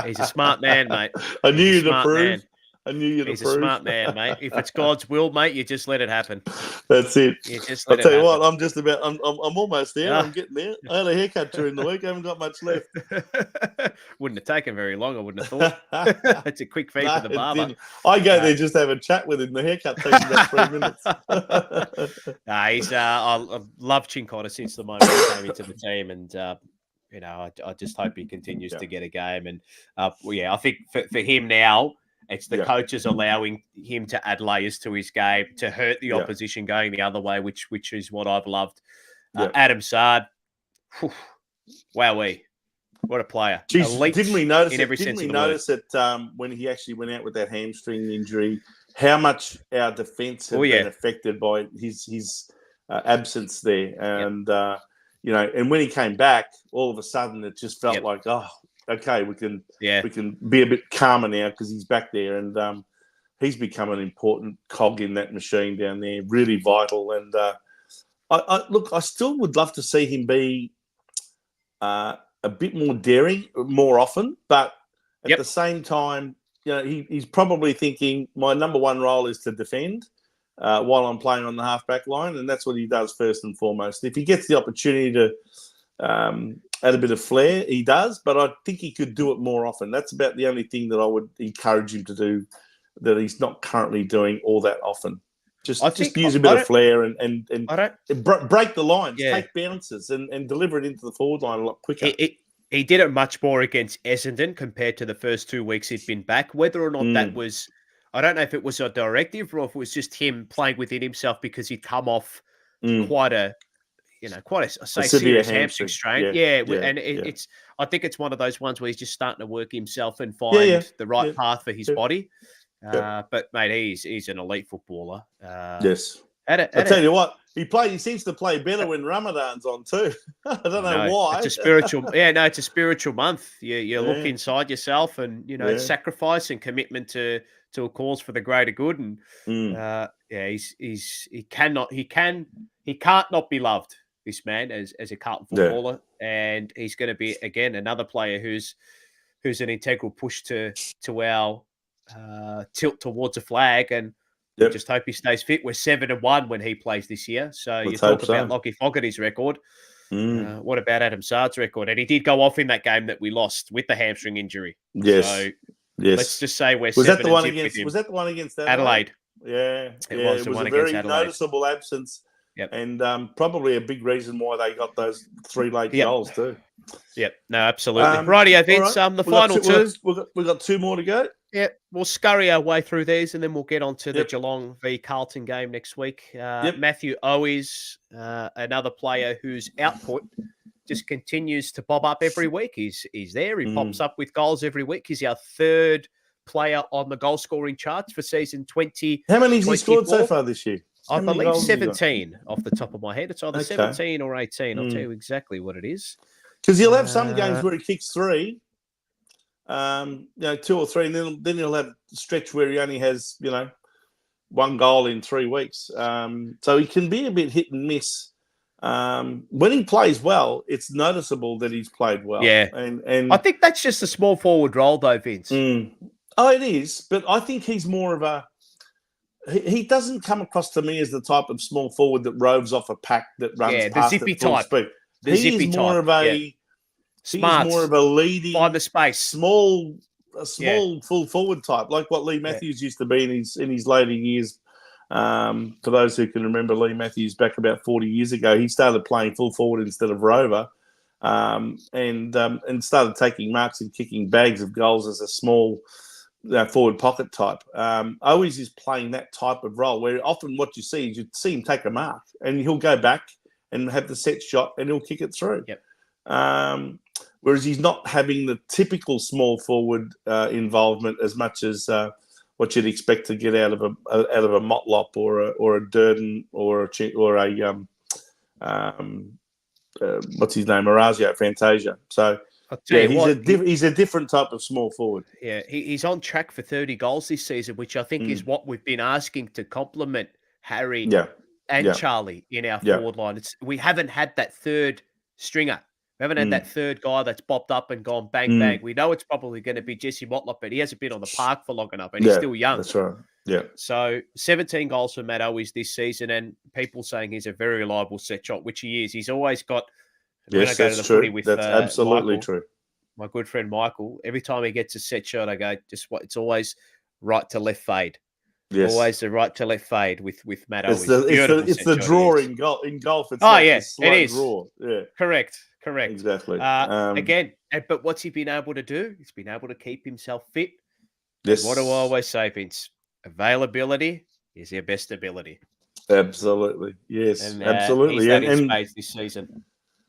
He's a smart man, mate. I knew you'd approve. He's a smart man, mate. If it's God's will, mate, you just let it happen. That's it. I'll tell you what, I'm almost there. I'm getting there. I had a haircut during the week. I haven't got much left. Wouldn't have taken very long, I wouldn't have thought. It's a quick fee for the barber. I go there just to have a chat with him. The haircut takes about 3 minutes. I've loved Cincotta since the moment he came into the team, and I just hope he continues to get a game. And I think for him now, it's the coaches allowing him to add layers to his game to hurt the opposition going the other way, which is what I've loved. Adam Sard, wowee, what a player! Jeez, didn't we notice that when he actually went out with that hamstring injury, how much our defence had been affected by his absence there, and and when he came back, all of a sudden it just felt like, okay, we can be a bit calmer now because he's back there, and he's become an important cog in that machine down there, really vital. And I still would love to see him be a bit more daring more often, but at the same time, he's probably thinking my number one role is to defend while I'm playing on the half-back line, and that's what he does first and foremost. If he gets the opportunity to add a bit of flair, he does, but I think he could do it more often. That's about the only thing that I would encourage him to do that he's not currently doing all that often. Just use a bit of flair and break the lines, take bounces and deliver it into the forward line a lot quicker. He did it much more against Essendon compared to the first 2 weeks he'd been back. Whether or not that was, I don't know if it was a directive or if it was just him playing within himself because he'd come off quite a quite a severe serious hamstring strain. It's I think it's one of those ones where he's just starting to work himself and yeah, find the right path for his body. yeah. But mate, he's an elite footballer. Yes. I tell you what, he seems to play better when Ramadan's on too. I don't know why. It's a spiritual, it's a spiritual month. You look inside yourself, and it's sacrifice and commitment to a cause for the greater good. And he can't not be loved. This man as a Carlton footballer, and he's going to be again another player who's an integral push to our tilt towards a flag. And we just hope he stays fit. We're 7-1 when he plays this year. So you talk about Lockie Fogarty's record. What about Adam Saad's record? And he did go off in that game that we lost with the hamstring injury. Yes. So yes. let's just say we're was 7 that the one against? Was that the one against Adelaide? Yeah, it was a very noticeable absence. Yep. And probably a big reason why they got those 3 late goals too. Yep. No, absolutely. Rightio, Vince. Right. The final two. We've got 2 more to go. Yeah, we'll scurry our way through these, and then we'll get on to the Geelong v Carlton game next week. Matthew Owies, another player whose output just continues to bob up every week. He's there. He pops up with goals every week. He's our 3rd player on the goal scoring charts for season 20. How many has he scored so far this year? I believe 17 off the top of my head. It's either 17 or 18. I'll tell you exactly what it is. Because he'll have some games where he kicks 3, 2 or 3, and then he'll have a stretch where he only has, 1 goal in 3 weeks. So he can be a bit hit and miss. When he plays well, it's noticeable that he's played well. Yeah. And I think that's just a small forward role, though, Vince. Oh, it is. But I think he's more of a... He doesn't come across to me as the type of small forward that roves off a pack that runs past zippy at full type. speed. He's more of a smart, more of a leading, find the space, small full forward type, like what Lee Matthews used to be in his later years. For those who can remember Lee Matthews back about 40 years ago, he started playing full forward instead of rover, and started taking marks and kicking bags of goals as a small forward pocket type. Always is playing that type of role where often what you see is you see him take a mark and he'll go back and have the set shot and he'll kick it through. Whereas he's not having the typical small forward involvement as much as what you'd expect to get out of a Motlop or a Durden or a what's his name, Orazio Fantasia. So he's a different type of small forward. Yeah, he's on track for 30 goals this season, which I think is what we've been asking to complement Harry and Charlie in our forward line. We haven't had that 3rd stringer. We haven't had that 3rd guy that's bopped up and gone bang, bang. We know it's probably going to be Jesse Motlop, but he hasn't been on the park for long enough, and he's still young. That's right. Yeah. So 17 goals for Matt Owies this season, and people saying he's a very reliable set shot, which he is. He's always got... Yes, that's true. That's absolutely true. My good friend Michael, every time he gets a set shot, I go, it's always right to left fade. Yes. Always the right to left fade with Matt Owies. It's the draw in golf. In golf, it's it is. Draw. Yeah. Correct. Exactly. Again, but what's he been able to do? He's been able to keep himself fit. Yes. And what do I always say, Vince? Availability is their best ability. Absolutely. Yes, and, absolutely. He's had his space this season.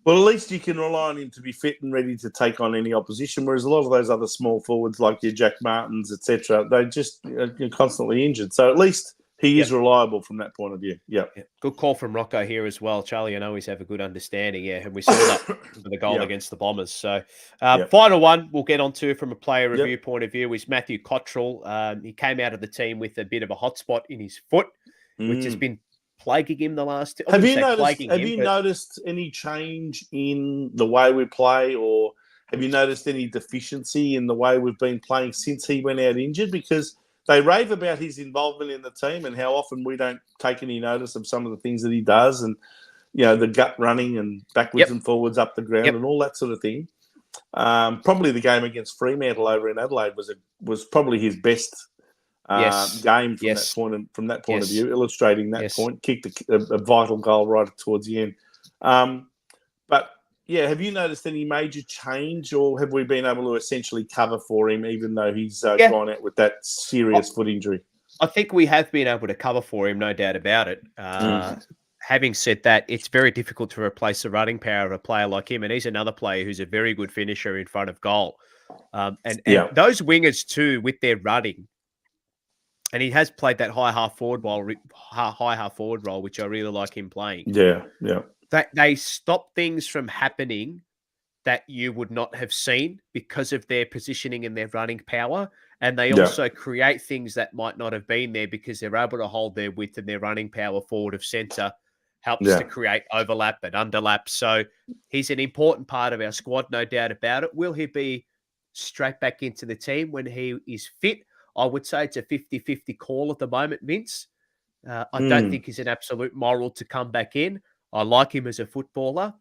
Well, at least you can rely on him to be fit and ready to take on any opposition, whereas a lot of those other small forwards like your Jack Martins, etc., they just are constantly injured. So at least he is reliable from that point of view. Yeah. Good call from Rocco here as well. Charlie and always have a good understanding. Yeah, and we saw that for the goal against the Bombers. So final one we'll get on to from a player review point of view is Matthew Cottrell. He came out of the team with a bit of a hot spot in his foot, which has been plaguing him the last... Have you noticed any change in the way we play, or have you noticed any deficiency in the way we've been playing since he went out injured? Because they rave about his involvement in the team and how often we don't take any notice of some of the things that he does, and the gut running and backwards and forwards up the ground and all that sort of thing. Probably the game against Fremantle over in Adelaide was probably his best game from that point of view, illustrating that point. Kicked a vital goal right towards the end. But have you noticed any major change, or have we been able to essentially cover for him, even though he's gone out with that serious foot injury? I think we have been able to cover for him, no doubt about it. having said that, it's very difficult to replace the running power of a player like him, and he's another player who's a very good finisher in front of goal. And those wingers too, with their running, and he has played that high half forward role, which I really like him playing. Yeah. They stop things from happening that you would not have seen because of their positioning and their running power. And they also create things that might not have been there because they're able to hold their width and their running power forward of centre helps to create overlap and underlap. So he's an important part of our squad, no doubt about it. Will he be straight back into the team when he is fit? I would say it's a 50-50 call at the moment, Vince. I don't think he's an absolute moral to come back in. I like him as a footballer.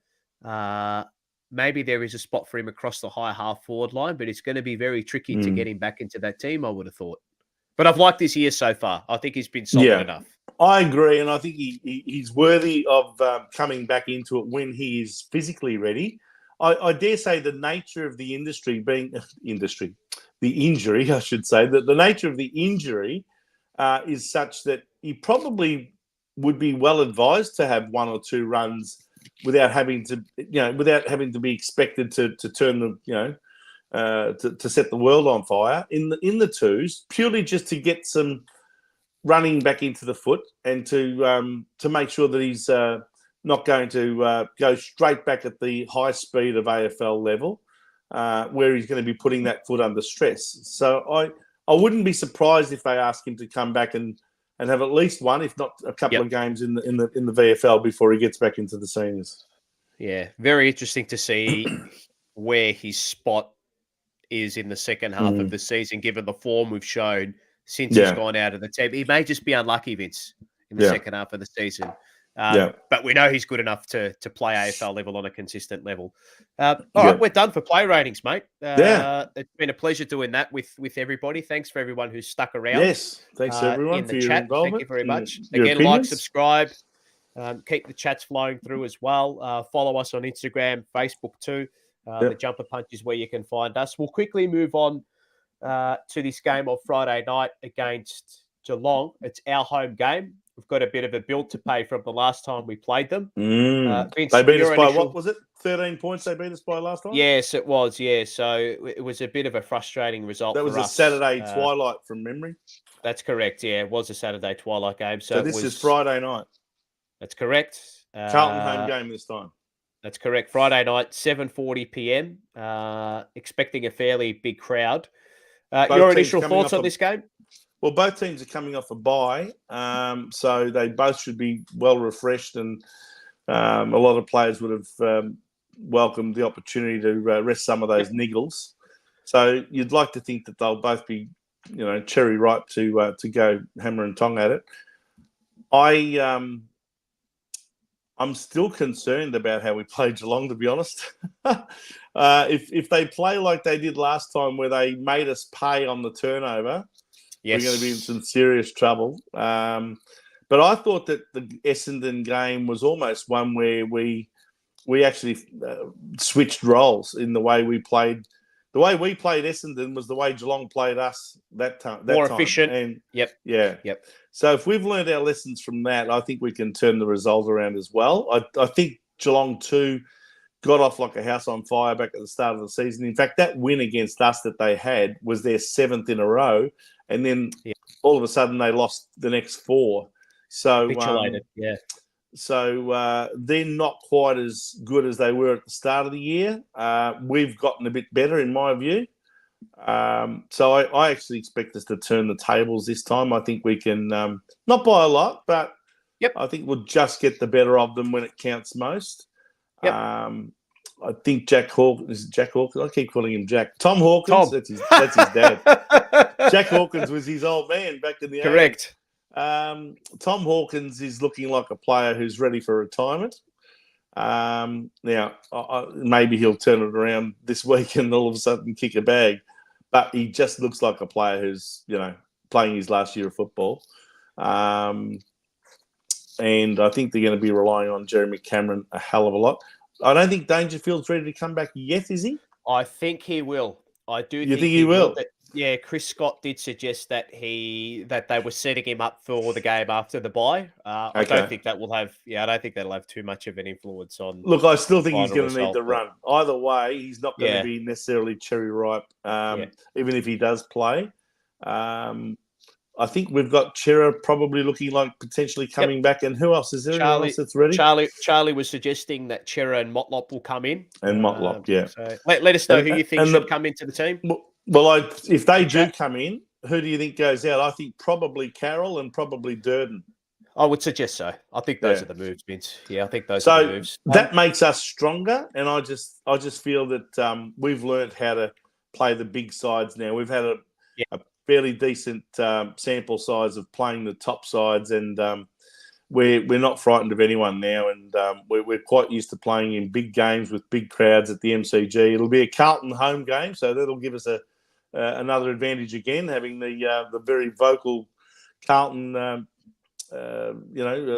Maybe there is a spot for him across the high half forward line, but it's going to be very tricky to get him back into that team, I would have thought. But I've liked his year so far. I think he's been solid enough. I agree, and I think he's worthy of coming back into it when he is physically ready. I dare say the nature of the injury, I should say, that the nature of the injury is such that he probably would be well advised to have one or two runs without having to be expected to turn the, to set the world on fire in the twos, purely just to get some running back into the foot and to make sure that he's not going to go straight back at the high speed of AFL level, where he's going to be putting that foot under stress. So I wouldn't be surprised if they ask him to come back and have at least one, if not a couple of games in the VFL before he gets back into the seniors. Yeah, very interesting to see where his spot is in the second half of the season, given the form we've shown since he's gone out of the team. He may just be unlucky, Vince, in the second half of the season. But we know he's good enough to play AFL level on a consistent level. All right, we're done for play ratings, mate. It's been a pleasure doing that with everybody. Thanks for everyone who's stuck around. Yes, thanks to everyone in for the your chat. involvement. Thank you very much. Your Again, opinions. like, subscribe. Keep the chats flowing through as well. Follow us on Instagram, Facebook too. The Jumper Punch is where you can find us. We'll quickly move on to this game on Friday night against Geelong. It's our home game. We've got a bit of a bill to pay from the last time we played them. Vince, they beat us by what was it? 13 points they beat us by last time? Yes, it was. Yeah, so it was a bit of a frustrating result. That was a Saturday twilight from memory. That's correct. Yeah, it was a Saturday twilight game. So this is Friday night. That's correct. Carlton home game this time. That's correct. Friday night, 7:40 p.m. Expecting a fairly big crowd. Your initial thoughts on this game? Well, both teams are coming off a bye, so they both should be well refreshed, and a lot of players would have welcomed the opportunity to rest some of those niggles. So you'd like to think that they'll both be, cherry ripe to go hammer and tong at it. I'm still concerned about how we played Geelong, to be honest. If they play like they did last time, where they made us pay on the turnover, we're going to be in some serious trouble. But I thought that the Essendon game was almost one where we actually switched roles in the way we played. The way we played Essendon was the way Geelong played us that time. More efficient. And Yep. So if we've learned our lessons from that, I think we can turn the result around as well. I think Geelong too got off like a house on fire back at the start of the season. In fact, that win against us that they had was their 7th in a row. And then all of a sudden they lost the next 4. So, So they're not quite as good as they were at the start of the year. We've gotten a bit better, in my view. So I actually expect us to turn the tables this time. I think we can, not by a lot, but I think we'll just get the better of them when it counts most. I think Jack Hawkins. I keep calling him Jack. Tom Hawkins. That's his dad. Jack Hawkins was his old man back in the 80s. Correct. Tom Hawkins is looking like a player who's ready for retirement. Now, maybe he'll turn it around this week and all of a sudden kick a bag. But he just looks like a player who's, playing his last year of football. And I think they're going to be relying on Jeremy Cameron a hell of a lot. I don't think Dangerfield's ready to come back yet, is he? I think he will. I do. You think he will? Yeah, Chris Scott did suggest that they were setting him up for the game after the bye. I don't think that will have. Yeah, I don't think that'll have too much of an influence on. Look, I still think he's final going to need result, the but- run. Either way, he's not going to Yeah. be necessarily cherry ripe, Yeah. even if he does play. I think we've got Chera probably looking like potentially coming back. And who else? Is there anyone else that's ready? Charlie was suggesting that Chera and Motlop will come in. And Motlop, yeah. So let us know who you think should come into the team. Well, if they do come in, who do you think goes out? I think probably Carroll and probably Durden. I would suggest so. I think those are the moves, Vince. Yeah, I think those are the moves. That makes us stronger, and I just feel that we've learned how to play the big sides now. We've had a fairly decent sample size of playing the top sides, and we're not frightened of anyone now, and we're quite used to playing in big games with big crowds at the MCG. It'll be a Carlton home game, so that'll give us another advantage again, having the very vocal Carlton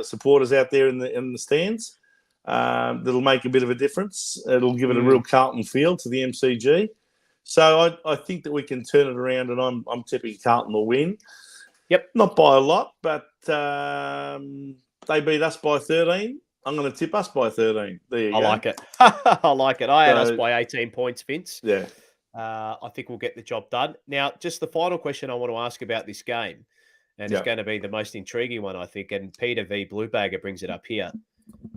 supporters out there in the stands. That'll make a bit of a difference. It'll give it a real Carlton feel to the MCG. So I think that we can turn it around, and I'm tipping Carlton will win. Yep. Not by a lot, but they beat us by 13. I'm going to tip us by 13. There you go. I like it. I like it. I had us by 18 points, Vince. Yeah. I think we'll get the job done. Now, just the final question I want to ask about this game, and it's going to be the most intriguing one, I think, and Peter V. Bluebagger brings it up here.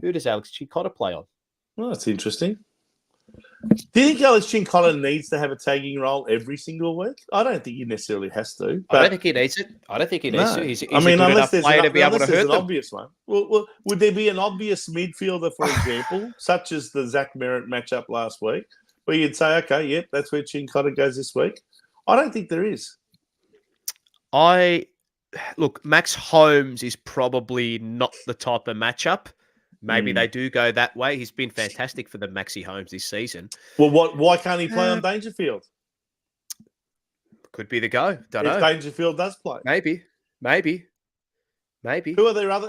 Who does Alex Cincotta play on? Well, that's interesting. Do you think Alex Cincotta needs to have a tagging role every single week? I don't think he necessarily has to. I don't think he needs it. I don't think he needs to. He's a good unless enough player to be able to hurt an them. obvious one. Well, would there be an obvious midfielder, for example, such as the Zach Merritt matchup last week, where you'd say, okay, yep, that's where Cincotta goes this week? I don't think there is. Look, Max Holmes is probably not the type of matchup. Maybe they do go that way. He's been fantastic for the Maxi Holmes this season. Well, why can't he play on Dangerfield? Could be the go. Don't know. If Dangerfield does play. Maybe. Who are their other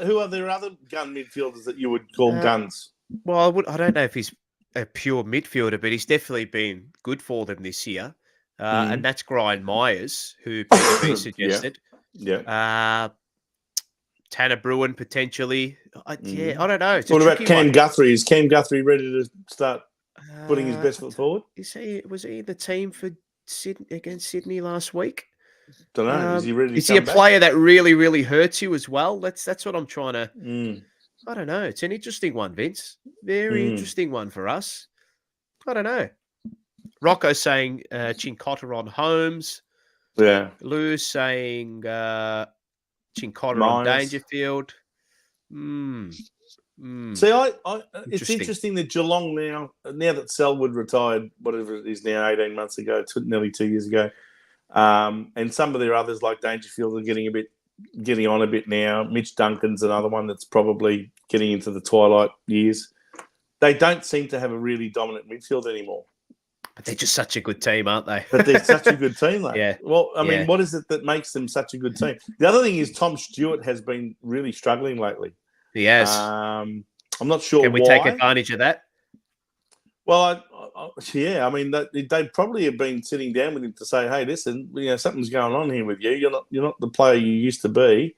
gun midfielders that you would call guns? Well, I don't know if he's a pure midfielder, but he's definitely been good for them this year. And that's Brian Myers, who Peter B suggested. Yeah. Tanner Bruin potentially. I don't know. What about Cam Guthrie? Is Cam Guthrie ready to start putting his best foot forward? Was he the team for Sydney against Sydney last week? Don't know. Is he ready? Is he a player that really, really hurts you as well? That's what I'm trying to. I don't know. It's an interesting one, Vince. Very interesting one for us. I don't know. Rocco saying Cincotta on Holmes. Yeah. Lou's saying Cincotta on Dangerfield. See, it's interesting that Geelong now that Selwood retired, whatever it is now, 18 months ago, nearly 2 years ago, and some of their others like Dangerfield are getting on a bit now. Mitch Duncan's another one that's probably getting into the twilight years. They don't seem to have a really dominant midfield anymore. But they're just such a good team, aren't they? But they're such a good team, though. Yeah. Well, I mean, what is it that makes them such a good team? The other thing is Tom Stewart has been really struggling lately. He has. I'm not sure why. Can we take advantage of that? Well, I mean, they probably have been sitting down with him to say, "Hey, listen, something's going on here with you. You're not the player you used to be."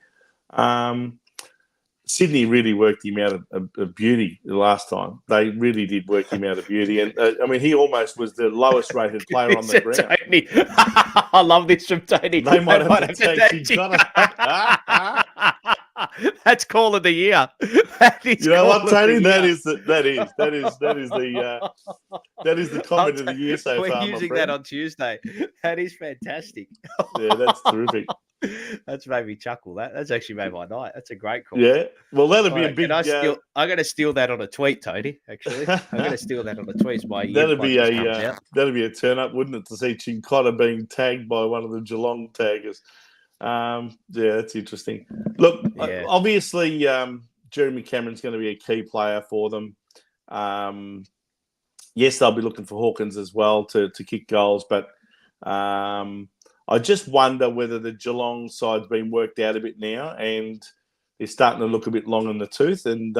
Sydney really worked him out of beauty the last time. They really did work him out of beauty. And, I mean, he almost was the lowest rated player on the ground. Tony. I love this from Tony. They might have to take Cincotta. That's call of the year. That is you know what, Tony? That is the comment of the year so far. We're using that on Tuesday. That is fantastic. Yeah, that's terrific. That's made me chuckle. That's actually made my night. That's a great call. Yeah. Well, that'll be a big. I'm going to steal that on a tweet, Tony. Actually, I'm going to steal that on a tweet. That'll be a turn up, wouldn't it, to see Cincotta being tagged by one of the Geelong taggers? Yeah, that's interesting. Look, obviously, Jeremy Cameron's going to be a key player for them. Yes, they'll be looking for Hawkins as well to kick goals, but I just wonder whether the Geelong side's been worked out a bit now and they're starting to look a bit long in the tooth. And,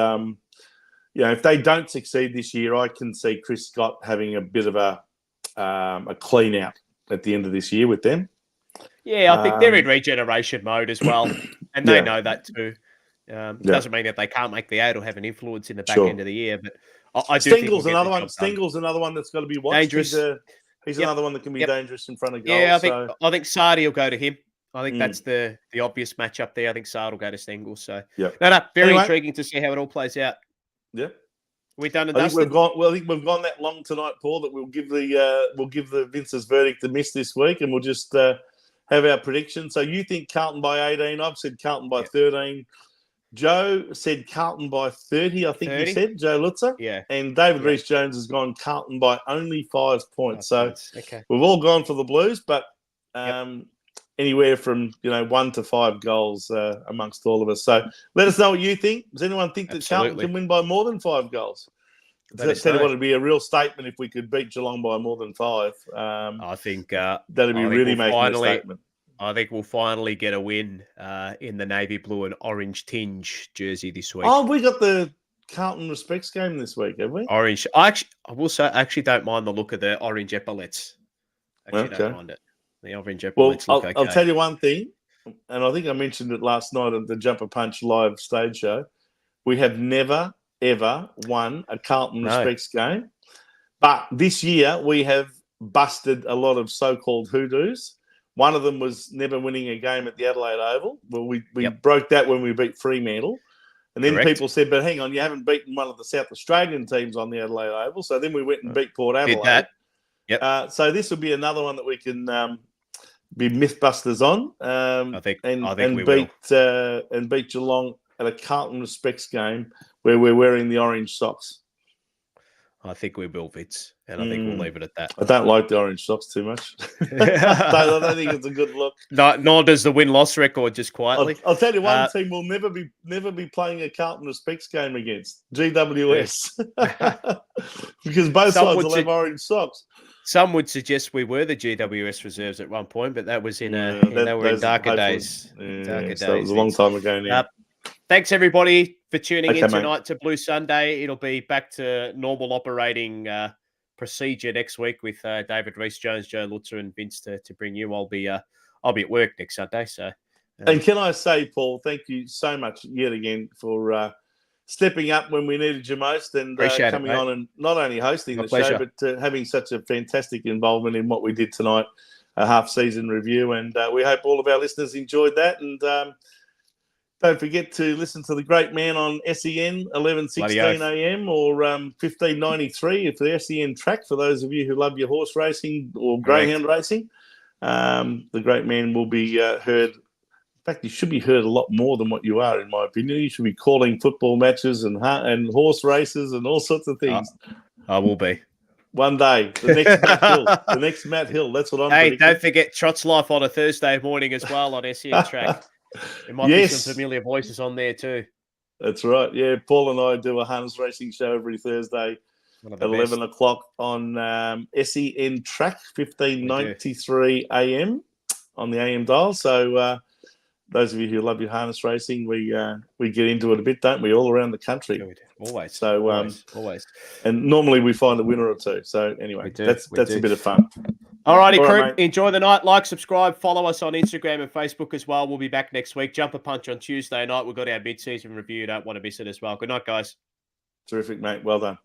if they don't succeed this year, I can see Chris Scott having a bit of a clean out at the end of this year with them. Yeah, I think they're in regeneration mode as well, and they know that too. Doesn't mean that they can't make the 8 or have an influence in the back end of the year, but I do think we'll get the job done. Stengel's another one that's got to be watched. Dangerous. He's another one that can be dangerous in front of goal. Yeah, I think Sardi will go to him. I think that's the obvious matchup there. I think Sardi will go to Stengel. So very intriguing to see how it all plays out. Yeah. We done and I dusted? think we've gone that long tonight, Paul, that we'll give the Vince's verdict the miss this week, and we'll just have our prediction. So you think Carlton by 18? I've said Carlton by 13. Joe said Carlton by 30. I think 30? You said Joe Lutzer. Yeah. And David Rees-Jones has gone Carlton by only 5 points. We've all gone for the Blues, but anywhere from 1 to 5 goals amongst all of us. So let us know what you think. Does anyone think that Carlton can win by more than 5 goals? Tell you what, it'd be a real statement if we could beat Geelong by more than 5. I think that'd be really making a statement. I think we'll finally get a win in the navy blue and orange tinge jersey this week. Oh, we got the Carlton Respects game this week, have we? Orange. I will say, I actually don't mind the look of the orange epaulets. Don't mind it. The orange epaulets look okay. I'll tell you one thing, and I think I mentioned it last night at the Jumper Punch live stage show. We have never, ever won a Carlton Respects game. But this year, we have busted a lot of so-called hoodoos. One of them was never winning a game at the Adelaide Oval. Well, we broke that when we beat Fremantle. And then people said, but hang on, you haven't beaten one of the South Australian teams on the Adelaide Oval. So then we went and beat Port Adelaide. Did that. So this will be another one that we can be mythbusters on. I think we will. And beat Geelong at a Carlton Respects game where we're wearing the orange socks. I think we will, Vince, and I think we'll leave it at that. I don't like the orange socks too much. I don't think it's a good look. Nor does the win-loss record, just quietly. I'll tell you one team we'll never be playing a Carlton Respects game against, GWS. Because both sides will have orange socks. Some would suggest we were the GWS reserves at one point, but that was in darker days. Darker days. It was a long time ago now. Thanks, everybody, for tuning in tonight to Blue Sunday. It'll be back to normal operating procedure next week with David Rees-Jones, Joe Lutzer, and Vince to bring you. I'll be at work next Sunday. So, and can I say, Paul, thank you so much yet again for stepping up when we needed you most and coming on and not only hosting the show, but having such a fantastic involvement in what we did tonight, a half-season review. And we hope all of our listeners enjoyed that. And don't forget to listen to the great man on SEN 11:16 a.m. or 1593 if the SEN track for those of you who love your horse racing or greyhound racing. The great man will be heard. In fact, you should be heard a lot more than what you are, in my opinion. You should be calling football matches and horse races and all sorts of things. I will be. One day, the next Matt Hill. The next Matt Hill. That's what I'm predicting. Don't forget Trot's Life on a Thursday morning as well on SEN track. There might be some familiar voices on there too. That's right. Yeah, Paul and I do a harness racing show every Thursday at 11 o'clock on SEN track, 1593 AM on the AM dial. So those of you who love your harness racing, we get into it a bit, don't we? All around the country. Always. So always. And normally we find a winner or two. So anyway, that's a bit of fun. All righty, crew. Enjoy the night. Like, subscribe, follow us on Instagram and Facebook as well. We'll be back next week. Jumper Punch on Tuesday night. We've got our mid-season review. Don't want to miss it as well. Good night, guys. Terrific, mate. Well done.